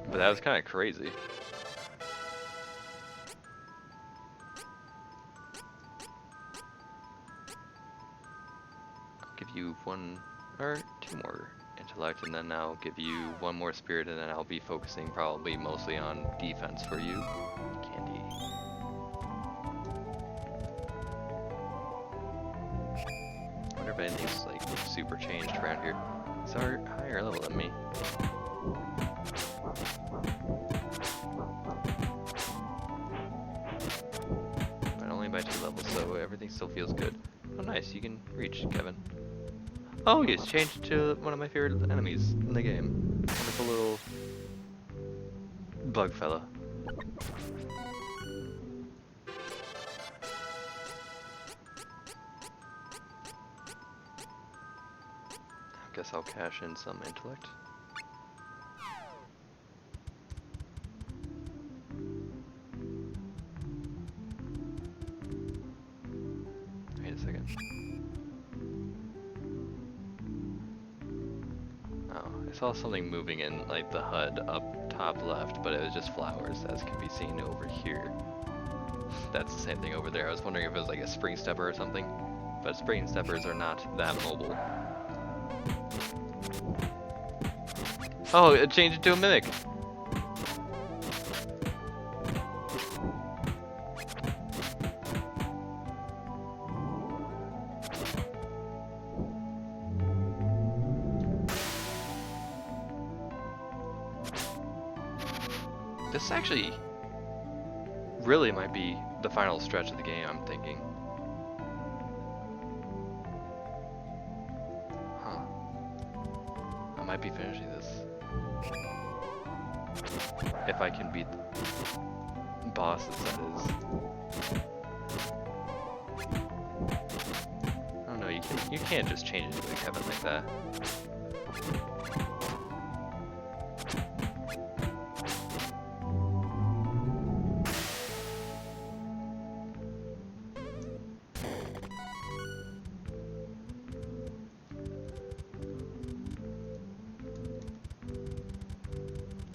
But that was kind of crazy. I'll give you one or two more intellect, and then I'll give you one more spirit, and then I'll be focusing probably mostly on defense for you. Candy. I wonder if anything's like super changed around here. It's higher level than me. But only by 2 levels, so everything still feels good. Oh nice, you can reach Kevin. Oh, he's changed to one of my favorite enemies in the game. Wonderful little bug fella. Guess I'll cash in some intellect. Wait a second. Oh, I saw something moving in like the HUD up top left, but it was just flowers, as can be seen over here. That's the same thing over there. I was wondering if it was like a spring stepper or something, but spring steppers are not that mobile. Oh, it changed it to a mimic. This actually really might be the final stretch of the game, I'm thinking. Huh. I might be finishing this. If I can beat the bosses, that is. I don't know, you can't just change it to a Kevin like that.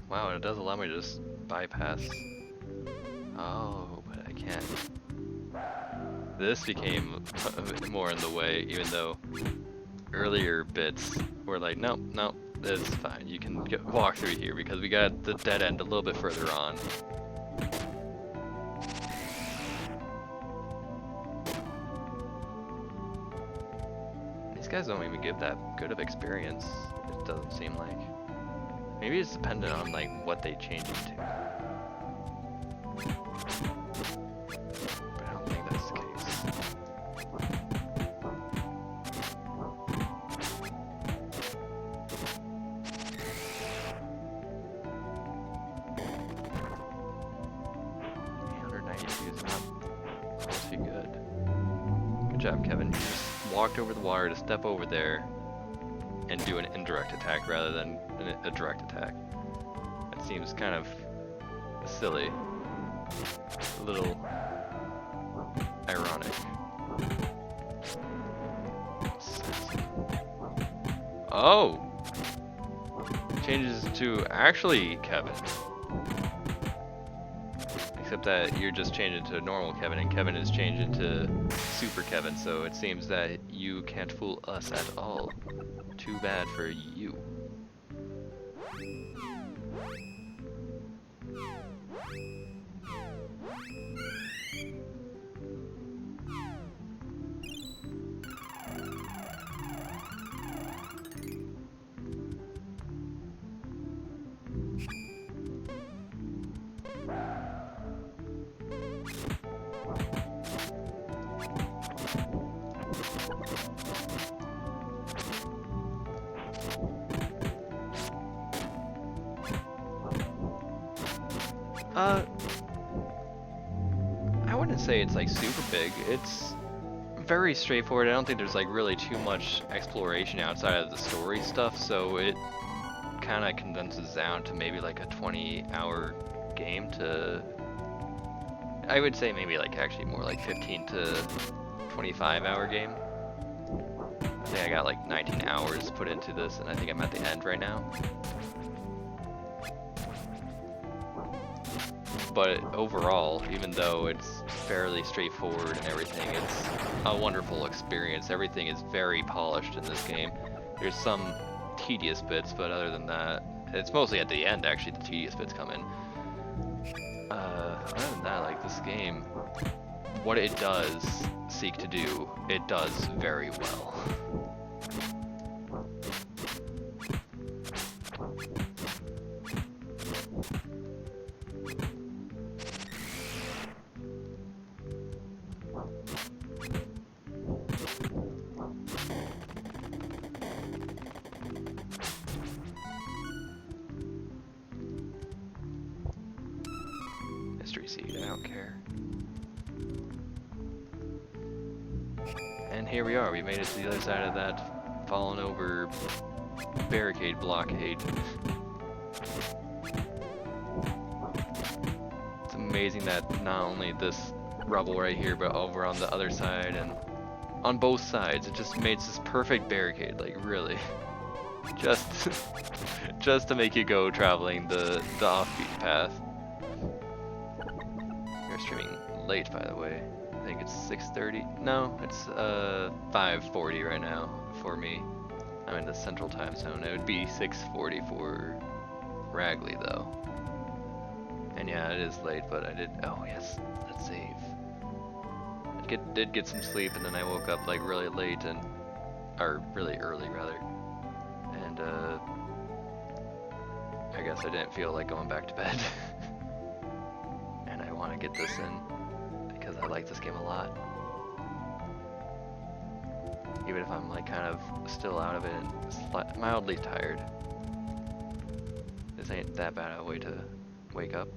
Wow, and it does allow me to just bypass. Oh, but I can't. This became more in the way, even though earlier bits were like, nope, nope, it's fine. You can walk through here because we got the dead end a little bit further on. These guys don't even give that good of experience, it doesn't seem like. Maybe it's dependent on like what they change it to. But I don't think that's the case. $892 is not supposed to be good. Good job, Kevin. You just walked over the wire to step over there and do an indirect attack rather than a direct attack. That seems kind of silly. A little ironic. Oh! Changes to actually Kevin. Except that you're just changed into normal Kevin, and Kevin is changed into Super Kevin, so it seems that you can't fool us at all. Too bad for you. I wouldn't say it's like super big. It's very straightforward. I don't think there's like really too much exploration outside of the story stuff, so it kind of condenses down to maybe like a 20-hour game to, I would say maybe like actually more like 15 to 25-hour game. I think I got like 19 hours put into this, and I think I'm at the end right now. But overall, even though it's fairly straightforward and everything, it's a wonderful experience. Everything is very polished in this game. There's some tedious bits, but other than that, it's mostly at the end actually the tedious bits come in. Other than that, like this game, what it does seek to do, it does very well. Mystery seed, I don't care. And here we are, we made it to the other side of that fallen over barricade blockade. It's amazing that not only this rubble right here, but over on the other side and on both sides, it just made this perfect barricade, like really. Just just to make you go traveling the off-beat path. You're streaming late, by the way. I think it's 6:30. No, it's 5:40 right now for me. I'm in the central time zone. It would be 6:40 for Ragley though. And yeah, it is late, but I did. Oh yes, let's save. I did get some sleep, and then I woke up like really late or really early rather. And I guess I didn't feel like going back to bed. And I want to get this in because I like this game a lot. Even if I'm like kind of still out of it and mildly tired. This ain't that bad a way to wake up.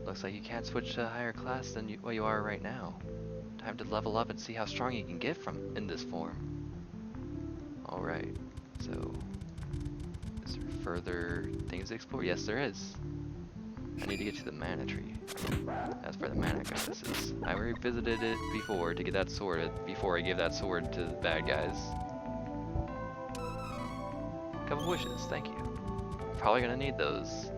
Looks like you can't switch to a higher class than what you are right now. Time to level up and see how strong you can get in this form. Alright, so is there further things to explore? Yes, there is. I need to get to the mana tree. That's where the mana goddess is. I revisited it before to get that sword, before I give that sword to the bad guys. Couple wishes, thank you. Probably gonna need those.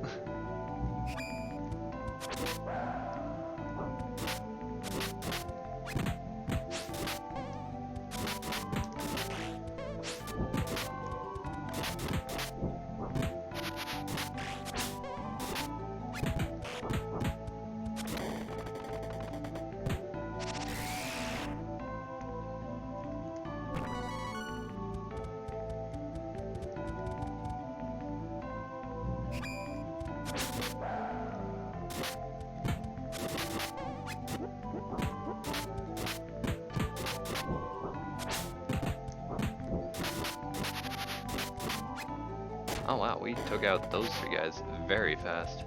Oh wow, we took out those three guys very fast.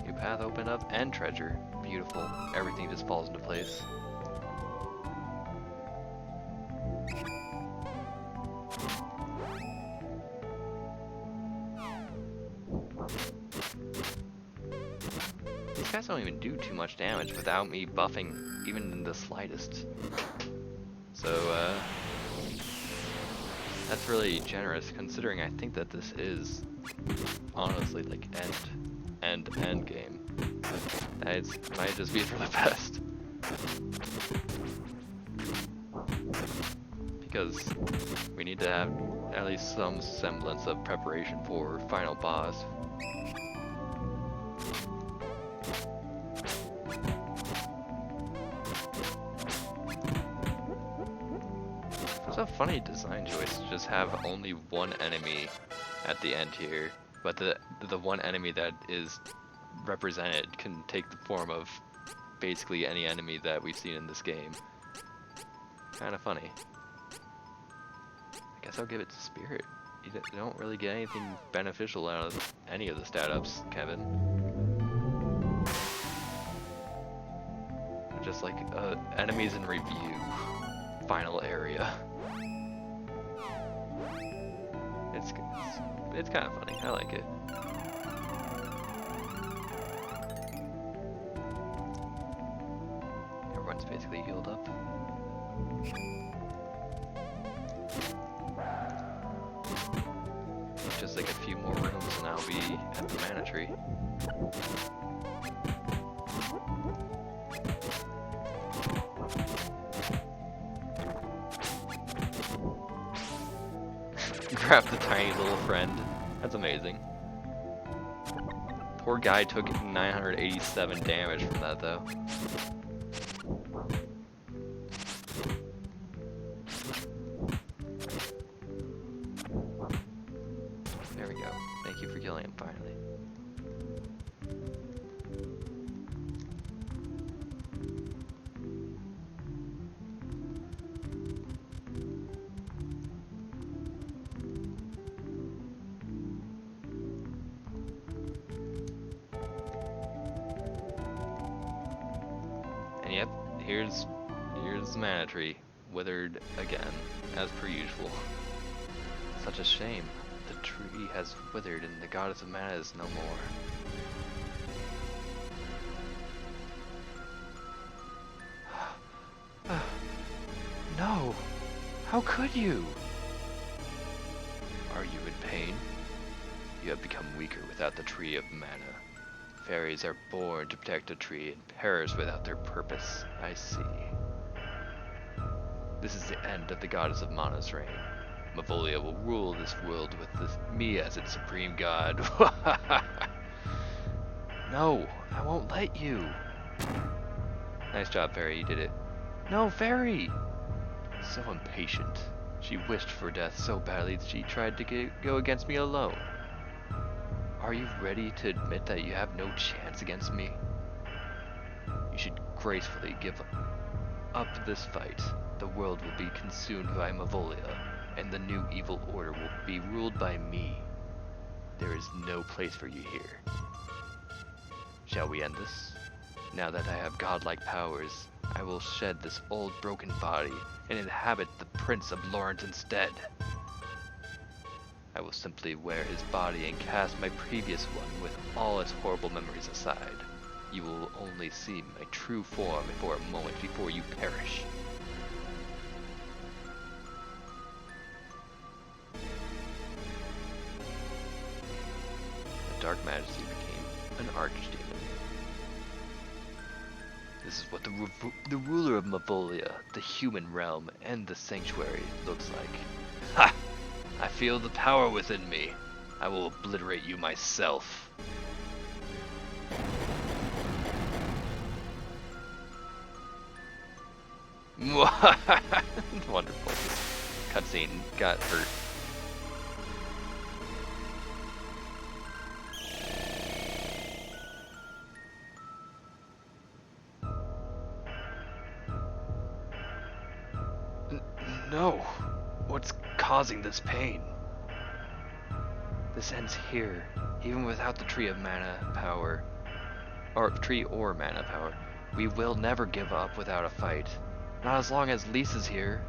New path opened up and treasure. Beautiful. Everything just falls into place. These guys don't even do too much damage without me buffing even in the slightest. So that's really generous considering I think that this is honestly like end and endgame. That might just be for the best. Because we need to have at least some semblance of preparation for final boss. It's a funny design choice to just have only one enemy at the end here, but the one enemy that is represented can take the form of basically any enemy that we've seen in this game. Kind of funny. I guess I'll give it to Spirit. You don't really get anything beneficial out of any of the stat ups, Kevin. Just like enemies in review, final area. It's kind of funny. I like it. Everyone's basically healed up. Just like a few more rooms and I'll be at the mana tree. Grab the tiny little friend. That's amazing. Poor guy took 987 damage from that though. There we go. Thank you for killing him finally. And yep, here's the mana tree, withered again, as per usual. Such a shame. The tree has withered and the goddess of mana is no more. No! How could you? Are you in pain? You have become weaker without the tree of mana. Fairies are born to protect a tree and perish without their purpose. I see. This is the end of the goddess of Mana's reign. Mavolia will rule this world with me as its supreme god. No, I won't let you. Nice job, Fairy, you did it. No, Fairy! So impatient. She wished for death so badly that she tried to go against me alone. Are you ready to admit that you have no chance against me? You should gracefully give up this fight. The world will be consumed by Mavolia, and the new evil order will be ruled by me. There is no place for you here. Shall we end this? Now that I have godlike powers, I will shed this old broken body and inhabit the Prince of Lawrence instead. I will simply wear his body and cast my previous one with all its horrible memories aside. You will only see my true form for a moment before you perish. The Dark Majesty became an archdemon. This is what the ruler of Mavolia, the human realm, and the sanctuary looks like. Ha! I feel the power within me. I will obliterate you myself. Wonderful. Cutscene got hurt. No! What's causing this pain? This ends here, even without the tree of mana power, or tree or mana power. We will never give up without a fight. Not as long as Lisa's here.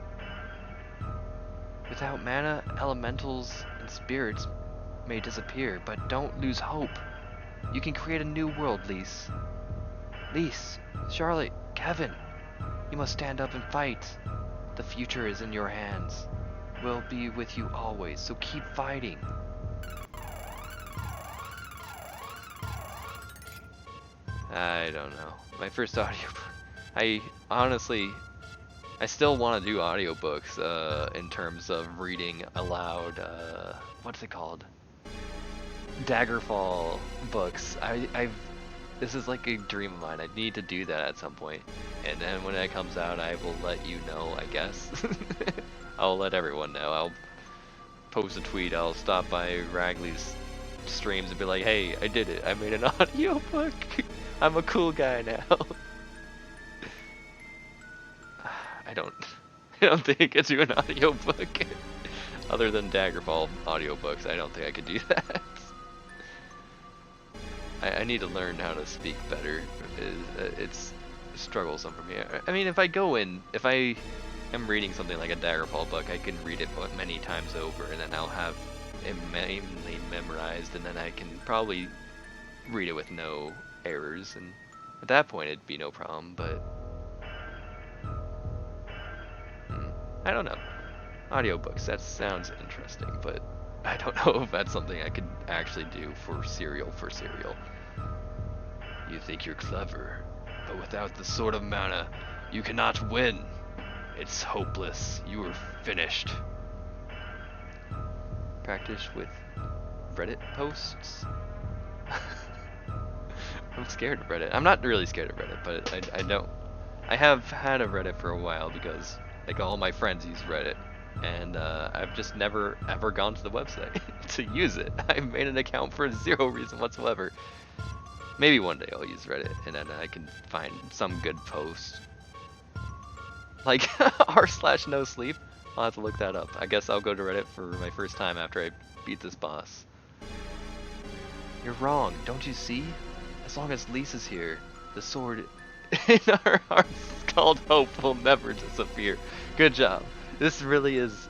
Without mana, elementals and spirits may disappear, but don't lose hope. You can create a new world, Lise. Lise, Charlotte, Kevin, you must stand up and fight. The future is in your hands. We'll be with you always, so keep fighting. I don't know. My first audiobook. I honestly, I still want to do audiobooks in terms of reading aloud. What's it called? Daggerfall books. This is like a dream of mine. I need to do that at some point. And then when it comes out, I will let you know, I guess. I'll let everyone know. I'll post a tweet. I'll stop by Ragley's streams and be like, hey, I did it. I made an audiobook. I'm a cool guy now. I don't think I could do an audiobook. Other than Daggerfall audiobooks, I don't think I could do that. I need to learn how to speak better. It's strugglesome for me. I mean, if I am reading something like a Daggerfall book, I can read it many times over, and then I'll have it mainly memorized, and then I can probably read it with no errors, and at that point it'd be no problem, but I don't know. Audiobooks, that sounds interesting, but I don't know if that's something I could actually do for serial. You think you're clever, but without the sword of mana, you cannot win. It's hopeless. You are finished. Practice with Reddit posts? I'm scared of Reddit. I'm not really scared of Reddit, but I don't. I have had a Reddit for a while because like all my friends use Reddit, and I've just never ever gone to the website to use it. I've made an account for zero reason whatsoever. Maybe one day I'll use Reddit, and then I can find some good post. Like r/no sleep. I'll have to look that up. I guess I'll go to Reddit for my first time after I beat this boss. You're wrong, don't you see? As long as Lisa's here, the sword in our hearts called hope will never disappear. Good job. This really is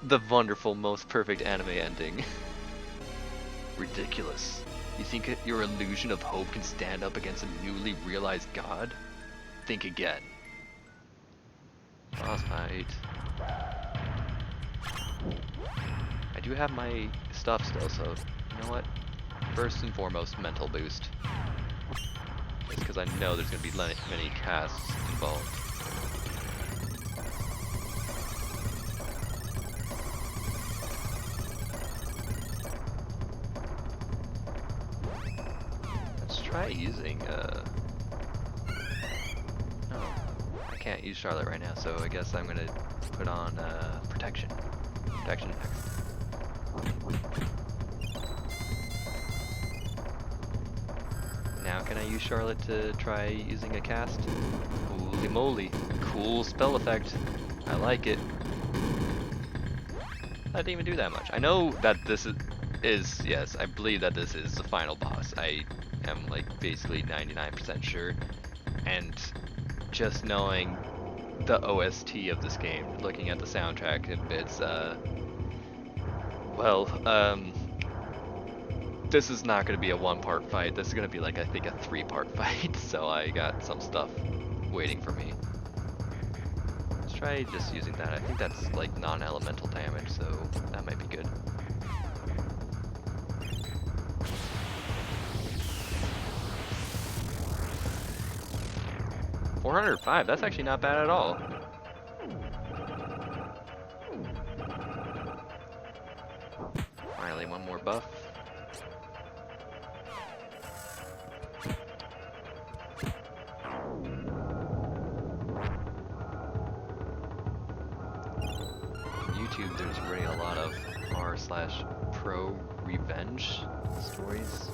the wonderful, most perfect anime ending. Ridiculous. You think your illusion of hope can stand up against a newly realized god? Think again. Boss fight. I do have my stuff still, so you know what? First and foremost, mental boost. Just because I know there's going to be many casts involved. Let's try using, no, I can't use Charlotte right now, so I guess I'm going to put on, protection. Protection next. Now can I use Charlotte to try using a cast? Holy moly, cool spell effect. I like it. I didn't even do that much. I know that this is yes, I believe that this is the final boss. I am like basically 99% sure. And just knowing the OST of this game, looking at the soundtrack, it's this is not going to be a one-part fight. This is going to be like, I think, a 3-part fight. So I got some stuff waiting for me. Let's try just using that. I think that's like non-elemental damage, so that might be good. $405, that's actually not bad at all. Finally, one more buff. YouTube, there's already a lot of r/pro revenge stories.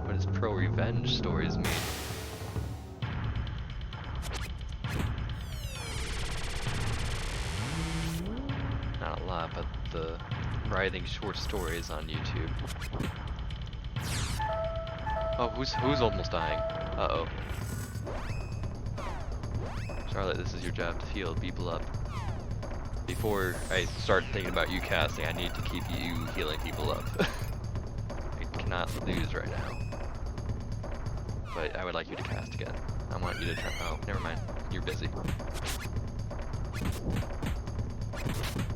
What does pro revenge stories mean? Not a lot, but the writhing short stories on YouTube. Oh, who's almost dying? Uh-oh. Charlotte, this is your job to heal people up. Before I start thinking about you casting, I need to keep you healing people up. I cannot lose right now. But I would like you to cast again. I want you to try. Oh, never mind. You're busy.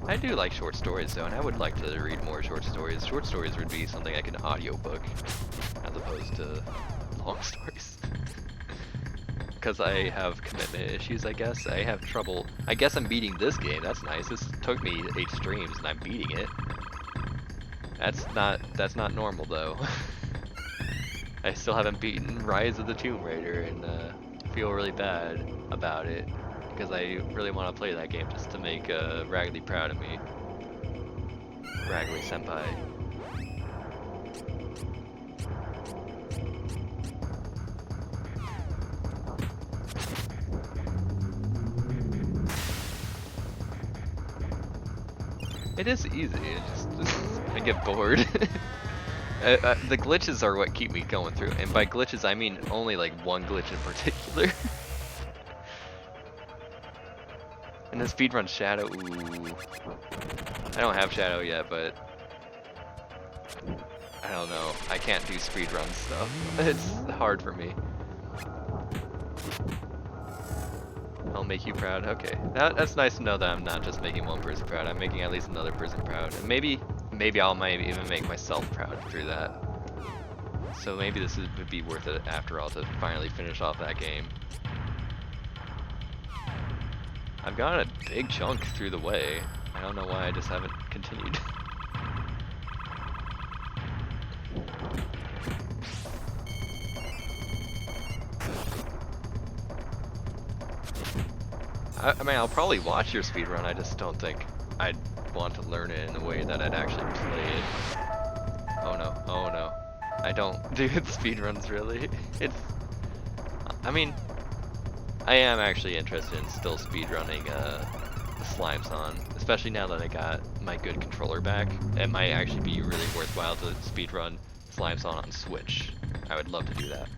I do like short stories though, and I would like to read more short stories. Short stories would be something like an audiobook, as opposed to long stories. Because I have commitment issues, I guess. I have trouble. I guess I'm beating this game. That's nice. This took me 8 streams and I'm beating it. That's not normal though. I still haven't beaten Rise of the Tomb Raider and feel really bad about it because I really want to play that game just to make Raggedy proud of me. Raggedy Senpai. It is easy, it just I get bored. The glitches are what keep me going through, and by glitches I mean only like one glitch in particular. And then speedrun Shadow, ooh. I don't have Shadow yet, but I don't know. I can't do speedrun stuff. It's hard for me. I'll make you proud. Okay, that's nice to know that I'm not just making one person proud. I'm making at least another person proud, and maybe I might even make myself proud through that. So maybe this would be worth it after all to finally finish off that game. I've got a big chunk through the way. I don't know why I just haven't continued. I mean, I'll probably watch your speedrun, I just don't think I'd want to learn it in a way that I'd actually play it. Oh no, oh no. I don't do speedruns really. I mean, I am actually interested in still speedrunning Slime Song, especially now that I got my good controller back. It might actually be really worthwhile to speedrun Slime Song on Switch. I would love to do that.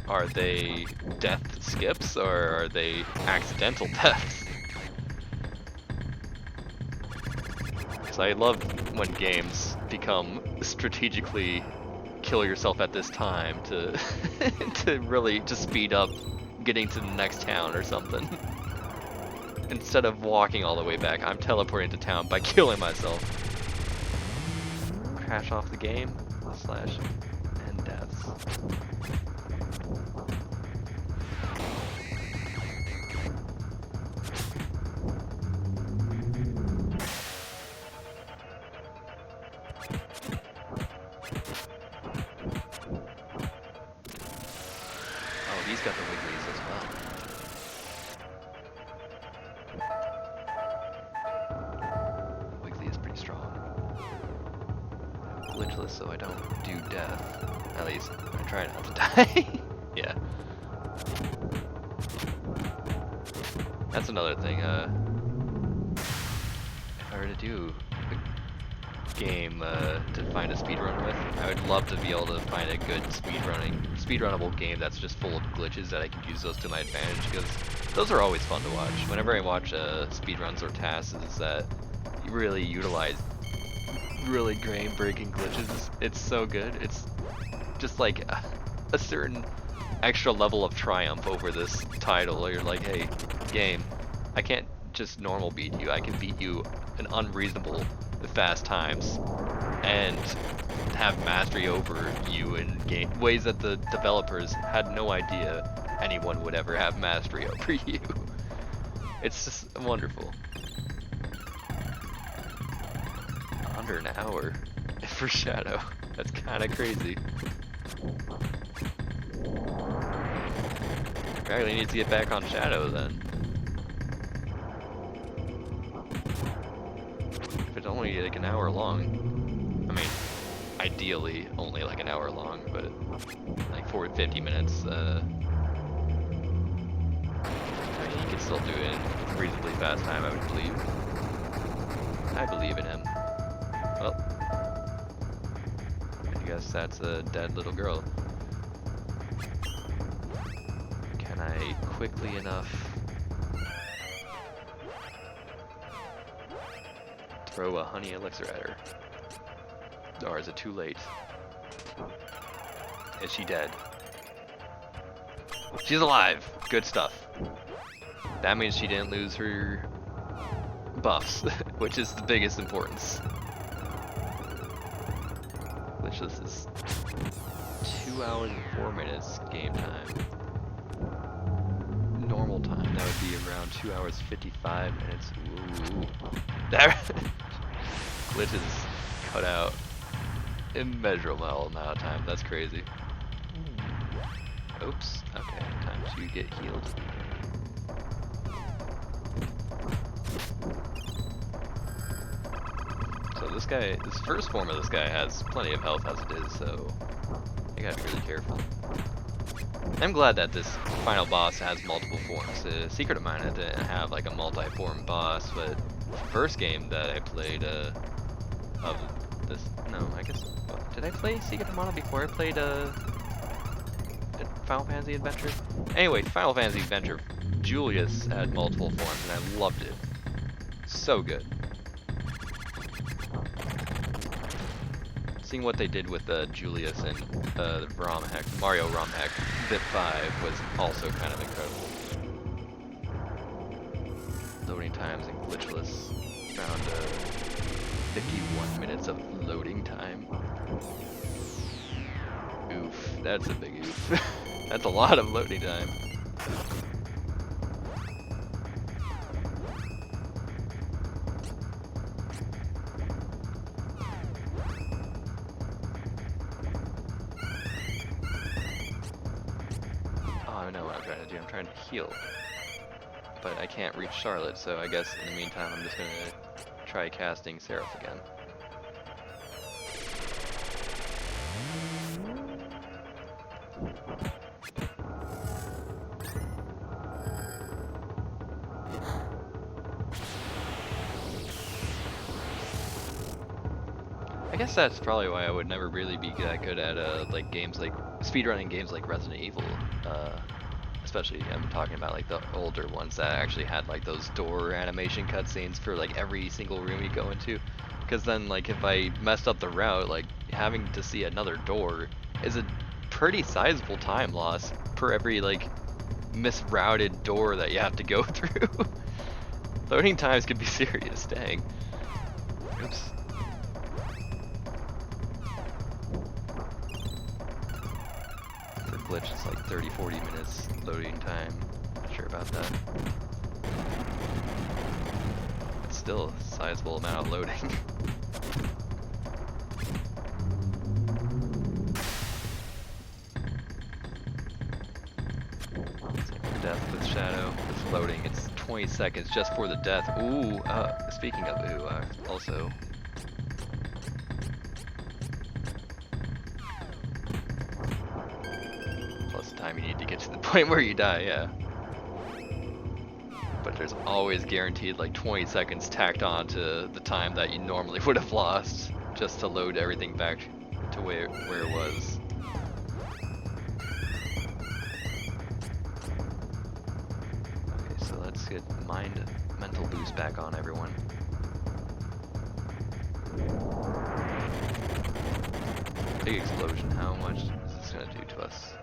Are they death skips or are they accidental deaths? Because I love when games become strategically kill yourself at this time to to really just speed up getting to the next town or something. Instead of walking all the way back, I'm teleporting to town by killing myself. Crash off the game / end deaths. He's got the wigglies as well. Wiggly is pretty strong. Glitchless so I don't do death. At least I try not to die. Yeah. That's another thing, if I were to do a game to find a speedrun with, I would love to be able to find a good speedrunnable game that's just full of glitches that I can use those to my advantage, because those are always fun to watch. Whenever I watch speedruns or tasks that really utilize really game-breaking glitches, it's so good. It's just like a certain extra level of triumph over this title. You're like, hey, game, I can't just normal beat you. I can beat you in unreasonable fast times and have mastery over you in ways that the developers had no idea anyone would ever have mastery over you. It's just wonderful. Under an hour for Shadow. That's kind of crazy. Probably needs to get back on Shadow then. If it's only like an hour long. I mean, ideally only like an hour long, but like 50 minutes, I mean, he can still do it in reasonably fast time, I would believe. I believe in him. Well, I guess that's a dead little girl. Can I quickly enough throw a honey elixir at her? Or is it too late? Is she dead? She's alive! Good stuff. That means she didn't lose her buffs, which is the biggest importance. this is 2 hours and 4 minutes game time. Normal time, that would be around 2 hours 55 minutes. Ooh. That glitches cut out immeasurable amount of time. That's crazy. Oops. Okay, time to get healed. So this guy, this first form of this guy has plenty of health as it is, so you gotta be really careful. I'm glad that this final boss has multiple forms. The secret of mine, I didn't have like a multi-form boss, but the first game that I played of this, no, I guess, what, did I play Secret of Mana before I played Final Fantasy Adventure? Anyway, Final Fantasy Adventure, Julius had multiple forms and I loved it. So good. Seeing what they did with Julius and the ROM hack, Mario ROM hack, Bit 5 was also kind of incredible. Loading times and glitchless. Around 51 minutes of loading time. Oof, that's a big oof. That's a lot of loading time. I know what I'm trying to do. I'm trying to heal. But I can't reach Charlotte, so I guess in the meantime I'm just gonna try casting Seraph again. I guess that's probably why I would never really be that good at like games like speedrunning games like Resident Evil. Especially I'm talking about like the older ones that actually had like those door animation cutscenes for like every single room you go into. Because then like if I messed up the route, like having to see another door is a pretty sizable time loss per every like misrouted door that you have to go through. Loading times could be serious, dang. Oops. For glitch it's like 30-40 minutes loading time. Not sure about that. It's still a sizable amount of loading. Death with Shadow. It's loading. It's 20 seconds just for the death. Ooh, speaking of ooh, also. Plus the time you need to get to the point where you die, yeah. But there's always guaranteed like 20 seconds tacked on to the time that you normally would have lost just to load everything back to where it was. Let's get mental boost back on everyone. Big explosion, how much is this gonna do to us?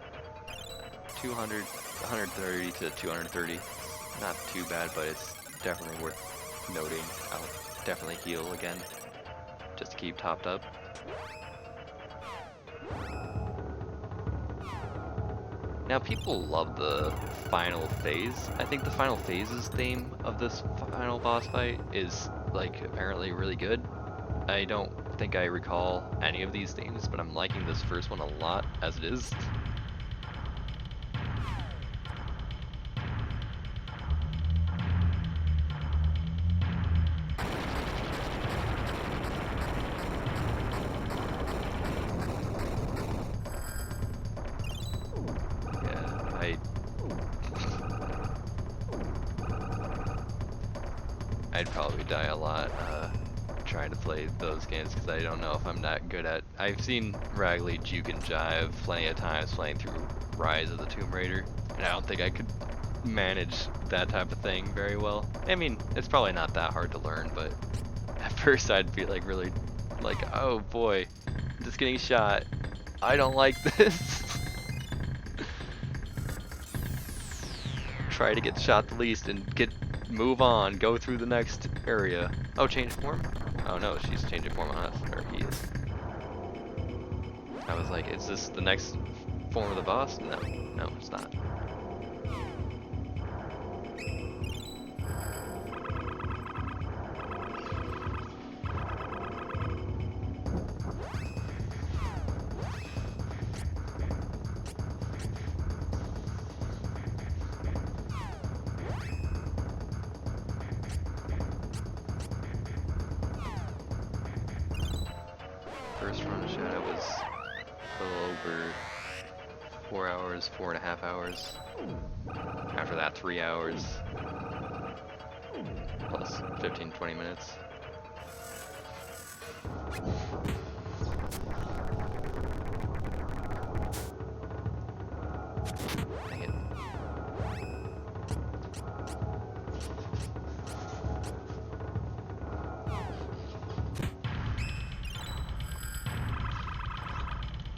200, 130 to 230. Not too bad, but it's definitely worth noting. I'll definitely heal again, just to keep topped up. Now people love the final phase. I think the final phases theme of this final boss fight is like apparently really good. I don't think I recall any of these themes, but I'm liking this first one a lot as it is. I'd probably die a lot trying to play those games because I don't know if I'm that good at. I've seen Ragley juke and jive plenty of times playing through Rise of the Tomb Raider, and I don't think I could manage that type of thing very well. I mean, it's probably not that hard to learn, but at first I'd be like really like, oh boy, I'm just getting shot. I don't like this. Try to get shot the least and move on, go through the next area. Oh, change form? Oh no, she's changing form on us, or he is. I was like, is this the next form of the boss? No, no, it's not. First run of Shadow was a little over 4 hours, 4.5 hours. After that, 3 hours. Plus 15-20 minutes. Dang it.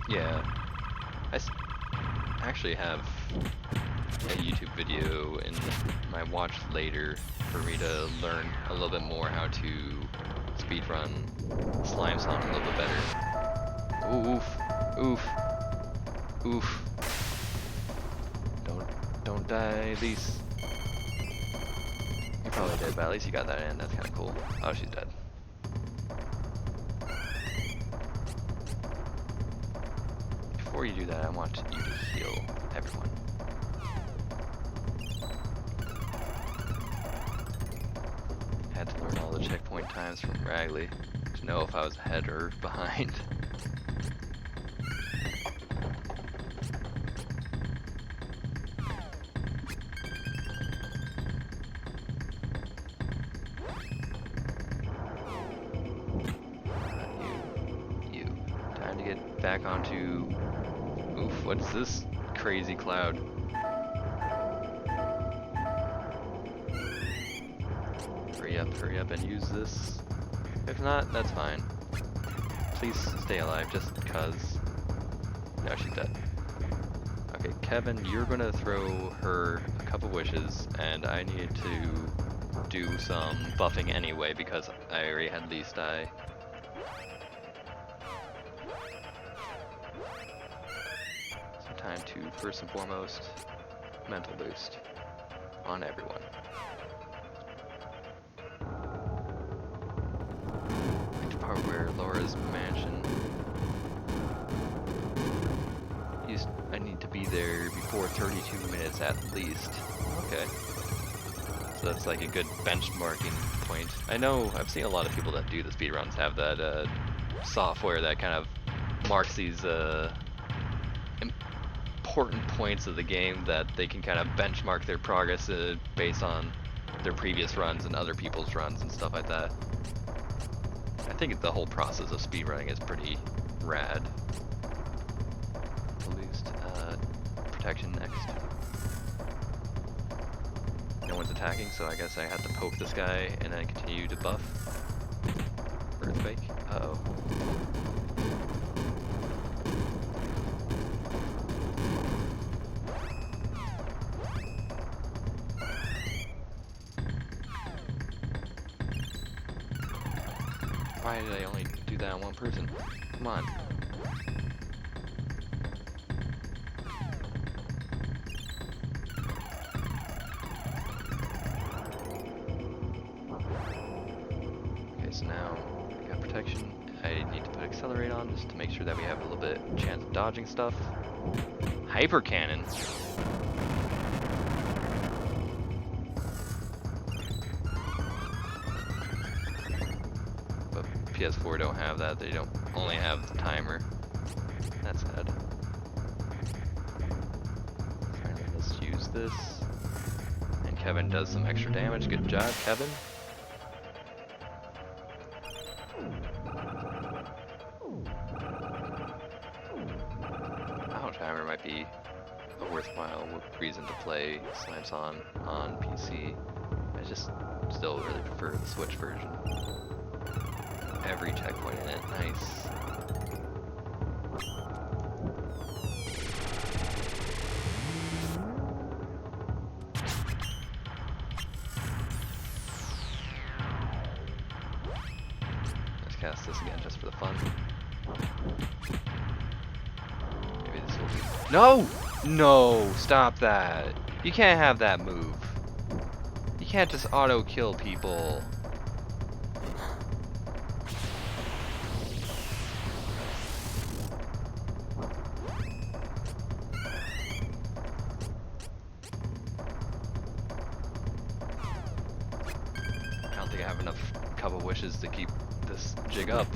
Yeah, actually have a YouTube video in my watch later for me to learn a little bit more how to speedrun Slime Song a little bit better. Oof, oof, oof. Don't die, at least. You're probably dead, but at least you got that in. That's kind of cool. Oh, she's dead. Before you do that, I want you to heal everyone. Had to learn all the checkpoint times from Ragley to know if I was ahead or behind. You. Time to get back onto... Oof, what's this crazy cloud? Hurry up and use this. If not, that's fine. Please stay alive just cuz. No, she's dead. Okay, Kevin, you're gonna throw her a couple wishes, and I need to do some buffing anyway because I already had Least die. So time to, first and foremost, mental boost on everyone. Where Laura's mansion. I need to be there before 32 minutes at least. Okay. So that's like a good benchmarking point. I know I've seen a lot of people that do the speedruns have that software that kind of marks these important points of the game that they can kind of benchmark their progress based on their previous runs and other people's runs and stuff like that. I think the whole process of speedrunning is pretty rad. Boost, protection next. No one's attacking, so I guess I have to poke this guy and then continue to buff. Earthquake. Uh-oh. Why did I only do that on one person? Come on. Okay, so now I got protection. I need to put accelerate on just to make sure that we have a little bit chance of dodging stuff. Hyper cannon. PS4 don't have that, they don't only have the timer. That's sad. Finally, let's use this. And Kevin does some extra damage. Good job, Kevin. Oh, timer might be a worthwhile reason to play Slime Song on PC. I just still really prefer the Switch version. Every checkpoint in it, nice. Let's cast this again just for the fun. No! No! Stop that. You can't have that move. You can't just auto-kill people. I don't think I have enough cup of wishes to keep this jig up.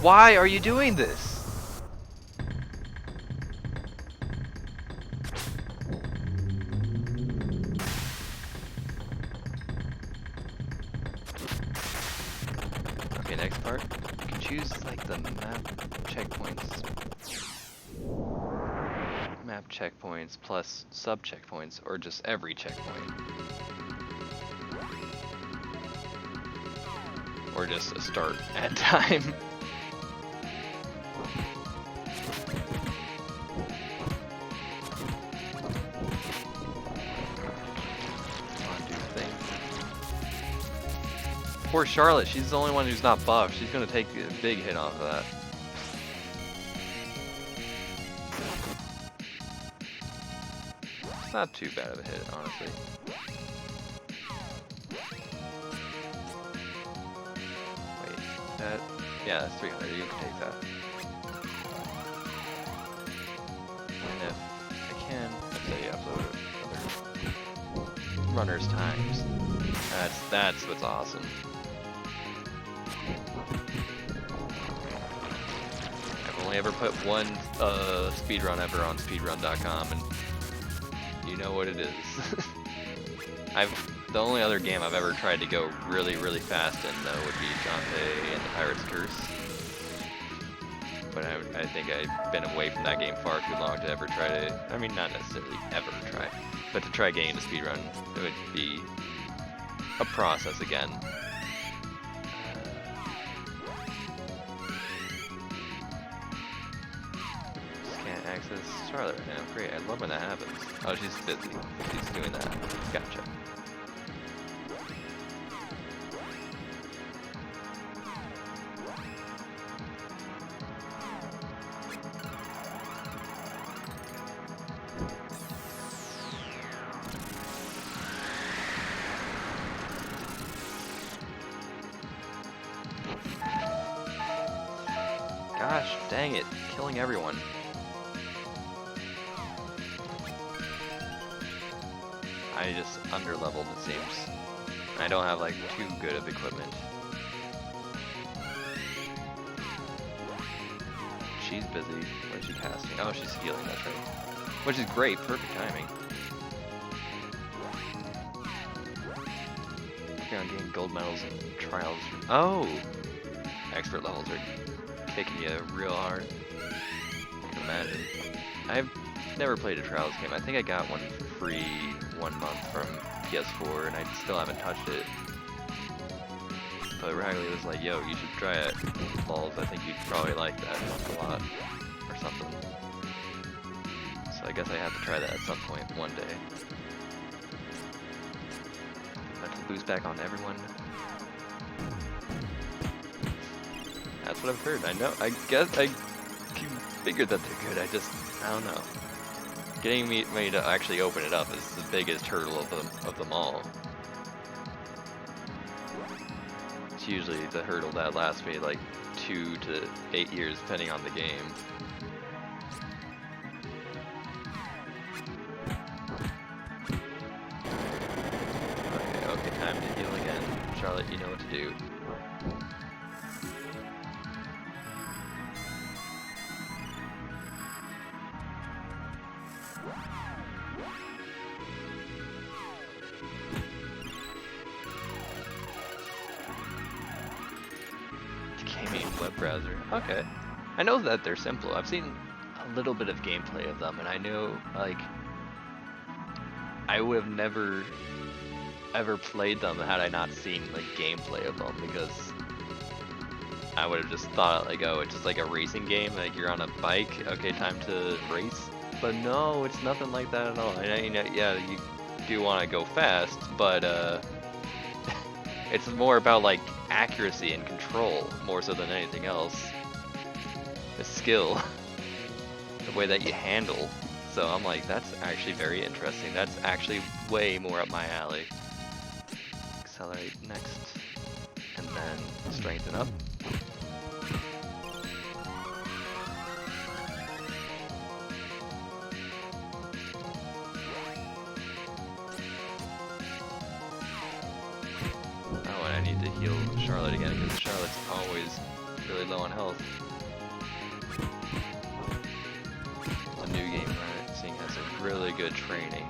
Why are you doing this? Okay, next part. You can choose like the map checkpoints. Map checkpoints plus sub checkpoints, or just every checkpoint. Or just a start at time. Poor Charlotte, she's the only one who's not buffed. She's gonna take a big hit off of that. It's not too bad of a hit, honestly. Wait, that... Yeah, that's 300, you can take that. And if I can, let's say upload other runner's times. That's what's awesome. I've only ever put one speedrun ever on speedrun.com, and you know what it is. The only other game I've ever tried to go really, really fast in, though, would be Dante and the Pirate's Curse. But I think I've been away from that game far too long to ever try to, I mean, not necessarily ever try, but to try getting a speedrun, it would be a process again. Just can't access Charlotte right now. Great, I love when that happens. Oh, she's busy. She's doing that. Gotcha. Gosh, dang it, killing everyone. I just underleveled, it seems. I don't have like too good of equipment. She's busy. Where's she casting? Oh, she's healing, that's right. Which is great, perfect timing. Working on getting gold medals and trials. Oh! Expert levels are kicking you real hard. I can imagine. I've never played a Trials game. I think I got one free 1 month from PS4 and I still haven't touched it. But Ragley was like, yo, you should try it. Balls, I think you'd probably like that a lot. Or something. So I guess I have to try that at some point one day. Mental boost back on everyone. That's what I've heard. I know. I guess I figured that they're good. I don't know. Getting me to actually open it up is the biggest hurdle of them all. It's usually the hurdle that lasts me like 2 to 8 years, depending on the game. Okay, time to heal again. Charlotte, you know what to do. Web browser. Okay. I know that they're simple. I've seen a little bit of gameplay of them, and I know, like, I would have never ever played them had I not seen, like, gameplay of them, because I would have just thought, like, oh, it's just like a racing game, like, you're on a bike, okay, time to race. But no, it's nothing like that at all. I mean, yeah, you do want to go fast, but, it's more about, like, accuracy and control more so than anything else. a skill, the way that you handle. So I'm like, that's actually very interesting. That's actually way more up my alley. Accelerate next, and then strengthen up. Oh, and I need to heal Charlotte again because Charlotte's always really low on health. It's a new game, right? Seeing has a really good training.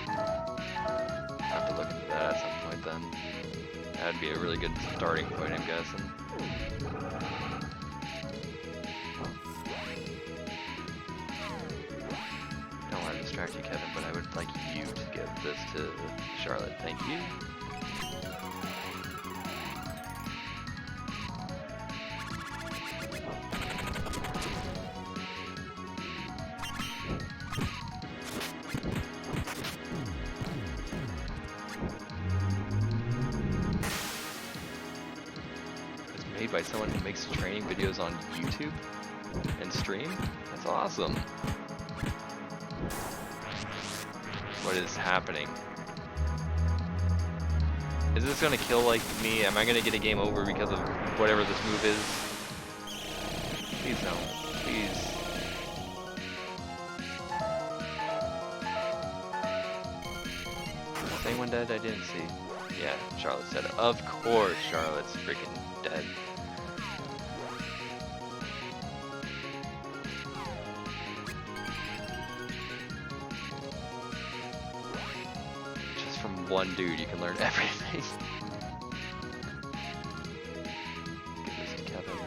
I'll have to look into that at some point then. That'd be a really good starting point, I'm guessing. I don't want to distract you, Kevin, but I would like you to give this to Charlotte. Thank you. Made by someone who makes training videos on YouTube and stream? That's awesome. What is happening? Is this gonna kill like me? Am I gonna get a game over because of whatever this move is? Please don't. Please. Is anyone dead? I didn't see. Yeah, Charlotte's dead. Of course Charlotte's freaking dead. Just from one dude you can learn everything. Give this to Kevin.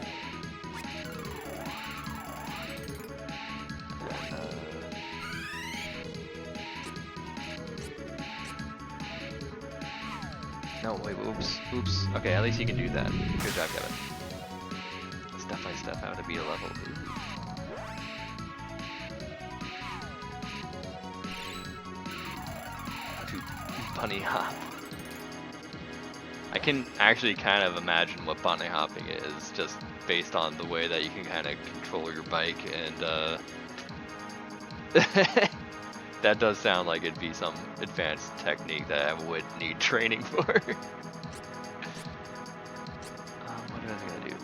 No, wait, oops. Okay, at least you can do that. Good job, Kevin. Step by step how to beat a level. How to bunny hop. I can actually kind of imagine what bunny hopping is, just based on the way that you can kind of control your bike, and that does sound like it'd be some advanced technique that I would need training for. What am I gonna do?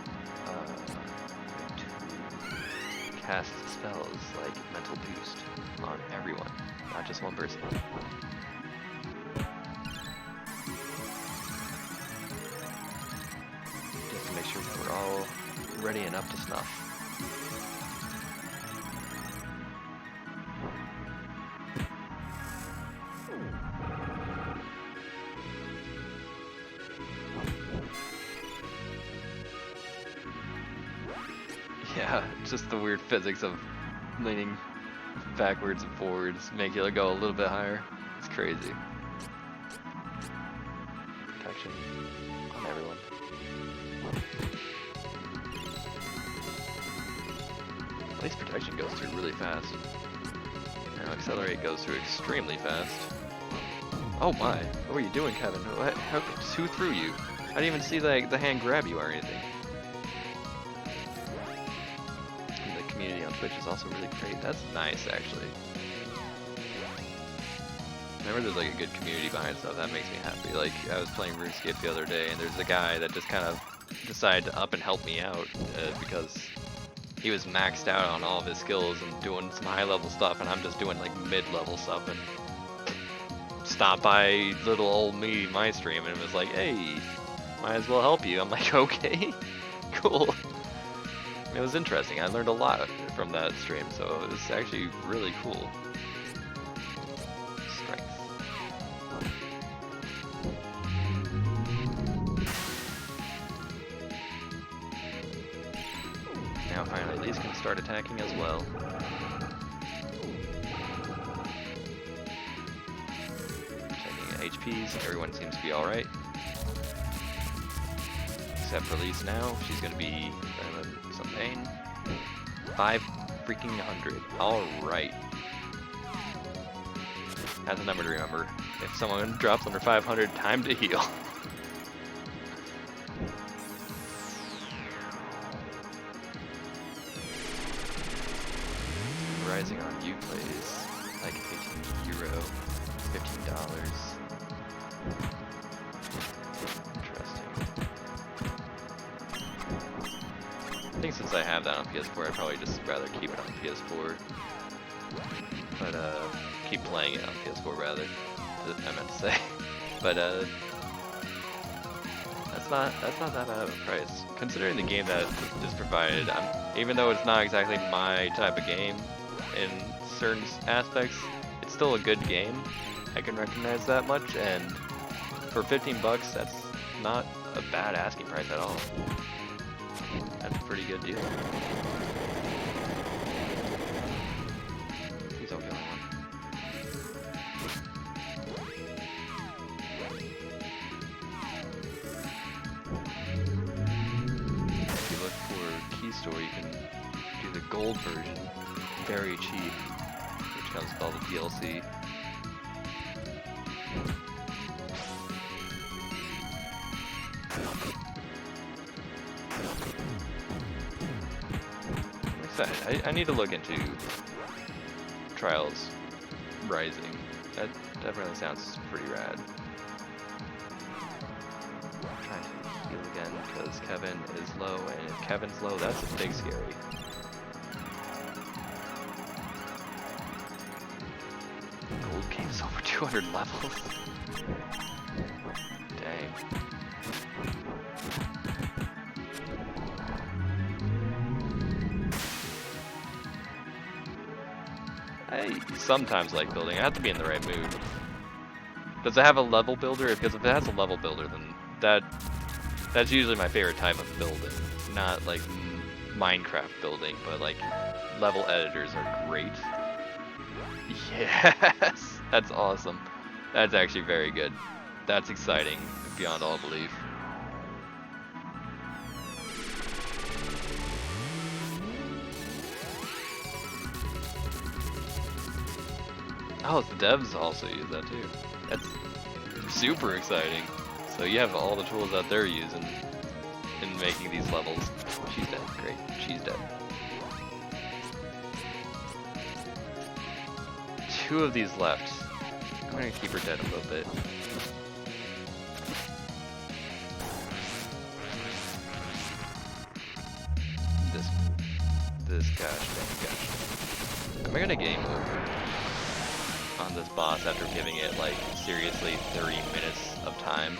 Cast spells like mental boost on everyone, not just one person. Just to make sure we're all ready and up to snuff. Yeah, just the weird physics of leaning backwards and forwards make you go a little bit higher. It's crazy. Protection on everyone. At least protection goes through really fast. Now accelerate goes through extremely fast. Oh my, what were you doing, Kevin? Who threw you? I didn't even see the hand grab you or anything. Community on Twitch is also really great. That's nice, actually. Whenever there's like a good community behind stuff, that makes me happy. Like, I was playing RuneScape the other day, and there's a guy that just kind of decided to up and help me out because he was maxed out on all of his skills and doing some high-level stuff, and I'm just doing like mid-level stuff, and stopped by little old me, my stream, and it was like, hey, might as well help you. I'm like, okay, cool. It was interesting. I learned a lot from that stream, so it was actually really cool. Strength. Now finally these can start attacking as well. Checking HPs, everyone seems to be alright. Except for Lisa now, she's gonna be some pain. 500. Alright. That's a number to remember. If someone drops under 500, time to heal. Rising on Uplays, like €18, $15. Interesting. I think since I have that on PS4, I'd probably just rather keep it on PS4. But keep playing it on PS4 rather. I meant to say. But that's not that bad of a price, considering the game that is provided. Even though it's not exactly my type of game in certain aspects, it's still a good game. I can recognize that much, and for $15, that's not a bad asking price at all. That's a pretty good deal. Please don't kill anyone. If you look for Key Store, you can do the gold version, very cheap, which comes with all the DLC. I need to look into Trials Rising. That definitely sounds pretty rad. I'm trying to heal again because Kevin is low, and if Kevin's low, that's a big scary. Gold game's over 200 levels. Dang. I sometimes like building. I have to be in the right mood. Does it have a level builder? Because if it has a level builder, then that's usually my favorite type of building. Not like Minecraft building, but like level editors are great. Yes, that's awesome. That's actually very good. That's exciting beyond all belief. Oh, the devs also use that too. That's super exciting. So you have all the tools that they're using in making these levels. She's dead. Great. She's dead. 2 of these left. I'm gonna keep her dead a little bit. This gosh. Am I gonna game over on this boss after giving it like seriously 30 minutes of time?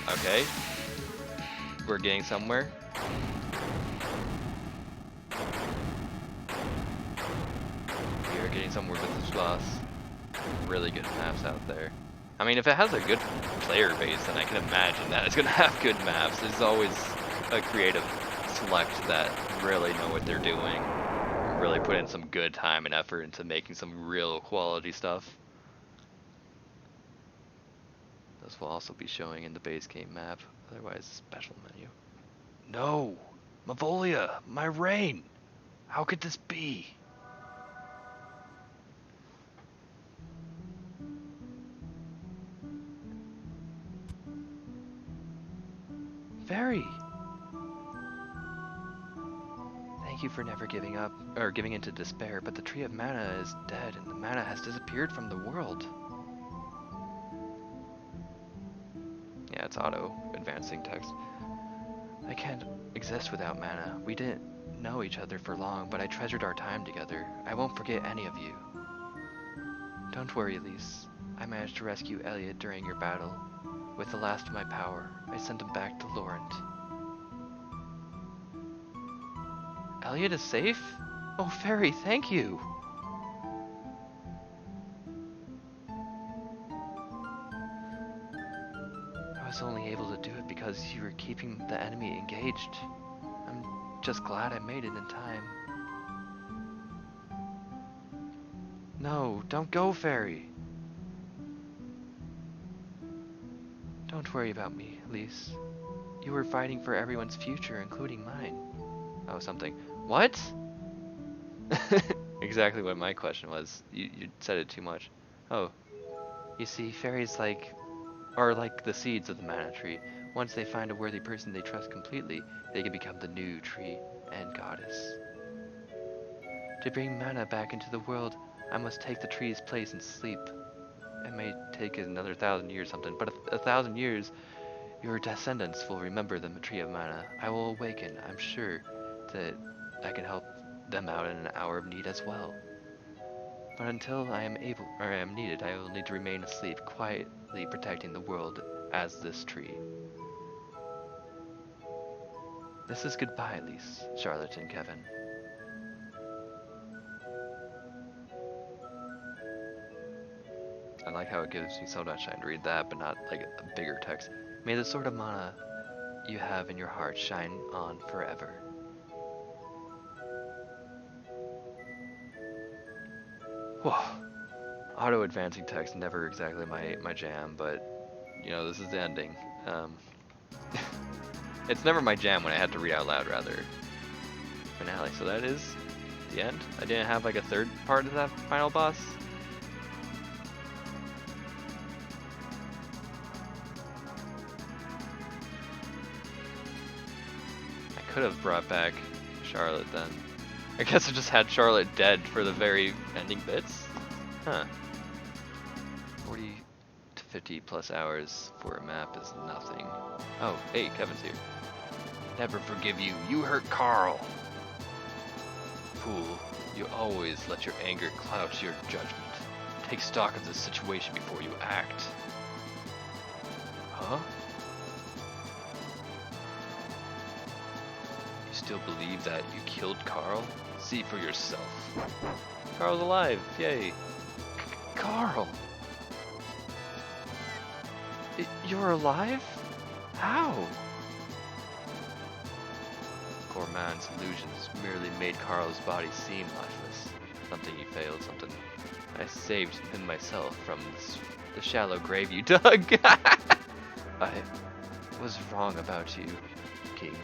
Okay, we're getting somewhere. We are getting somewhere with this boss. Really good maps out there. I mean, if it has a good player base, then I can imagine that it's gonna have good maps. There's always a creative select that really know what they're doing, really put in some good time and effort into making some real quality stuff. This will also be showing in the base game map, otherwise special menu. No! Mavolia! My rain! How could this be? Very! Thank you for never giving up, or giving into despair, but the Tree of Mana is dead and the mana has disappeared from the world. Yeah, it's auto-advancing text. I can't exist without mana. We didn't know each other for long, but I treasured our time together. I won't forget any of you. Don't worry, Elise. I managed to rescue Elliot during your battle. With the last of my power, I sent him back to Laurent. Elliot is safe? Oh, Fairy, thank you! I was only able to do it because you were keeping the enemy engaged. I'm just glad I made it in time. No, don't go, fairy. Don't worry about me, Lise. You were fighting for everyone's future, including mine. Oh, something. What? Exactly what my question was. You said it too much. Oh, you see, fairies are like the seeds of the mana tree. Once they find a worthy person they trust completely, they can become the new tree and goddess. To bring mana back into the world, I must take the tree's place and sleep. It may take another 1,000 years something, but a 1,000 years, your descendants will remember the tree of mana. I will awaken, I'm sure that I can help them out in an hour of need as well. But until I am able, or I am needed, I will need to remain asleep, quietly protecting the world as this tree. This is goodbye, Lise, Charlotte, and Kevin. I like how it gives me so much time to read that, but not like a bigger text. May the sword of mana you have in your heart shine on forever. Whoa. Auto-advancing text, never exactly my jam, but, you know, this is the ending. It's never my jam when I had to read out loud, rather. Finale, so that is the end? I didn't have like a third part of that final boss? I could have brought back Charlotte then. I guess I just had Charlotte dead for the very ending bits? Huh. 40 to 50 plus hours for a map is nothing. Oh, hey, Kevin's here. Never forgive you. You hurt Carl. Fool, you always let your anger cloud your judgment. Take stock of the situation before you act. Huh? You still believe that you killed Carl? See for yourself. Carl's alive, yay. Carl! You're alive? How? Gorman's illusions merely made Carl's body seem lifeless. Something he failed, something. I saved him myself from the shallow grave you dug. I was wrong about you, King.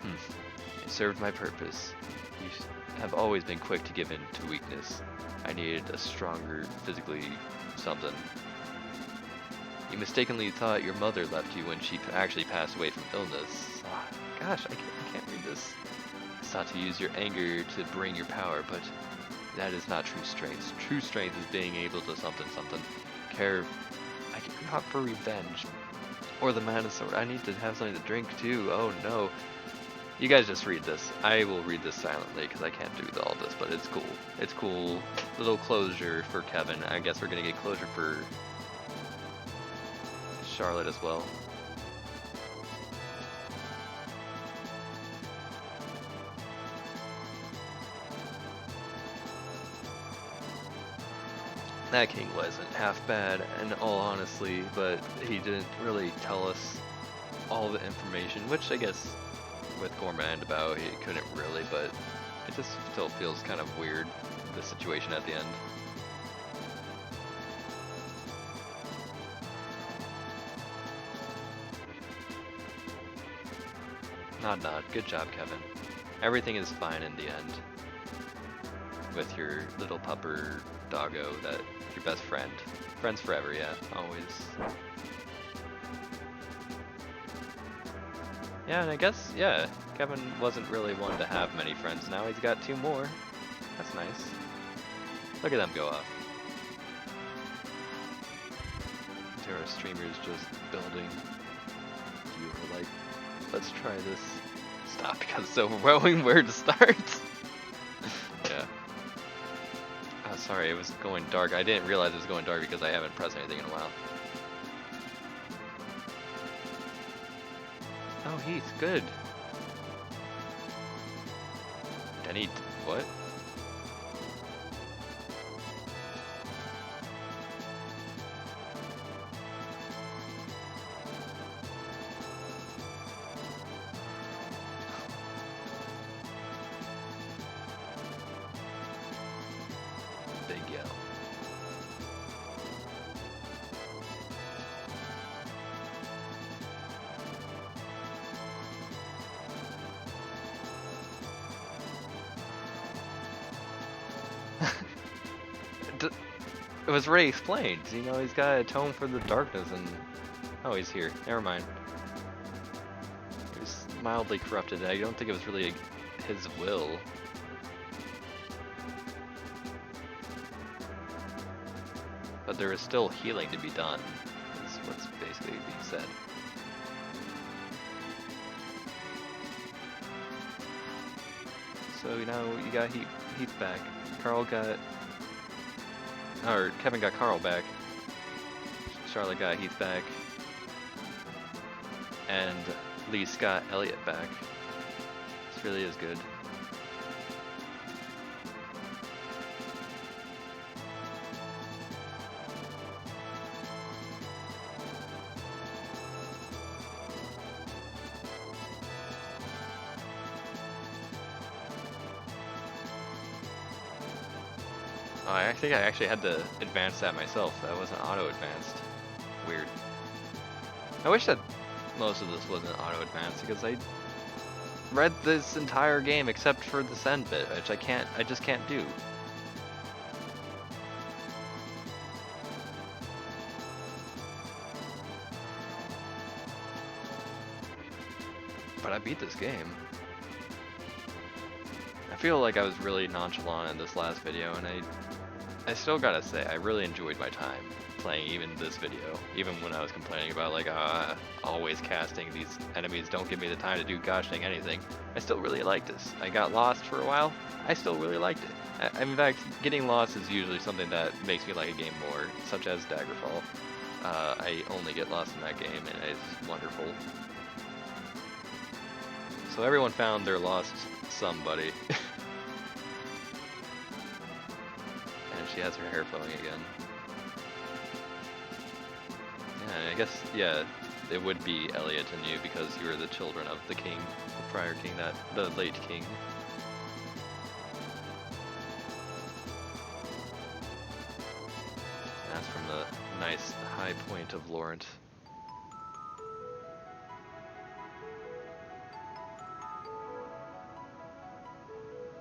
It served my purpose. You have always been quick to give in to weakness. I needed a stronger, physically something. You mistakenly thought your mother left you when she actually passed away from illness. Gosh, I can't read this. Sought to use your anger to bring your power, but that is not true strength. True strength is being able to something. I can not for revenge. Or the mana sword. I need to have something to drink too. Oh no. You guys just read this. I will read this silently because I can't do all this, but it's cool. It's cool. Little closure for Kevin. I guess we're gonna get closure for Charlotte as well. That king wasn't half bad, in all honesty, but he didn't really tell us all the information, which I guess with Gourmand about he couldn't really, but it just still feels kind of weird, the situation at the end. Nod. Good job, Kevin. Everything is fine in the end. With your little pupper doggo that your best friend. Friends forever, yeah, always. Yeah, and I guess, yeah, Kevin wasn't really one to have many friends. Now he's got 2 more. That's nice. Look at them go up. There are streamers just building. You were like, let's try this. Stop because it's overwhelming where to start. Yeah. Oh, sorry, it was going dark. I didn't realize it was going dark because I haven't pressed anything in a while. Oh, Heath, good. Denny, what? Big It was already explained. You know, he's got to atone for the darkness and... Oh, he's here. Never mind. He was mildly corrupted. I don't think it was really his will. But there is still healing to be done, is what's basically being said. So, you know, you got Heath back. Carl got... Or, Kevin got Carl back. Charlotte got Heath back. And Lise got Elliot back. This really is good. Oh, I think I actually had to advance that myself. That wasn't auto-advanced. Weird. I wish that most of this wasn't auto-advanced because I read this entire game except for the send bit, which I just can't do. But I beat this game. I feel like I was really nonchalant in this last video, and I still gotta say, I really enjoyed my time playing even this video, even when I was complaining about like, always casting these enemies don't give me the time to do gosh dang anything. I still really liked this. I got lost for a while, I still really liked it. In fact, getting lost is usually something that makes me like a game more, such as Daggerfall. I only get lost in that game, and it's wonderful. So everyone found their lost somebody. And she has her hair flowing again. Yeah, I guess, yeah, it would be Elliot and you because you are the children of the king, the prior king, the late king. That's from the nice high point of Laurent.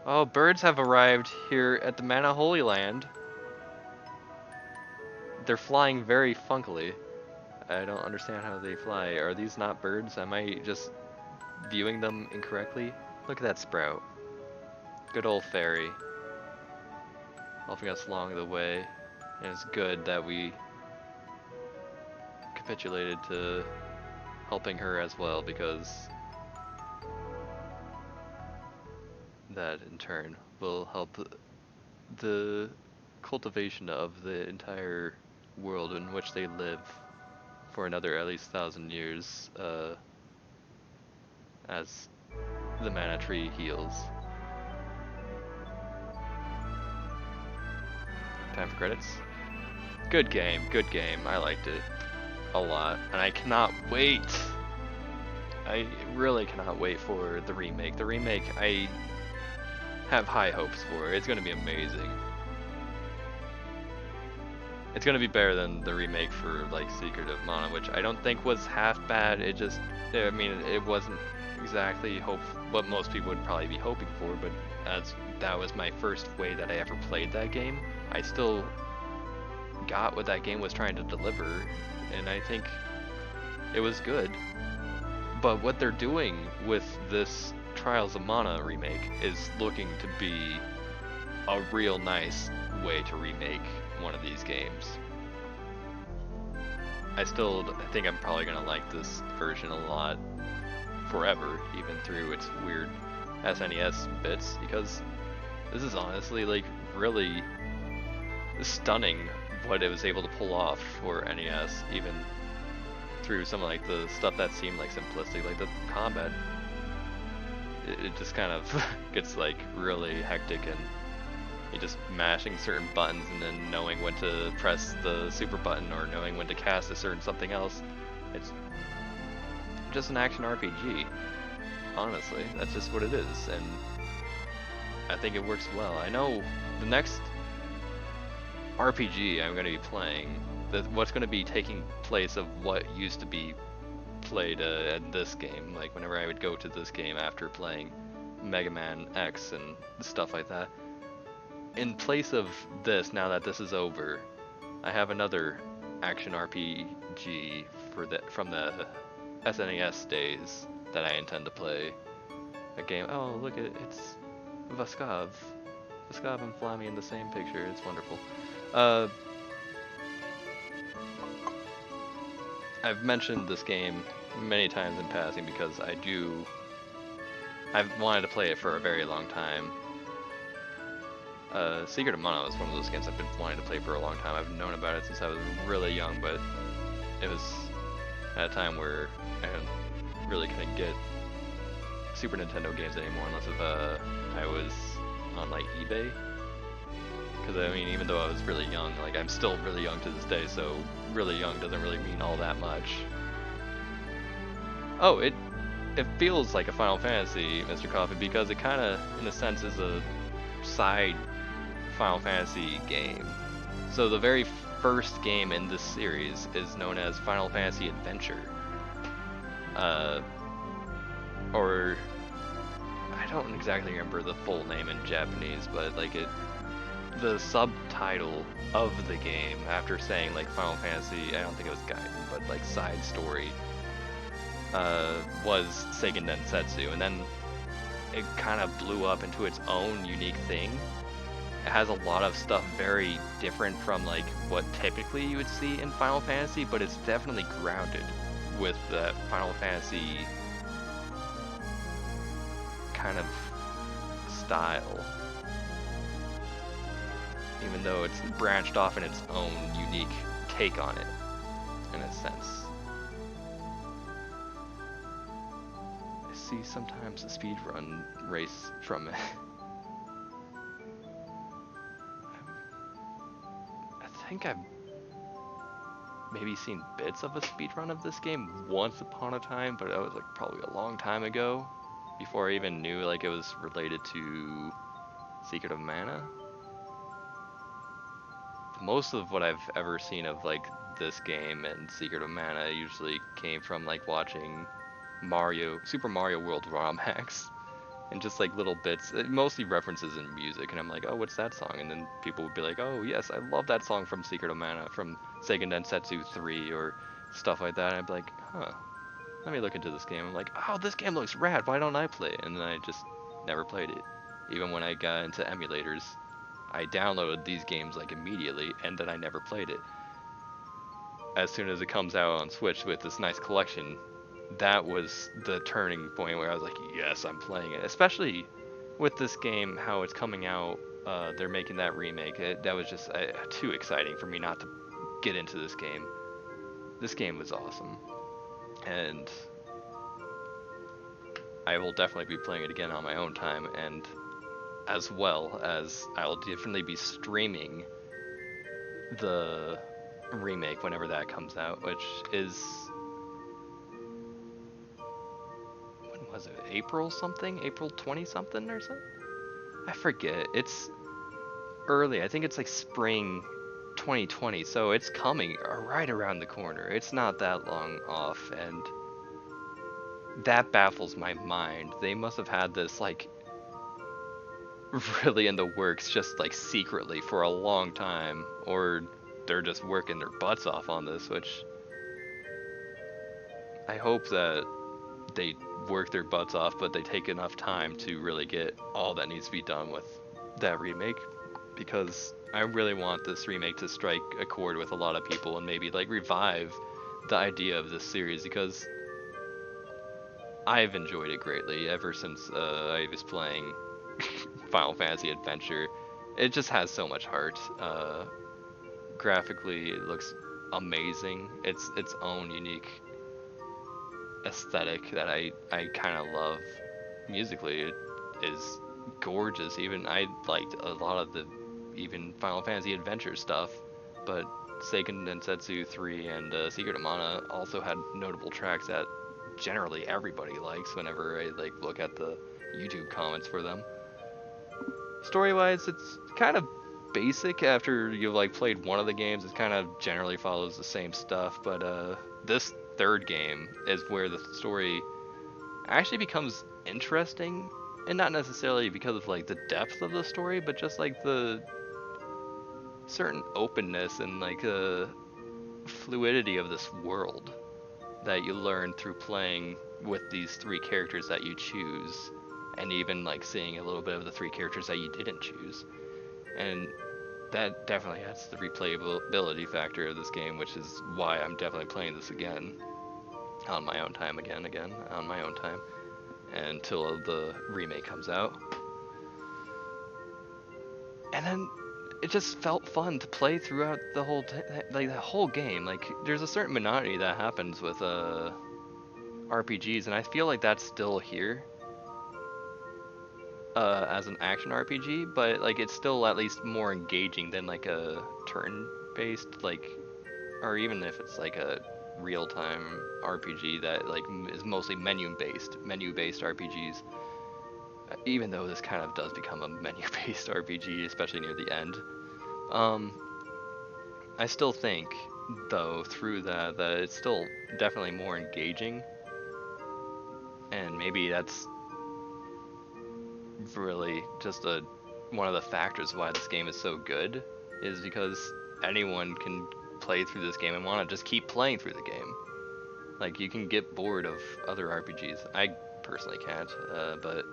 Oh, birds have arrived here at the Mana Holy Land. They're flying very funkily. I don't understand how they fly. Are these not birds? Am I just viewing them incorrectly? Look at that sprout. Good old fairy. Helping us along the way. And it's good that we capitulated to helping her as well, because that in turn will help the cultivation of the entire world in which they live for another at least 1,000 years, as the mana tree heals. Time for credits. Good game, good game. I liked it a lot, and I cannot wait. I really cannot wait for the remake. The remake, I have high hopes for. It's going to be amazing. It's going to be better than the remake for like Secret of Mana, which I don't think was half bad. It just, I mean, it wasn't exactly what most people would probably be hoping for, but as that was my first way that I ever played that game, I still got what that game was trying to deliver, and I think it was good. But what they're doing with this Trials of Mana remake is looking to be a real nice way to remake one of these games. I think I'm probably gonna like this version a lot forever, even through its weird SNES bits, because this is honestly like really stunning what it was able to pull off for NES, even through some of like the stuff that seemed like simplistic, like the combat. It just kind of gets like really hectic, and you're just mashing certain buttons and then knowing when to press the super button or knowing when to cast a certain something else. It's just an action RPG. Honestly, that's just what it is, and I think it works well. I know the next RPG I'm going to be playing, what's going to be taking place of what used to be played at this game, like whenever I would go to this game after playing Mega Man X and stuff like that. In place of this, now that this is over, I have another action RPG from the SNES days that I intend to play. A game. Oh, look at it's Vaskov. Vaskov and Flammy in the same picture. It's wonderful. Uh, I've mentioned this game many times in passing because I've wanted to play it for a very long time. Secret of Mana is one of those games I've been wanting to play for a long time. I've known about it since I was really young, but it was at a time where I really couldn't get Super Nintendo games anymore unless if I was on like eBay. Because I mean, even though I was really young, like I'm still really young to this day, so really young doesn't really mean all that much. Oh, it feels like a Final Fantasy, Mr. Coffee, because it kind of, in a sense, is a side Final Fantasy game. So the very first game in this series is known as Final Fantasy Adventure. Or I don't exactly remember the full name in Japanese, but like the subtitle of the game, after saying like Final Fantasy, I don't think it was Gaiden, but like side story, was Seiken Densetsu, and then it kind of blew up into its own unique thing. It has a lot of stuff very different from like what typically you would see in Final Fantasy, but it's definitely grounded with the Final Fantasy kind of style, even though it's branched off in its own unique take on it, in a sense. I see sometimes a speedrun race from it. I think I've maybe seen bits of a speedrun of this game once upon a time, but that was like probably a long time ago, before I even knew like it was related to Secret of Mana. Most of what I've ever seen of like this game and Secret of Mana usually came from like watching Super Mario World ROM hacks, and just like little bits, mostly references in music, and I'm like, oh, what's that song? And then people would be like, oh yes, I love that song from Secret of Mana, from Seiken Densetsu 3, or stuff like that. And I'd be like, huh, let me look into this game. I'm like, oh, this game looks rad, why don't I play it? And then I just never played it. Even when I got into emulators, I downloaded these games like immediately, and then I never played it. As soon as it comes out on Switch with this nice collection, that was the turning point where I was like, yes, I'm playing it. Especially with this game, how it's coming out, they're making that remake. That was just too exciting for me not to get into this game. This game was awesome, and I will definitely be playing it again on my own time, and as well as I'll definitely be streaming the remake whenever that comes out, which is, when was it? April something? April 20 something or something? I forget. It's early. I think it's like spring 2020, so it's coming right around the corner. It's not that long off, and that baffles my mind. They must have had this like really in the works just like secretly for a long time, or they're just working their butts off on this, which I hope that they work their butts off, but they take enough time to really get all that needs to be done with that remake, because I really want this remake to strike a chord with a lot of people and maybe like revive the idea of this series, because I've enjoyed it greatly ever since I was playing Final Fantasy Adventure. It just has so much heart. Graphically, it looks amazing. It's its own unique aesthetic that I kind of love. Musically, it is gorgeous. Even I liked a lot of the even Final Fantasy Adventure stuff, but Seiken Densetsu 3 and Secret of Mana also had notable tracks that generally everybody likes whenever I like look at the YouTube comments for them. Story-wise, it's kind of basic. After you've like played one of the games, it kind of generally follows the same stuff, but this third game is where the story actually becomes interesting, and not necessarily because of like the depth of the story, but just like certain openness and like a fluidity of this world that you learn through playing with these three characters that you choose, and even like seeing a little bit of the three characters that you didn't choose. And that definitely adds to the replayability factor of this game, which is why I'm definitely playing this again on my own time, again on my own time, until the remake comes out. And then it just felt fun to play throughout the like the whole game. Like there's a certain monotony that happens with RPGs, and I feel like that's still here as an action RPG, but like it's still at least more engaging than like a turn-based, like, or even if it's like a real-time RPG that like is mostly menu-based RPGs. Even though this kind of does become a menu-based RPG, especially near the end. Um, I still think, though, through that it's still definitely more engaging, and maybe that's really just one of the factors why this game is so good, is because anyone can play through this game and want to just keep playing through the game. Like, you can get bored of other RPGs. I personally can't, but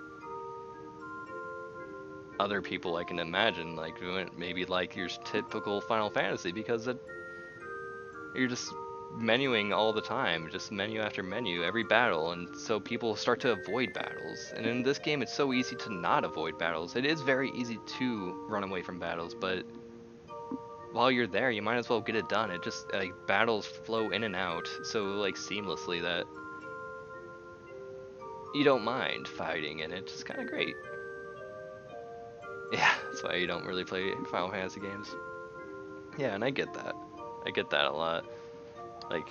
other people I can imagine, like, maybe like your typical Final Fantasy, because you're just menuing all the time, just menu after menu, every battle, and so people start to avoid battles. And in this game, it's so easy to not avoid battles. It is very easy to run away from battles, but while you're there, you might as well get it done. It just, like, battles flow in and out so, like, seamlessly that you don't mind fighting, and it's just kind of great. Yeah, that's why you don't really play Final Fantasy games. Yeah, and I get that. I get that a lot. Like,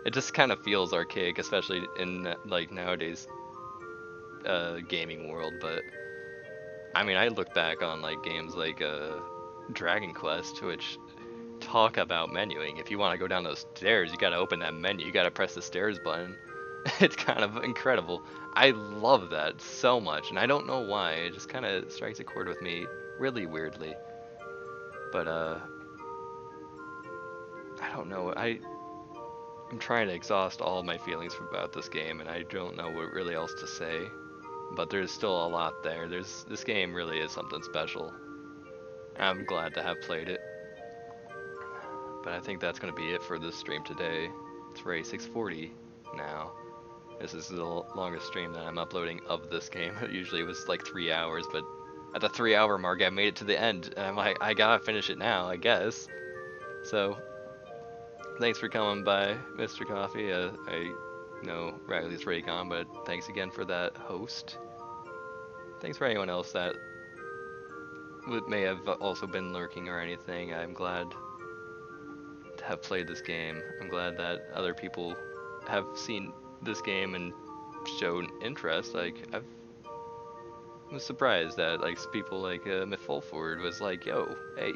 it just kind of feels archaic, especially in like nowadays gaming world. But I mean, I look back on like games like Dragon Quest, which talk about menuing. If you want to go down those stairs, you got to open that menu. You got to press the stairs button. It's kind of incredible. I love that so much, and I don't know why. It just kind of strikes a chord with me really weirdly. But I don't know. I'm trying to exhaust all my feelings about this game, and I don't know what really else to say. But there's still a lot there. This game really is something special. I'm glad to have played it. But I think that's going to be it for this stream today. It's already 6:40 now. This is the longest stream that I'm uploading of this game. Usually it was like 3 hours, but at the 3 hour mark I made it to the end, and I'm like, I gotta finish it now, I guess. So thanks for coming by, Mr. Coffee. I know Riley's already gone, but thanks again for that host. Thanks for anyone else that may have also been lurking or anything. I'm glad to have played this game. I'm glad that other people have seen this game and shown interest. Like, was surprised that like people like Myth Fulford was like, "Yo, hey,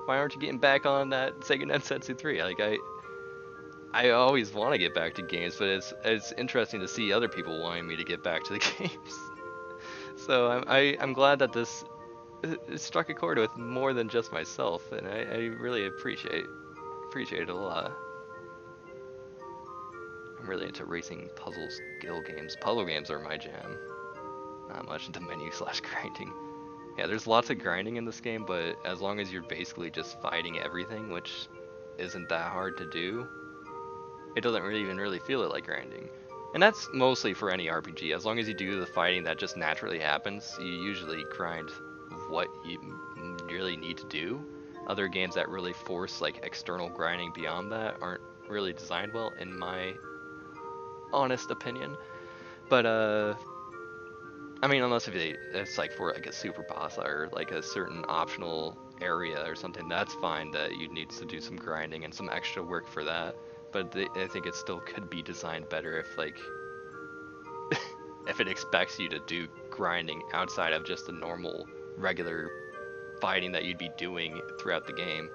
why aren't you getting back on that Seiken Densetsu 3?" Like, I always want to get back to games, but it's interesting to see other people wanting me to get back to the games. So I'm glad that this it struck a chord with more than just myself, and I really appreciate it a lot. I'm really into racing puzzle skill games. Puzzle games are my jam. Not much into menu slash grinding. Yeah, there's lots of grinding in this game, but as long as you're basically just fighting everything, which isn't that hard to do, it doesn't really even really feel it like grinding. And that's mostly for any RPG. As long as you do the fighting that just naturally happens, you usually grind what you really need to do. Other games that really force like external grinding beyond that aren't really designed well, in my honest opinion. But I mean, unless if it's like for like a super boss or like a certain optional area or something, that's fine that you need to do some grinding and some extra work for that. But I think it still could be designed better if like if it expects you to do grinding outside of just the normal regular fighting that you'd be doing throughout the game.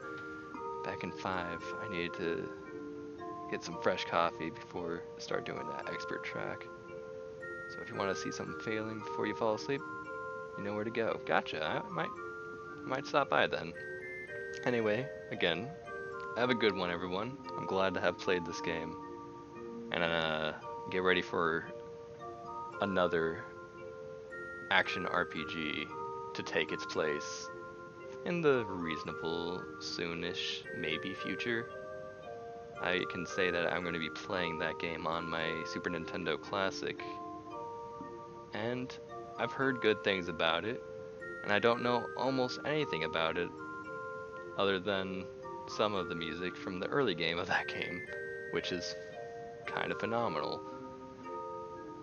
Back in 5, I needed to get some fresh coffee before I start doing that expert track. So if you want to see something failing before you fall asleep, you know where to go. Gotcha. I might I might stop by then. Anyway, again, have a good one, everyone. I'm glad to have played this game, and get ready for another action RPG to take its place in the reasonable, soonish, maybe future. I can say that I'm going to be playing that game on my Super Nintendo Classic, and I've heard good things about it, and I don't know almost anything about it other than some of the music from the early game of that game, which is kind of phenomenal.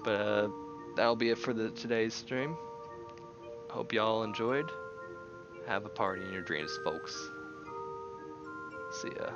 But that'll be it for today's stream. Hope y'all enjoyed. Have a party in your dreams, folks. See ya.